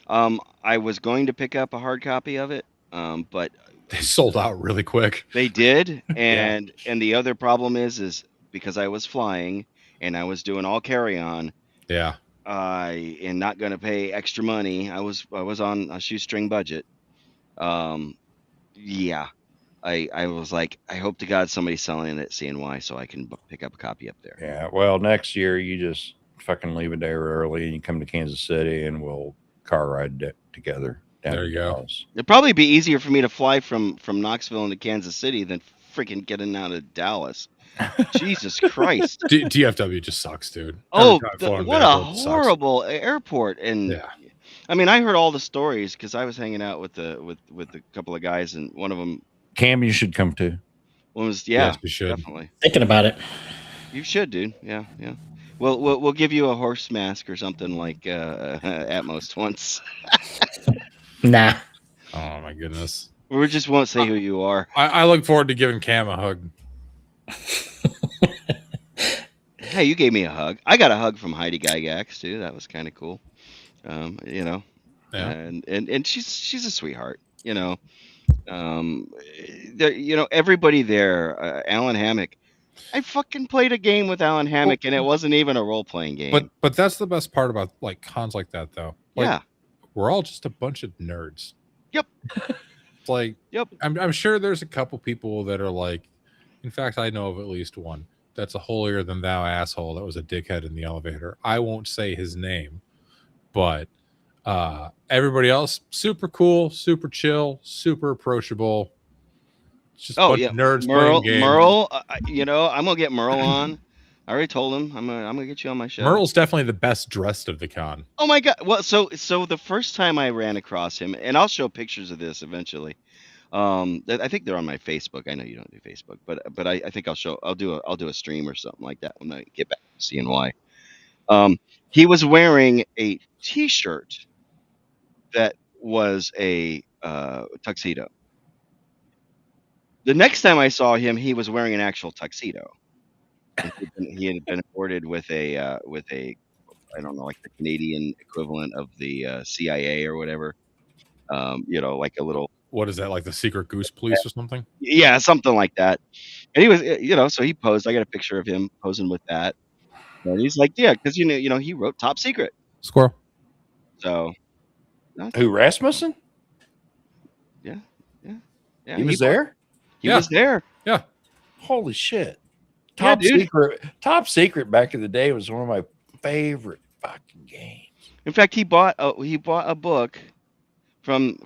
I was going to pick up a hard copy of it, but They sold out really quick. they did, and the other problem is because I was flying and I was doing all carry on. Yeah. I am not going to pay extra money. I was on a shoestring budget. Yeah, I was like, I hope to God somebody's selling it at CNY so I can pick up a copy up there. Yeah. Well, next year you just fucking leave a day early and you come to Kansas City and we'll car ride together. Down There to you go. Dallas. It'd probably be easier for me to fly from Knoxville into Kansas City than freaking getting out of Dallas. Jesus Christ! DFW just sucks, dude. Oh, Every time flying what back a up sucks. horrible airport! And Yeah. I mean, I heard all the stories because I was hanging out with a couple of guys, and one of them Cam, you should come too. was Yes, we should. definitely. Thinking about it. You should, dude. Yeah. We'll give you a horse mask or something like at most once. Nah. Oh my goodness. We just won't say who you are. I look forward to giving Cam a hug. Hey, you gave me a hug. I got a hug from Heidi Gygax too. That was kind of cool. Yeah. And she's a sweetheart. Everybody there. Alan Hammock. I fucking played a game with Alan Hammock, and it wasn't even a role-playing game. But that's the best part about like cons like that though. Like, yeah. we're all just a bunch of nerds. Yep. It's like, Yep. I'm sure there's a couple people that are like, in fact, I know of at least one that's a holier than thou asshole that was a dickhead in the elevator. I won't say his name, but everybody else super cool, super chill, super approachable. It's just a bunch of nerds playing games. Merle, you know, I'm gonna get Merle on. I already told him I'm gonna get you on my show. Merle's definitely the best dressed of the con. Oh my god! Well, so the first time I ran across him, and I'll show pictures of this eventually. I think they're on my Facebook. I know you don't do Facebook, but I think I'll do a stream or something like that when I get back to CNY. He was wearing a T-shirt that was a tuxedo. The next time I saw him, he was wearing an actual tuxedo. He had been awarded with a I don't know, like the Canadian equivalent of the CIA or whatever. You know, like a little. What is that, like the Secret Goose Police or something? Yeah, something like that. And he was, you know, so he posed. I got a picture of him posing with that. And he's like, yeah, because you know, he wrote Top Secret. Squirrel. So. Who, Rasmussen? Yeah. He was there. He was there. Yeah. Holy shit! Yeah, Top Secret back in the day was one of my favorite fucking games. In fact, he bought a book from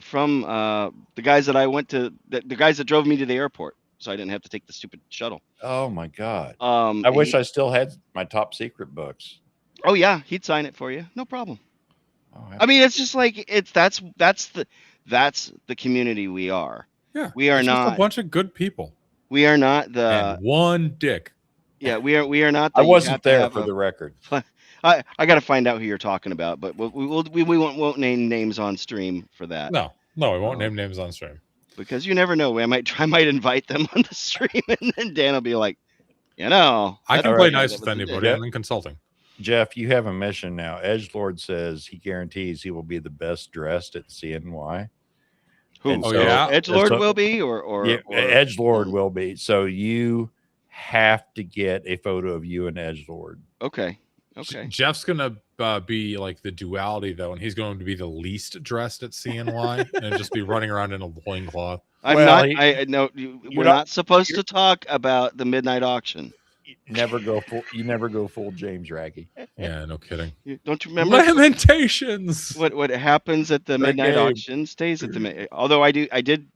the guys that I went to, the guys that drove me to the airport, so I didn't have to take the stupid shuttle. Oh my god! I wish I still had my Top Secret books. Oh yeah, he'd sign it for you, no problem. Oh, I mean, it's just like that's the community we are. Yeah, we are not just a bunch of good people. We are not the and one dick. Yeah, we are not. I wasn't there for the record. I got to find out who you're talking about, but we won't name names on stream for that. No, we won't name names on stream because you never know. I might invite them on the stream, and then Dan will be like, you know, I can play nice with anybody. I'm in consulting. Jeff, you have a mission now. Edgelord says he guarantees he will be the best dressed at CNY. Who? Oh, yeah. Edgelord will be, or Edgelord will be. So you have to get a photo of you and Edgelord. Okay. Jeff's gonna be like the duality though, and he's going to be the least dressed at CNY and just be running around in a loincloth. We're not supposed to talk about the midnight auction. You never go full James Raggy. Yeah, no kidding. Don't you remember Lamentations? What happens at the midnight auction stays at the. Although I did,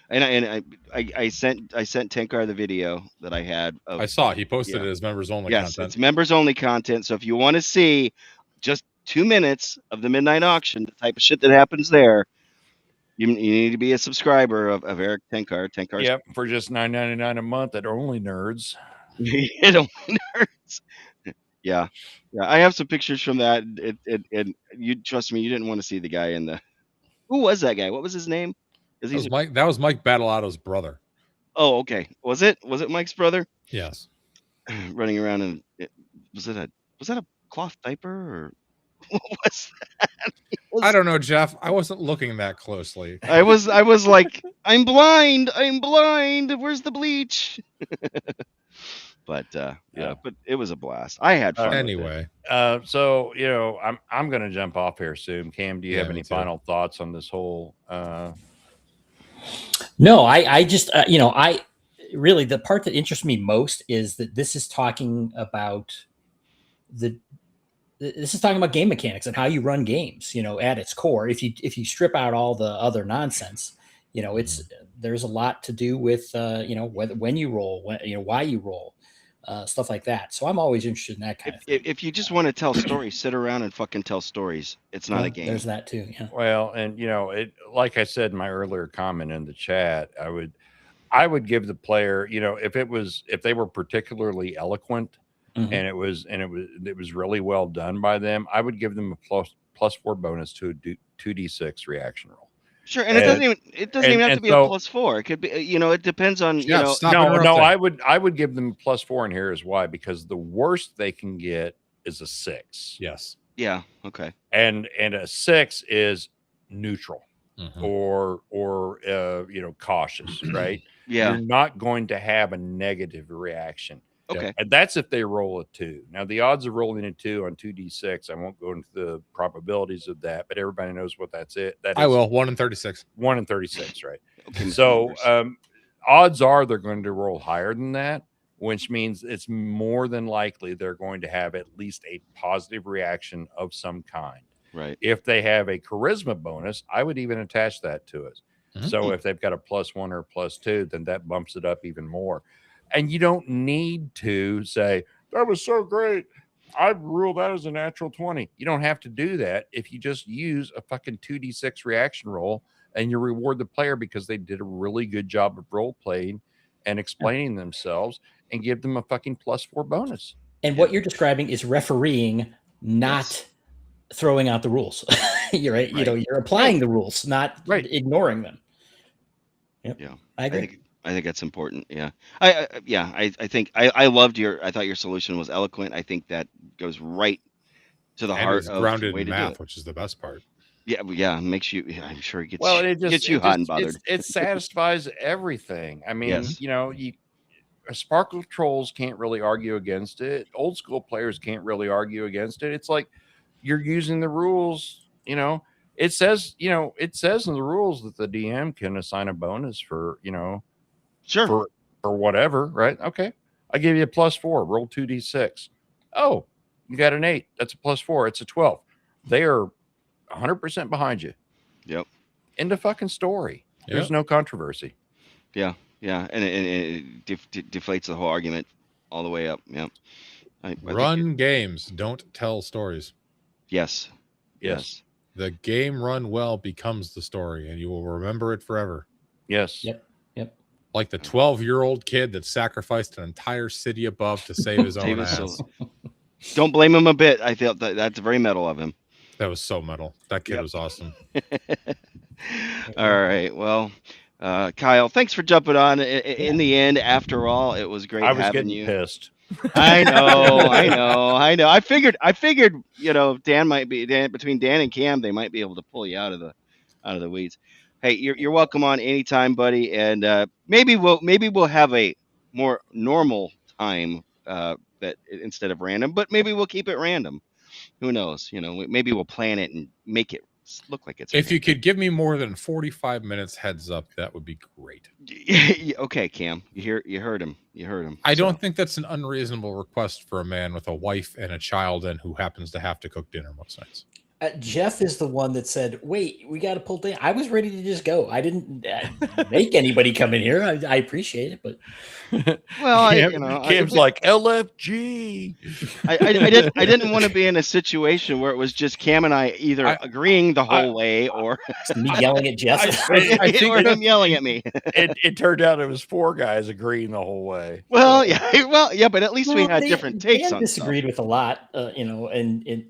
and I sent Tenkar the video that I had. I saw he posted it as members only. Yes, content. It's members only content. So if you want to see just 2 minutes of the midnight auction, the type of shit that happens there, you need to be a subscriber of Eric Tenkar. Yep, for just $9.99 a month at Only Nerds. Nerds. Yeah. I have some pictures from that. And you trust me, you didn't want to see the guy in the. Who was that guy? What was his name? That was Mike Battleato's brother. Oh, okay. Was it Mike's brother? Yes. Running around and was that a cloth diaper or what was that? I don't know, Jeff. I wasn't looking that closely. I was like, I'm blind. Where's the bleach? But but it was a blast. I had fun. Anyway, so you know, I'm going to jump off here soon. Cam, do you have any final thoughts on this whole? No, I just I really, the part that interests me most is that this is talking about game mechanics and how you run games. You know, at its core, if you strip out all the other nonsense, you know, there's a lot to do with when you roll, why you roll. Stuff like that. So I'm always interested in that kind of thing. If you just want to tell stories, sit around and fucking tell stories. It's not a game. There's that too. Yeah. Well, and like I said in my earlier comment in the chat, I would give the player, if they were particularly eloquent and it was really well done by them, I would give them a +4 bonus to a 2d6 reaction roll. Sure, and it doesn't even have to be a +4. It could be, it depends on, No, I would give them a +4, and here is why: because the worst they can get is a 6. Yes. Yeah. Okay. And a 6 is neutral or cautious, right? Yeah. You're not going to have a negative reaction. Okay. And that's if they roll a 2. Now, the odds of rolling a 2 on 2d6, I won't go into the probabilities of that, but everybody knows what that's it. I will. 1 in 36. 1 in 36, right? Okay. So odds are they're going to roll higher than that. which means it's more than likely they're going to have at least a positive reaction of some kind. Right. If they have a charisma bonus, I would even attach that to it. Mhm. So if they've got a +1 or +2, then that bumps it up even more. And you don't need to say, that was so great, I rule that as a natural 20. You don't have to do that if you just use a fucking 2d6 reaction roll and you reward the player because they did a really good job of role playing and explaining themselves, and give them a fucking +4 bonus. And what you're describing is refereeing, not throwing out the rules. You're right. You know, you're applying the rules, not ignoring them. Yep. Yeah. I agree. I think that's important. Yeah. I think I loved I thought your solution was eloquent. I think that goes right to the And heart it's of grounded way in to do math, it. which is the best part. Yeah. Yeah. Makes you, I'm sure it gets, Well, it just gets you hot and bothered. It satisfies everything. I mean, Yes. you know, Sparkle Trolls can't really argue against it. Old school players can't really argue against it. It's like you're using the rules, you know. It says in the rules that the DM can assign a bonus for, you know, Sure. for whatever, right? Okay. I give you a +4, roll 2d6. Oh, you got an 8. That's a +4. It's a 12. They are 100% behind you. Yep. End of fucking story. There's no controversy. Yeah. Yeah. And it deflates the whole argument all the way up. Yeah. I Run games, don't tell stories. Yes. Yes. The game run well becomes the story, and you will remember it forever. Yes. Yep. Like the 12-year-old kid that sacrificed an entire city above to save his own ass. Don't blame him a bit. I felt that's very metal of him. That was so metal. That kid was awesome. All right. Well, Kyle, thanks for jumping on. In the end, after all, it was great having you. Pissed. I know. I figured, you know, between Dan and Cam, they might be able to pull you out of the weeds. Hey, you're welcome on anytime, buddy. And maybe we'll have a more normal time that instead of random, but maybe we'll keep it random. Who knows? You know, maybe we'll plan it and make it look like it's. If you could give me more than 45 minutes heads up, that would be great. Okay, Cam, you heard him. I don't think that's an unreasonable request for a man with a wife and a child and who happens to have to cook dinner most nights. Jeff is the one that said, wait, we got to pull down. I was ready to just go. I didn't make anybody come in here. I appreciate it, but well, Cam's like LFG. I didn't want to be in a situation where it was just Cam and I either agreeing the whole way or me yelling at Jeff. I think or him yelling at me. It turned out it was 4 guys agreeing the whole way. Well, yeah, but at least we had different takes Dan on disagreed stuff. with a lot, you know, and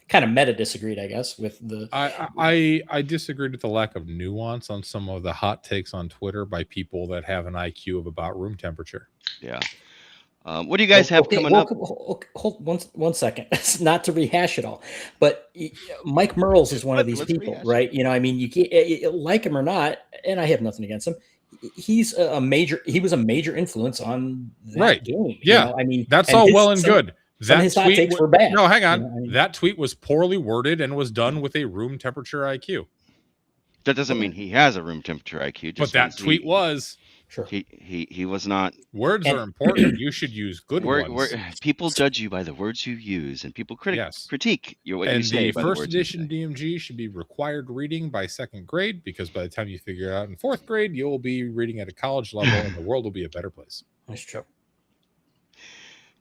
kind of meta disagreed, I guess, with the. I disagreed with the lack of nuance on some of the hot takes on Twitter by people that have an IQ of about room temperature. Yeah. What do you guys have coming up? Hold one second. It's not to rehash it all, but Mike Merles is one of these people, right? You know, I mean, you can't like him or not, and I have nothing against him. He was a major influence on that game. Yeah, you know? I mean, that's all well and good. Some of his hot takes were bad. No, hang on. You know, I mean, that tweet was poorly worded and was done with a room temperature IQ. That doesn't mean he has a room temperature IQ. But that tweet was. Sure. He was not. Words are important. You should use good ones. People judge you by the words you use, and people critique what you say. And the first edition DMG should be required reading by 2nd grade, because by the time you figure it out in 4th grade, you'll be reading at a college level, and the world will be a better place. That's true.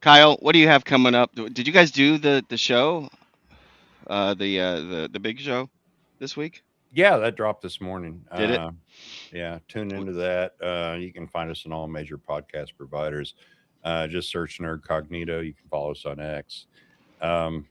Kyle, what do you have coming up? Did you guys do the show, the big show this week? Yeah, that dropped this morning. Did it? Yeah, tune into that. You can find us on all major podcast providers. Just search Nerd Cognito. You can follow us on X. And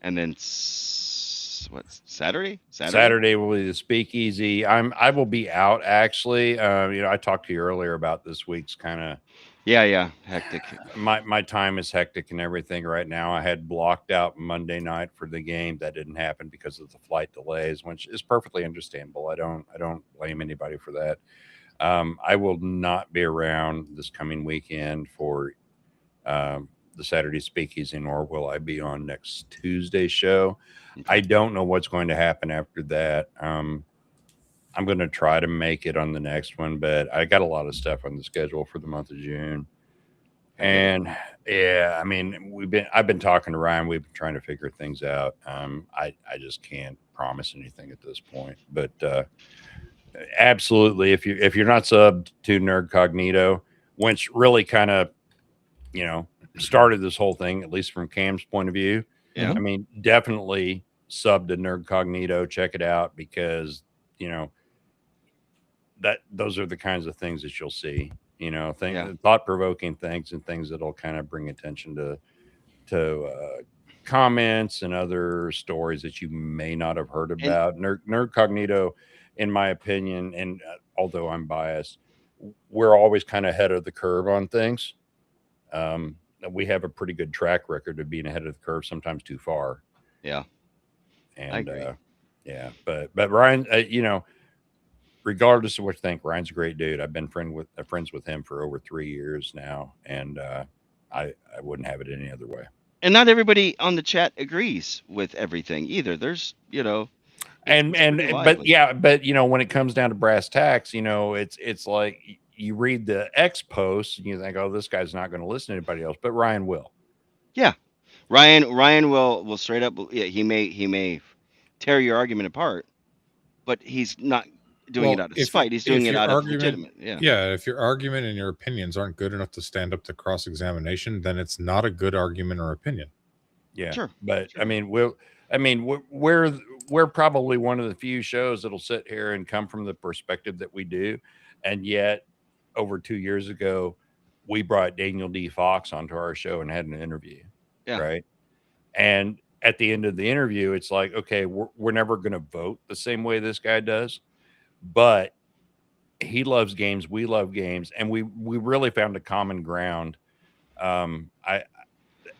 then Saturday? Saturday will be the Speakeasy. I will be out actually. I talked to you earlier about this week's kind of hectic. My time is hectic and everything right now. I had blocked out Monday night for the game. That didn't happen because of the flight delays, which is perfectly understandable. I don't blame anybody for that. I will not be around this coming weekend for the Saturday Speakeasy, nor will I be on next Tuesday's show. Okay. I don't know what's going to happen after that. I'm going to try to make it on the next one, but I got a lot of stuff on the schedule for the month of June. And yeah, I mean, I've been talking to Ryan. We've been trying to figure things out. I just can't promise anything at this point, but absolutely, if you're not subbed to Nerd Cognito, which really kind of, you know, started this whole thing, at least from Cam's point of view. Yeah. I mean, definitely sub to Nerd Cognito, check it out, because, you know, those are the kinds of things that you'll see, you know, thought-provoking things, and things that'll kind of bring attention to comments and other stories that you may not have heard And about. Nerd Cognito, in my opinion, and although I'm biased, we're always kind of ahead of the curve on things. We have a pretty good track record of being ahead of the curve, sometimes too far. yeah, And I agree. yeah, but Ryan, you know, regardless of what you think, Ryan's a great dude. I've been friends with him for over 3 years now, and I wouldn't have it any other way. And not everybody on the chat agrees with everything either. There's, you know, And it's pretty but lively. yeah, but you know, when it comes down to brass tacks, you know, it's like you read the X posts and you think, oh, this guy's not going to listen to anybody else, but Ryan will. Yeah, Ryan will straight up. Yeah, he may tear your argument apart, but he's not doing it Well, out of spite. He's doing if it your out of argument, legitimate. Yeah. yeah, if your argument and your opinions aren't good enough to stand up to cross examination, then it's not a good argument or opinion. Yeah, Sure. but Sure. I mean, we're probably one of the few shows that'll sit here and come from the perspective that we do, and yet over 2 years ago, we brought Daniel D. Fox onto our show and had an interview, Yeah. right? And at the end of the interview, it's like, okay, we're never going to vote the same way this guy does, but he loves games, we love games, and we really found a common ground. I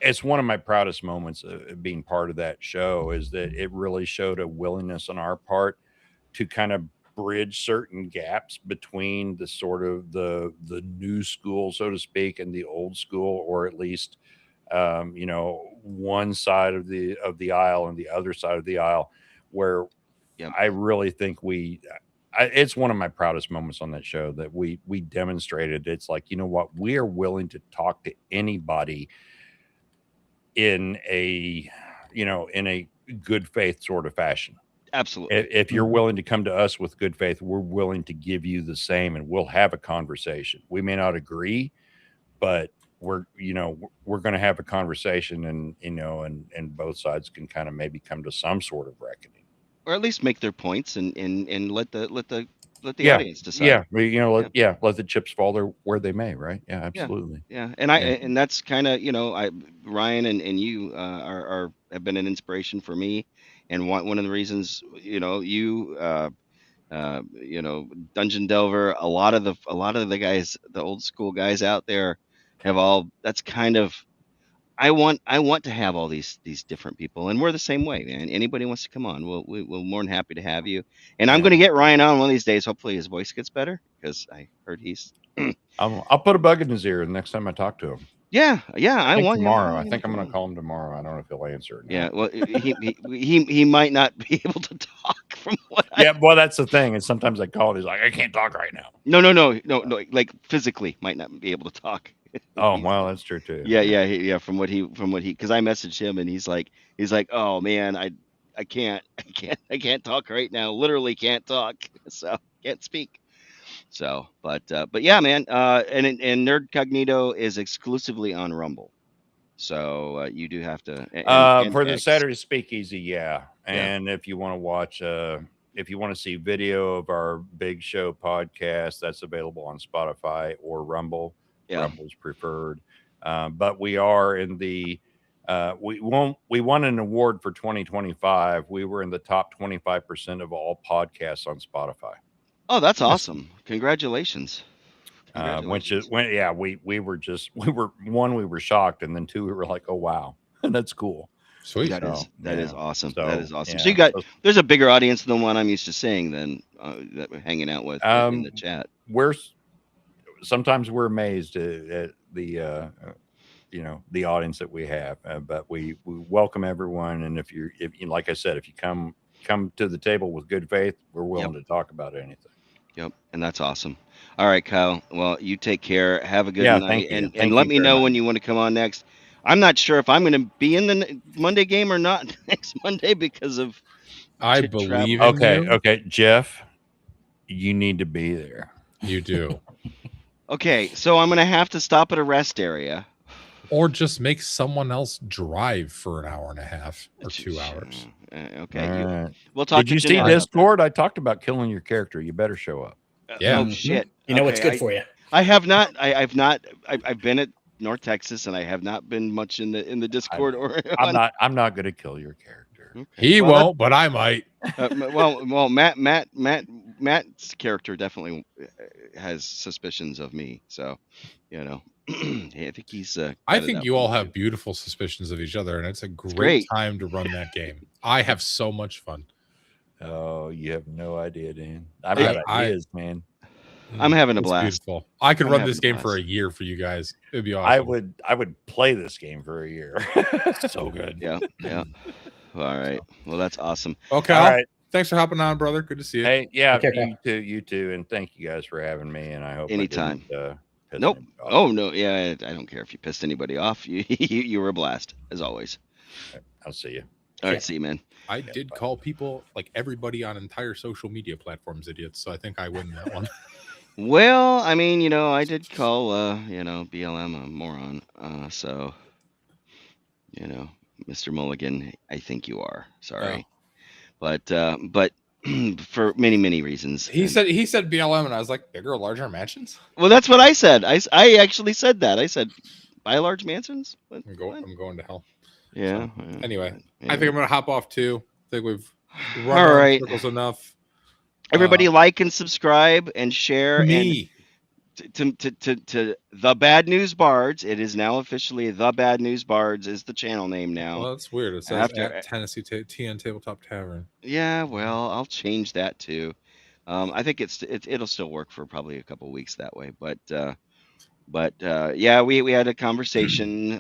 It's one of my proudest moments of being part of that show, is that it really showed a willingness on our part to kind of bridge certain gaps between the sort of the new school, so to speak, and the old school, or at least you know, one side of the aisle and the other side of the aisle, where Yep. I really think it's one of my proudest moments on that show, that we demonstrated. It's like, you know what, we are willing to talk to anybody in a, you know, in a good faith sort of fashion. Absolutely. If you're willing to come to us with good faith, we're willing to give you the same, and we'll have a conversation. We may not agree, but we're going to have a conversation, and, you know, and both sides can kind of maybe come to some sort of reckoning, Or at least make their points and let the yeah, audience decide. yeah, you know, let the chips fall there where they may, right? Yeah, absolutely. Yeah, and and that's kind of, you know, Ryan and you have been an inspiration for me, and one of the reasons, you know, you know, Dungeon Delver, a lot of the guys, the old school guys out there, have all. That's kind of, I want to have all these different people, and we're the same way, man. Anybody wants to come on, we're more than happy to have you. And I'm Yeah. going to get Ryan on one of these days. Hopefully his voice gets better, because I heard he's. I'll put a bug in his ear the next time I talk to him. Yeah, I want tomorrow. I I think I'm going want to call him tomorrow. I don't know if he'll answer or not. Yeah, well, he might not be able to talk from what I. Yeah, well, that's the thing. And sometimes I call and he's like, I can't talk right now. No, like physically might not be able to talk. Oh, well, that's true too. Yeah. From what he, because I messaged him and he's like, oh man, I can't talk right now. Literally can't talk. So can't speak. So, but yeah, man. And Nerd Cognito is exclusively on Rumble. So you do have to. And For the X. Saturday Speakeasy, yeah. And if you want to watch, if you want to see video of our Big Show podcast, that's available on Spotify or Rumble. Yeah. Rumble's preferred. But we are in the we won an award for 2025. We were in the top 25% of all podcasts on Spotify. Oh, that's awesome! Congratulations. Which is we were shocked, and then two, we were like, oh wow, that's cool. Sweet. That is awesome. So, That is awesome. yeah. So there's a bigger audience than the one I'm used to seeing than that we're hanging out with in the chat. Sometimes we're amazed at the you know, the audience that we have, but we welcome everyone. And if like I said, if you come to the table with good faith, we're willing to talk about anything. Yep, and that's awesome. All right, Kyle. Well, you take care. Have a good Yeah, night, thank you. and Thank let you me very know much. when you want to come on next. I'm not sure if I'm going to be in the Monday game or not next Monday because of I travel. believe in Okay, you. okay, Jeff, you need to be there. You do. Okay, so I'm going to have to stop at a rest area. Or just make someone else drive for an hour and a half or 2 hours. Okay, All right. we'll talk Did to you see Jeanette about that. Discord? I talked about killing your character. You better show up. Yeah. Oh Mhm. shit! You know what's Okay, good for you. I have not. I've not. I've been at North Texas, and I have not been much in the Discord or I'm on. not going to kill your character. Okay, He well, won't, but I might. well, Matt's character definitely has suspicions of me, so you know, I think he's. I got it think out you for all me, have too. beautiful suspicions of each other, and it's a great great. time to run that game. I have so much fun. Oh, you have no idea, Dan. I've I- got ideas, man. I'm having a It's blast. beautiful. I could I'm run having this a game for a blast. year for you guys. It'd be awesome. I would play this game for a year. So good. Yeah, yeah. All right. Well, that's awesome. Okay. All right. Thanks for hopping on, brother. Good to see you. Hey, yeah, Take care, you too, and thank you guys for having me. And I hope Anytime. I didn't, piss Nope. anybody off. Oh no. Yeah, I don't care if you pissed anybody off. You were a blast as always. I'll see you. All right. Yeah. See you, man. I did call people, like everybody on entire social media platforms, idiots. So I think I win that one. Well, I mean, I did call, BLM a moron. So, Mr. Mulligan, I think you are. Sorry, but for many, many reasons. He And- said BLM, and I was like, bigger, larger mansions. well, that's what I said. I actually said that. I said, buy large mansions. What? What? I'm going to hell. Yeah. Anyway, yeah. I think I'm gonna hop off too. I think we've run All around in right. circles enough. Everybody like and subscribe and share and Me. to the Bad News Bards. It is now officially the Bad News Bards is the channel name now. Well, that's weird. It says After- at Tennessee TN Tabletop Tavern. Yeah, well, I'll change that too. I think it'll still work for probably a couple weeks that way. But yeah, we had a conversation.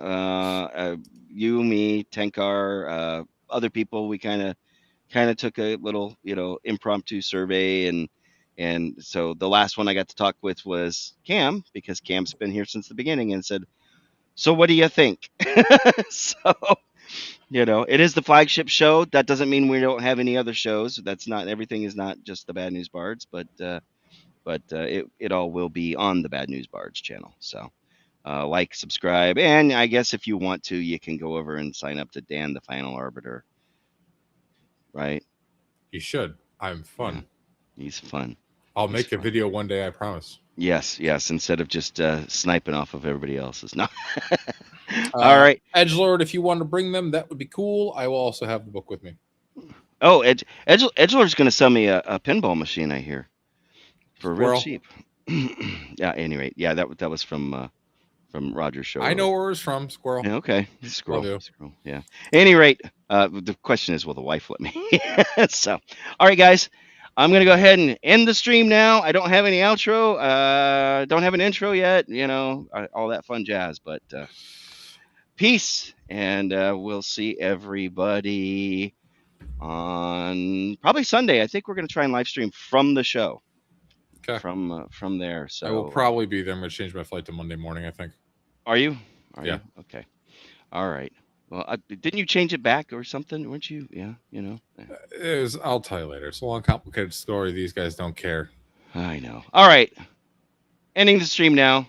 You, me, Tenkar, other people. We kind of took a little impromptu survey and so the last one I got to talk with was Cam because Cam's been here since the beginning and said, so what do you think? So it is the flagship show. That doesn't mean we don't have any other shows. That's not everything is not just the Bad News Bards, but it all will be on the Bad News Bards channel. So like, subscribe, and I guess if you want to, you can go over and sign up to Dan the Final Arbiter. Right? You should. I'm fun. Yeah, he's fun. I'll He's make a fun. video one day, I promise. Yes. Instead of just sniping off of everybody else's. No. All right. Edgelord, if you want to bring them, that would be cool. I will also have the book with me. Oh, Edgelord's going to sell me a pinball machine, I hear, for real Squirrel. cheap. Yeah. At any rate, yeah, that was from Roger's show. I know where it's from, Squirrel. Yeah, okay. Scroll. Will do. Scroll. Yeah. At any rate, the question is, will the wife let me? So, all right, guys. I'm gonna go ahead and end the stream now. I don't have any outro. Don't have an intro yet. All that fun jazz. But peace, and we'll see everybody on probably Sunday. I think we're gonna try and live stream from the show. Okay. From there. So I will probably be there. I'm going to change my flight to Monday morning, I think. Are you? Are Yeah. you? Okay. All right. Well, didn't you change it back or something? Weren't you? Yeah. I'll tell you later. It's a long, complicated story. These guys don't care. I know. All right. Ending the stream now.